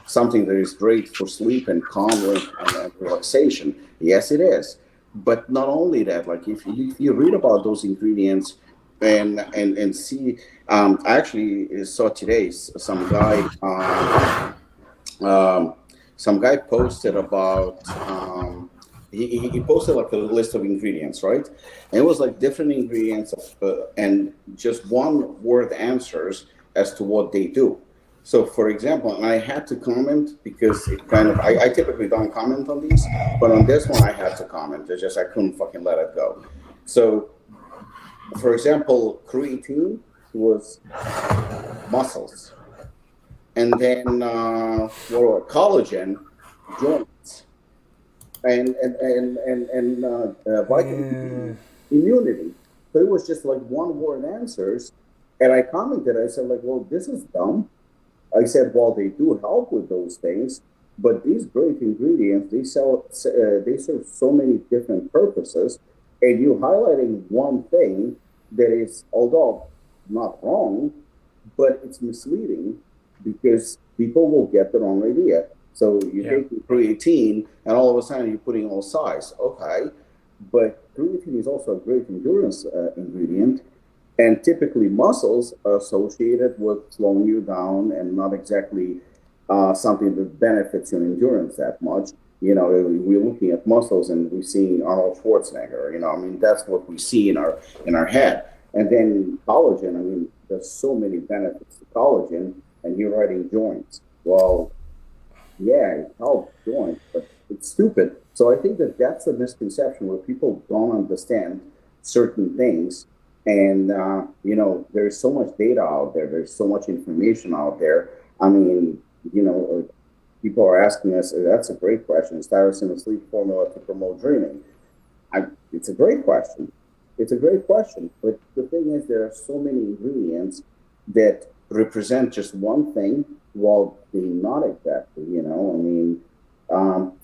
something that is great for sleep and calm and relaxation. Yes, it is. But not only that, like if you read about those ingredients and see, I actually saw today some guy posted about he posted like a list of ingredients, right? And it was like different ingredients and just one word answers as to what they do. So, for example, and I had to comment because it kind of, I typically don't comment on these, but on this one I had to comment. It's just I couldn't fucking let it go. So, for example, creatine was muscles. And then collagen, joints. And vitamin D, immunity. So it was just like one word answers. And I commented, I said, like, well, this is dumb. I said, well, they do help with those things, but these great ingredients, they serve so many different purposes, and you're highlighting one thing that is, although not wrong, but it's misleading because people will get the wrong idea. So you take creatine, and all of a sudden you're putting all size. Okay, but creatine is also a great endurance ingredient. And typically muscles are associated with slowing you down and not exactly something that benefits your endurance that much. You know, we're looking at muscles and we're seeing Arnold Schwarzenegger, you know, I mean, that's what we see in our head. And then collagen, I mean, there's so many benefits to collagen, and you're writing joints. Well, yeah, it helps joints, but it's stupid. So I think that that's a misconception where people don't understand certain things. And, you know, there's so much data out there. There's so much information out there. I mean, you know, people are asking us, that's a great question. Is tyrosine a sleep formula to promote dreaming? It's a great question. It's a great question. But the thing is, there are so many ingredients that represent just one thing while being not exactly, you know. I mean,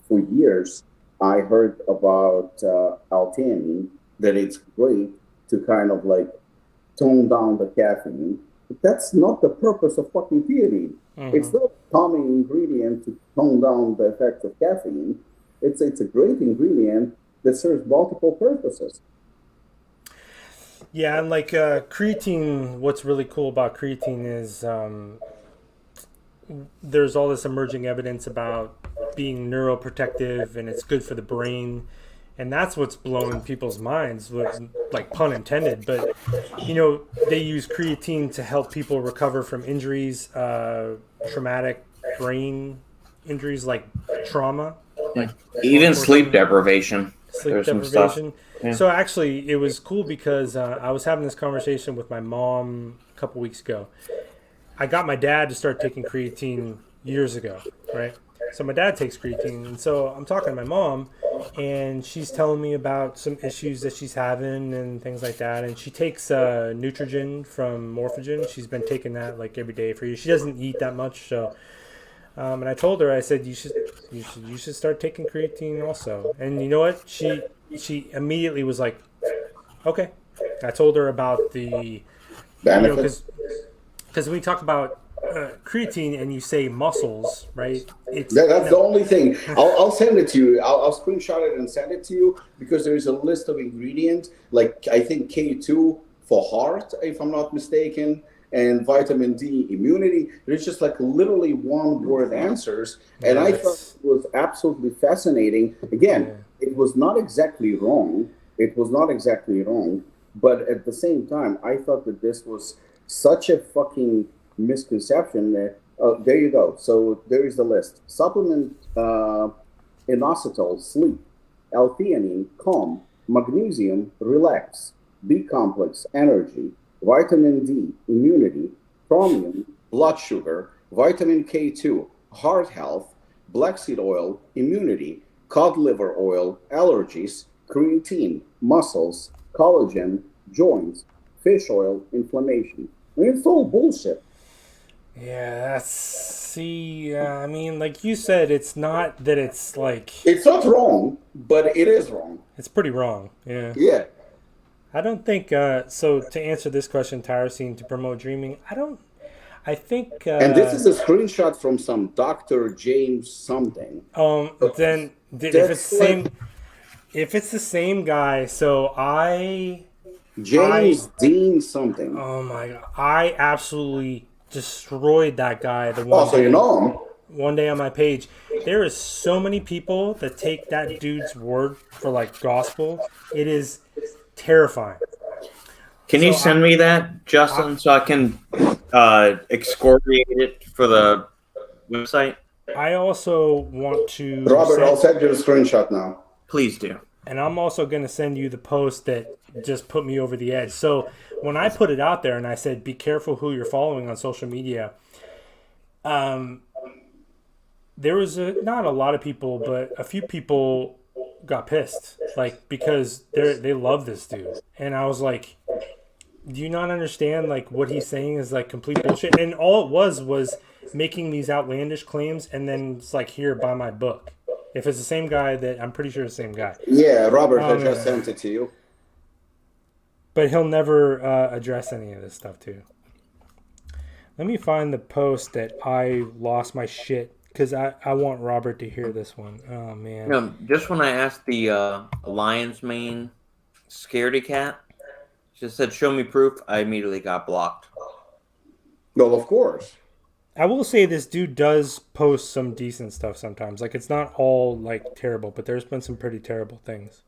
for years, I heard about L-theanine, that it's great to kind of like tone down the caffeine. But that's not the purpose of fucking theanine. Mm-hmm. It's not a common ingredient to tone down the effects of caffeine. It's a great ingredient that serves multiple purposes. Yeah, and like creatine, what's really cool about creatine is there's all this emerging evidence about being neuroprotective, and it's good for the brain. And that's what's blowing people's minds, like pun intended. But, you know, they use creatine to help people recover from injuries, traumatic brain injuries like trauma. Like even sleep deprivation. Sleep deprivation. Yeah. So actually, it was cool because I was having this conversation with my mom a couple weeks ago. I got my dad to start taking creatine years ago, right? So my dad takes creatine, and so I'm talking to my mom, and she's telling me about some issues that she's having and things like that. And she takes Nutrigen from Morphogen. She's been taking that like every day for years. She doesn't eat that much, so. And I told her, I said, you should start taking creatine also. And you know what? She immediately was like, okay. I told her about the benefits. Because when we talk about creatine and you say muscles, right? That's the only thing. I'll send it to you. I'll screenshot it and send it to you because there is a list of ingredients, like I think K2 for heart, if I'm not mistaken, and vitamin D immunity. There's just like literally one word answers. And I thought it was absolutely fascinating. Again, it was not exactly wrong. But at the same time, I thought that this was such a fucking misconception that, there you go. So there is the list. Supplement inositol, sleep, L-theanine, calm, magnesium, relax, B-complex, energy, vitamin D, immunity, chromium, blood sugar, vitamin K2, heart health, black seed oil, immunity, cod liver oil, allergies, creatine, muscles, collagen, joints, fish oil, inflammation. I mean, it's all bullshit. Yeah, I mean, like you said, it's not that it's like... It's not wrong, but it is wrong. It's pretty wrong, yeah. Yeah. I don't think, so to answer this question, tyrosine to promote dreaming, I think... and this is a screenshot from some Dr. James something. Then if it's the same guy, so James Dean something. Oh my God. I absolutely destroyed that guy. The one so you know him? one day on my page. There is so many people that take that dude's word for like gospel. It is terrifying. Can you send me that, Justin, so I can excoriate it for the website? I also want to Robert, I'll send you the screenshot now. Please do. And I'm also going to send you the post that just put me over the edge. So when I put it out there and I said, be careful who you're following on social media, there was not a lot of people, but a few people got pissed, like, because they love this dude. And I was like, do you not understand, like, what he's saying is like complete bullshit? And all it was making these outlandish claims, and then it's like, here, buy my book. If it's the same guy, that I'm pretty sure it's the same guy. Yeah, Robert, I just sent it to you. But he'll never address any of this stuff too. Let me find the post that I lost my shit, because I want Robert to hear this one. Oh, man. No, just when I asked the lion's mane scaredy cat, she said, show me proof, I immediately got blocked. Well, of course. I will say this dude does post some decent stuff sometimes. Like, it's not all, like, terrible, but there's been some pretty terrible things.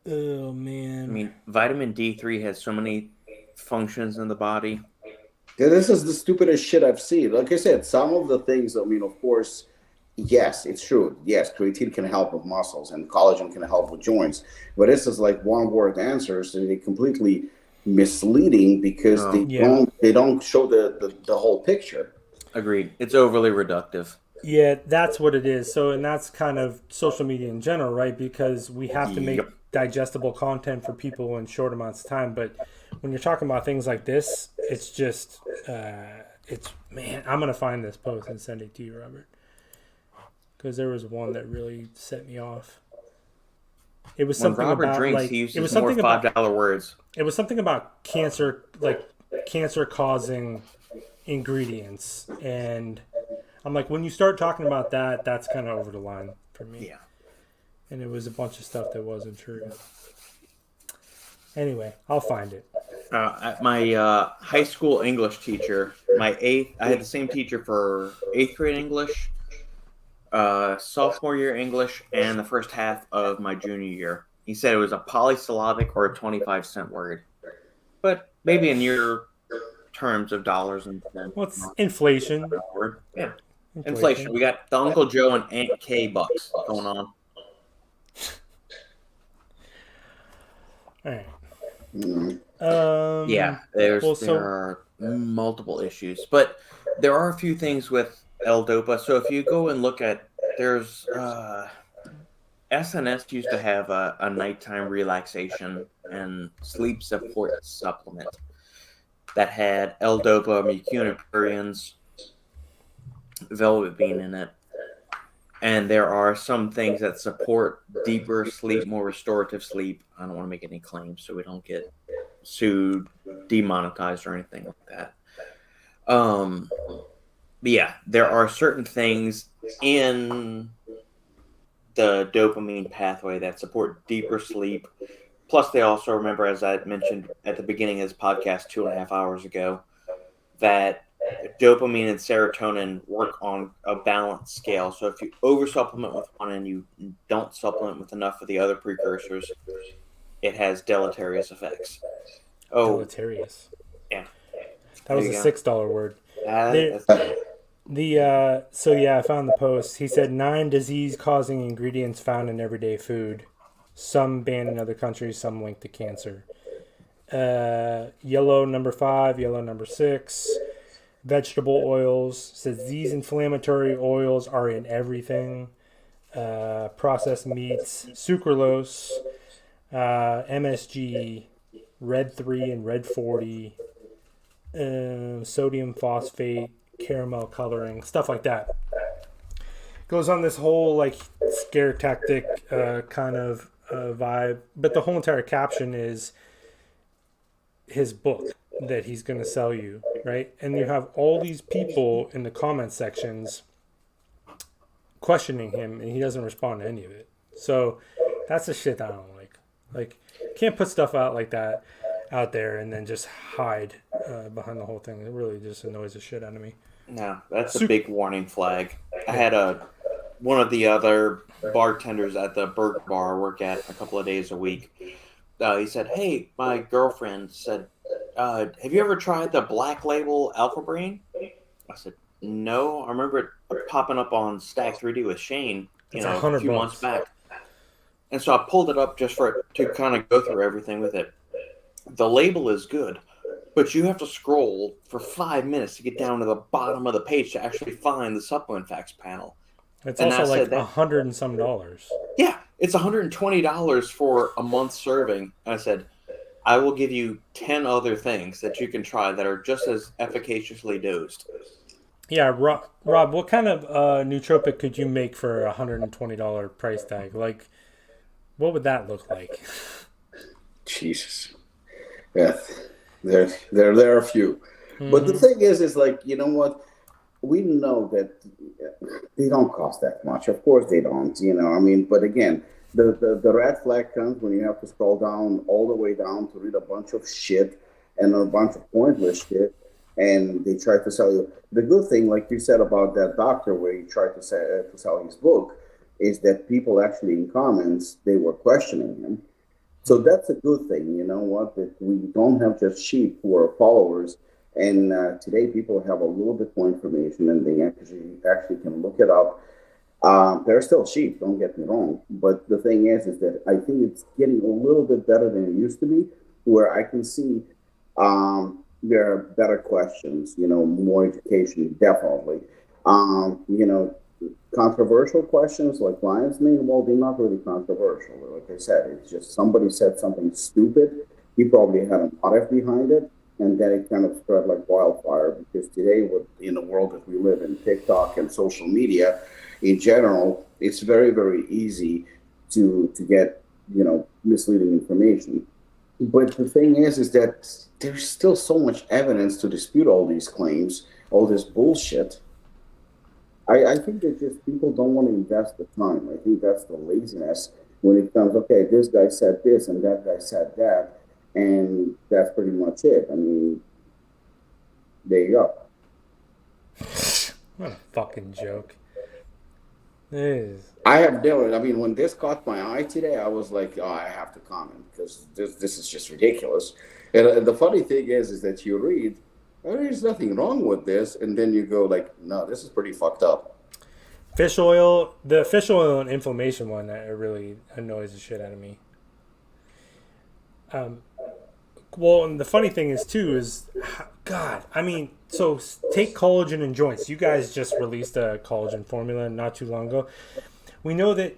Oh, man. I mean, vitamin D3 has so many functions in the body. Yeah, this is the stupidest shit I've seen. Like I said, some of the things, I mean, of course, yes, it's true. Yes, creatine can help with muscles and collagen can help with joints. But this is like one-word answers, and they're completely misleading because they don't show the whole picture. Agreed. It's overly reductive. Yeah, that's what it is. So, and that's kind of social media in general, right? Because we have to make digestible content for people in short amounts of time. But when you're talking about things like this, it's just, man, I'm going to find this post and send it to you, Robert. Because there was one that really set me off. It was something when Robert about drinks, like he uses it was more something $5 words. It was something about cancer, like cancer causing ingredients, and I'm like, when you start talking about that, that's kind of over the line for me. Yeah. And it was a bunch of stuff that wasn't true. Anyway, I'll find it. My high school English teacher, I had the same teacher for 8th grade English, sophomore year English, and the first half of my junior year. He said it was a polysyllabic or a 25-cent word. But maybe in your terms of dollars and cents. Well, it's inflation. Yeah. Inflation. We got the Uncle Joe and Aunt K bucks going on. All right. Yeah, there are multiple issues, but there are a few things with L-Dopa. So if you go and look at, there's SNS used to have a nighttime relaxation and sleep support supplement that had L-Dopa, mucunipurians, velvet bean in it. And there are some things that support deeper sleep, more restorative sleep. I don't want to make any claims so we don't get sued, demonetized, or anything like that. But yeah, there are certain things in the dopamine pathway that support deeper sleep. Plus, they also remember, as I mentioned at the beginning of this podcast 2.5 hours ago, that dopamine and serotonin work on a balanced scale. So if you over-supplement with one and you don't supplement with enough of the other precursors, it has deleterious effects. Oh, deleterious. Yeah. That was a $6 word. So yeah, I found the post. He said 9 disease-causing ingredients found in everyday food. Some banned in other countries, some linked to cancer. Yellow number 5, yellow number 6. Vegetable oils. Says these inflammatory oils are in everything. Processed meats, sucralose, MSG, red 3 and red 40, sodium phosphate, caramel coloring, stuff like that. Goes on this whole like scare tactic kind of vibe, but the whole entire caption is his book that he's going to sell you, right? And you have all these people in the comment sections questioning him, and he doesn't respond to any of it. So that's the shit that I don't like. Like, you can't put stuff out like that out there and then just hide behind the whole thing. It really just annoys the shit out of me. No, that's a big warning flag. I had one of the other bartenders at the burger bar I work at a couple of days a week. He said, "Hey, my girlfriend said, have you ever tried the Black Label Alpha Brain?" I said, "No, I remember it popping up on Stack 3D with Shane, It's a few $100. months back." And so I pulled it up just to kind of go through everything with it. The label is good, but you have to scroll for 5 minutes to get down to the bottom of the page to actually find the supplement facts panel. It's And also I like said that, $100 and some dollars. yeah, it's $120 for a month serving. And I said, I will give you 10 other things that you can try that are just as efficaciously dosed. Yeah, Rob, what kind of nootropic could you make for a $120 price tag? Like, what would that look like? Jesus. Yeah, there are a few. Mm-hmm. But the thing is like, you know what? We know that they don't cost that much. Of course they don't, but again, the red flag comes when you have to scroll down all the way down to read a bunch of shit and a bunch of pointless shit, and they try to sell you. The good thing, like you said about that doctor where he tried to sell his book, is that people actually in comments, they were questioning him. So that's a good thing, that we don't have just sheep who are followers. And today people have a little bit more information and they actually can look it up. They're still sheep, don't get me wrong. But the thing is that I think it's getting a little bit better than it used to be, where I can see there are better questions, more education, definitely. Controversial questions like lion's mane, well, they're not really controversial. Like I said, it's just somebody said something stupid. He probably had a motive behind it, and then it kind of spread like wildfire. Because today, in the world that we live in, TikTok and social media in general, it's very, very easy to get misleading information. But the thing is that there's still so much evidence to dispute all these claims, all this bullshit. I think that just people don't want to invest the time. I think that's the laziness when it comes, okay, this guy said this and that guy said that, and that's pretty much it. I mean, there you go. What a fucking joke. Is. I have done it. I mean, when this caught my eye today, I was like, oh, I have to comment because this is just ridiculous. And the funny thing is that you read, there's nothing wrong with this, and then you go like, no, this is pretty fucked up. Fish oil, the fish oil and inflammation one, that really annoys the shit out of me. Well, and the funny thing is too is, God, I mean, so take collagen and joints. You guys just released a collagen formula not too long ago. We know that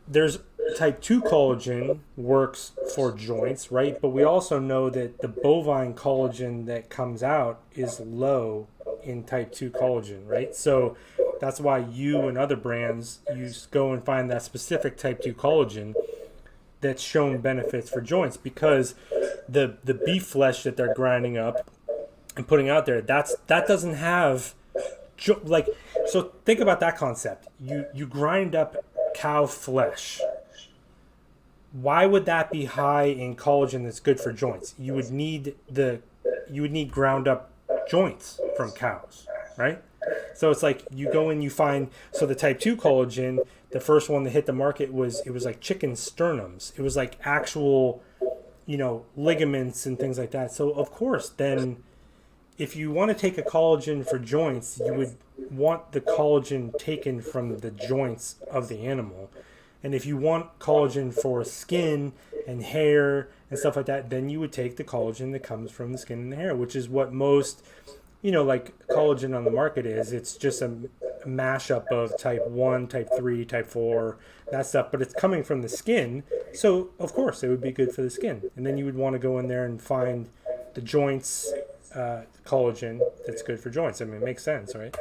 there's type 2 collagen works for joints, right? But we also know that the bovine collagen that comes out is low in type 2 collagen, right? So that's why you and other brands, you go and find that specific type 2 collagen that's shown benefits for joints, because the beef flesh that they're grinding up and putting out there, that doesn't have so think about that concept. You grind up cow flesh. Why would that be high in collagen that's good for joints? You would need ground up joints from cows, right? So it's like you go and you find, so the type 2 collagen, the first one that hit the market was like chicken sternums. It was like actual, ligaments and things like that. So of course, then if you want to take a collagen for joints, you would want the collagen taken from the joints of the animal. And if you want collagen for skin and hair and stuff like that, then you would take the collagen that comes from the skin and the hair, which is what most, like collagen on the market is. It's just a mashup of type 1, type 3, type 4, that stuff. But it's coming from the skin. So, of course, it would be good for the skin. And then you would want to go in there and find the joints collagen that's good for joints. I mean, it makes sense, right?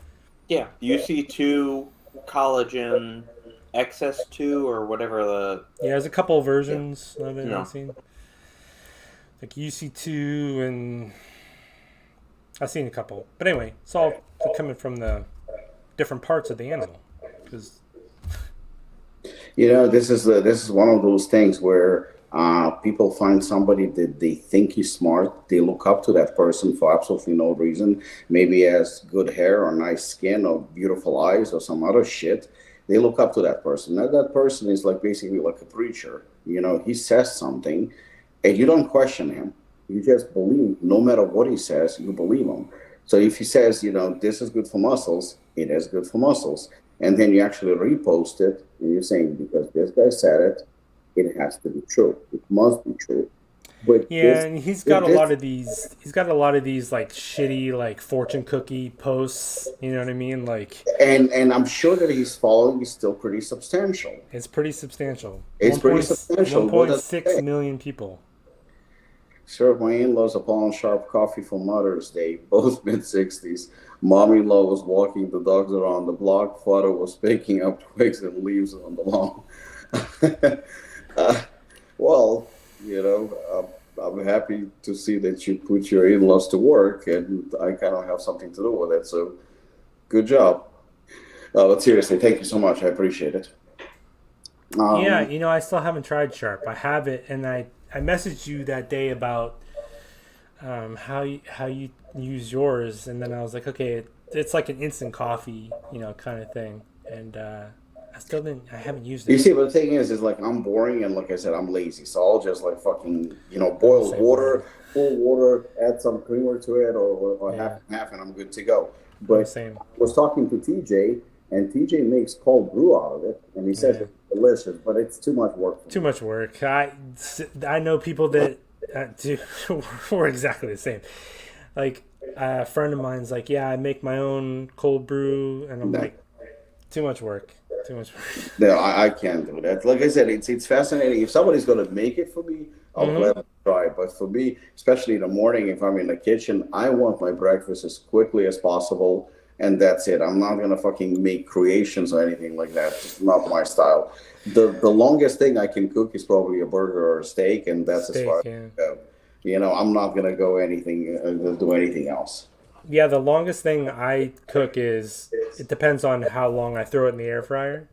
Yeah. UC2 collagen XS2 or whatever there's a couple of versions of it I've seen, like UC2, and I've seen a couple, but anyway, it's all coming from the different parts of the animal. Because this is one of those things where People find somebody that they think is smart. They look up to that person for absolutely no reason. Maybe has good hair or nice skin or beautiful eyes or some other shit. They look up to that person. Now that person is like basically like a preacher. You know, he says something and you don't question him. You just believe, no matter what he says, you believe him. So if he says, you know, this is good for muscles, it is good for muscles. And then you actually repost it and you're saying, because this guy said it, it has to be true. It must be true. But Yeah, and he's got a lot of these. He's got a lot of these like shitty like fortune cookie posts. You know what I mean? Like, and I'm sure that his following is still pretty substantial. it's pretty substantial. It's pretty substantial. 1.6 million people. Served my in-laws Apollon Sharp coffee for Mother's Day, both mid-60s. Mom-in-law was walking the dogs around the block. Father was picking up twigs and leaves on the lawn. Well, you know, I'm happy to see that you put your in-laws to work, and I kind of have something to do with it. So, good job. But seriously, thank you so much. I appreciate it. Yeah, you know, I still haven't tried Sharp. I have it, and I messaged you that day about how you use yours, and then I was like, okay, it's like an instant coffee, you know, kind of thing, and I haven't used it. You see, but the thing is like I'm boring, and like I said, I'm lazy, so I'll just like fucking, you know, boil water, full water, add some creamer to it, or half and half, and I'm good to go. But I was talking to TJ, and TJ makes cold brew out of it, and he says it's delicious, but it's too much work. Too much work. I know people that do. We're exactly the same. Like a friend of mine's like, yeah, I make my own cold brew, and I'm like, too much work. Too much work. No, I can't do that. Like I said, it's fascinating. If somebody's gonna make it for me, I'll gladly try it. But for me, especially in the morning, if I'm in the kitchen, I want my breakfast as quickly as possible, and that's it. I'm not gonna fucking make creations or anything like that. It's not my style. The longest thing I can cook is probably a burger or a steak, and that's as far as I go. You know, I'm not gonna go do anything else. Yeah, the longest thing I cook is, it depends on how long I throw it in the air fryer.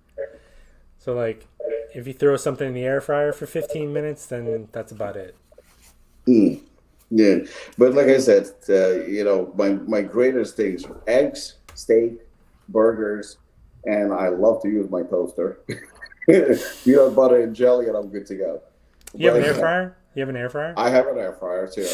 So like, if you throw something in the air fryer for 15 minutes, then that's about it. Yeah, but like I said, you know, my greatest things: eggs, steak, burgers, and I love to use my toaster. Peanut butter and jelly, and I'm good to go. You have an air fryer? You have an air fryer? I have an air fryer too.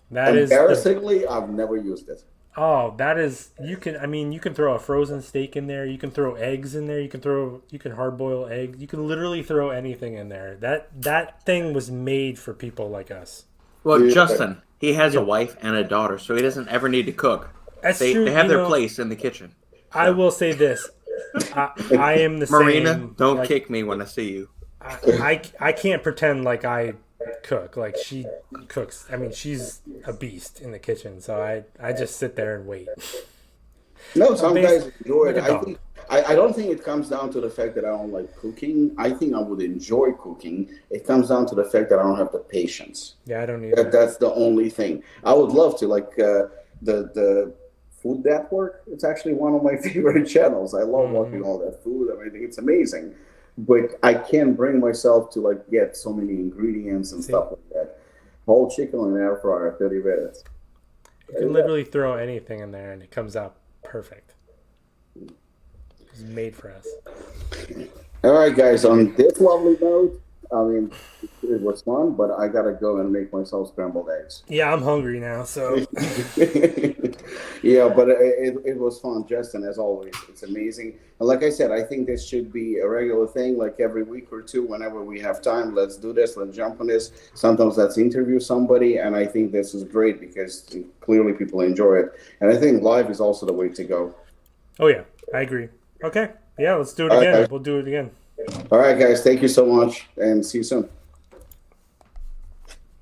That is embarrassingly, I've never used it. Oh, that is, you can throw a frozen steak in there. You can throw eggs in there. You can hard boil eggs. You can literally throw anything in there. That thing was made for people like us. Well, Justin, he has a wife and a daughter, so he doesn't ever need to cook. That's true. They have their place in the kitchen. So. I will say this. I am the Marina, same. don't kick me when I see you. I can't pretend like I cook. Like, she cooks. I mean, she's a beast in the kitchen, so I just sit there and wait. No, some guys enjoy it. I don't think it comes down to the fact that I don't like cooking. I think I would enjoy cooking. It comes down to the fact that I don't have the patience. Yeah, I don't either. That's the only thing. I would love to, like, the Food Network. It's actually one of my favorite channels. I love watching all that food. I think it's amazing. But I can't bring myself to, like, get so many ingredients and stuff like that. Whole chicken in an air fryer, 30 minutes. You can literally throw anything in there and it comes out perfect. It's made for us. All right, guys. On this lovely note, I mean, it was fun, but I gotta go and make myself scrambled eggs. Yeah, I'm hungry now, so. Yeah, but it was fun, Justin, as always. It's amazing. And like I said, I think this should be a regular thing, like every week or two, whenever we have time. Let's do this. Let's jump on this. Sometimes let's interview somebody, and I think this is great because clearly people enjoy it. And I think live is also the way to go. Oh, yeah, I agree. Okay, yeah, let's do it again. We'll do it again. All right, guys. Thank you so much, and see you soon.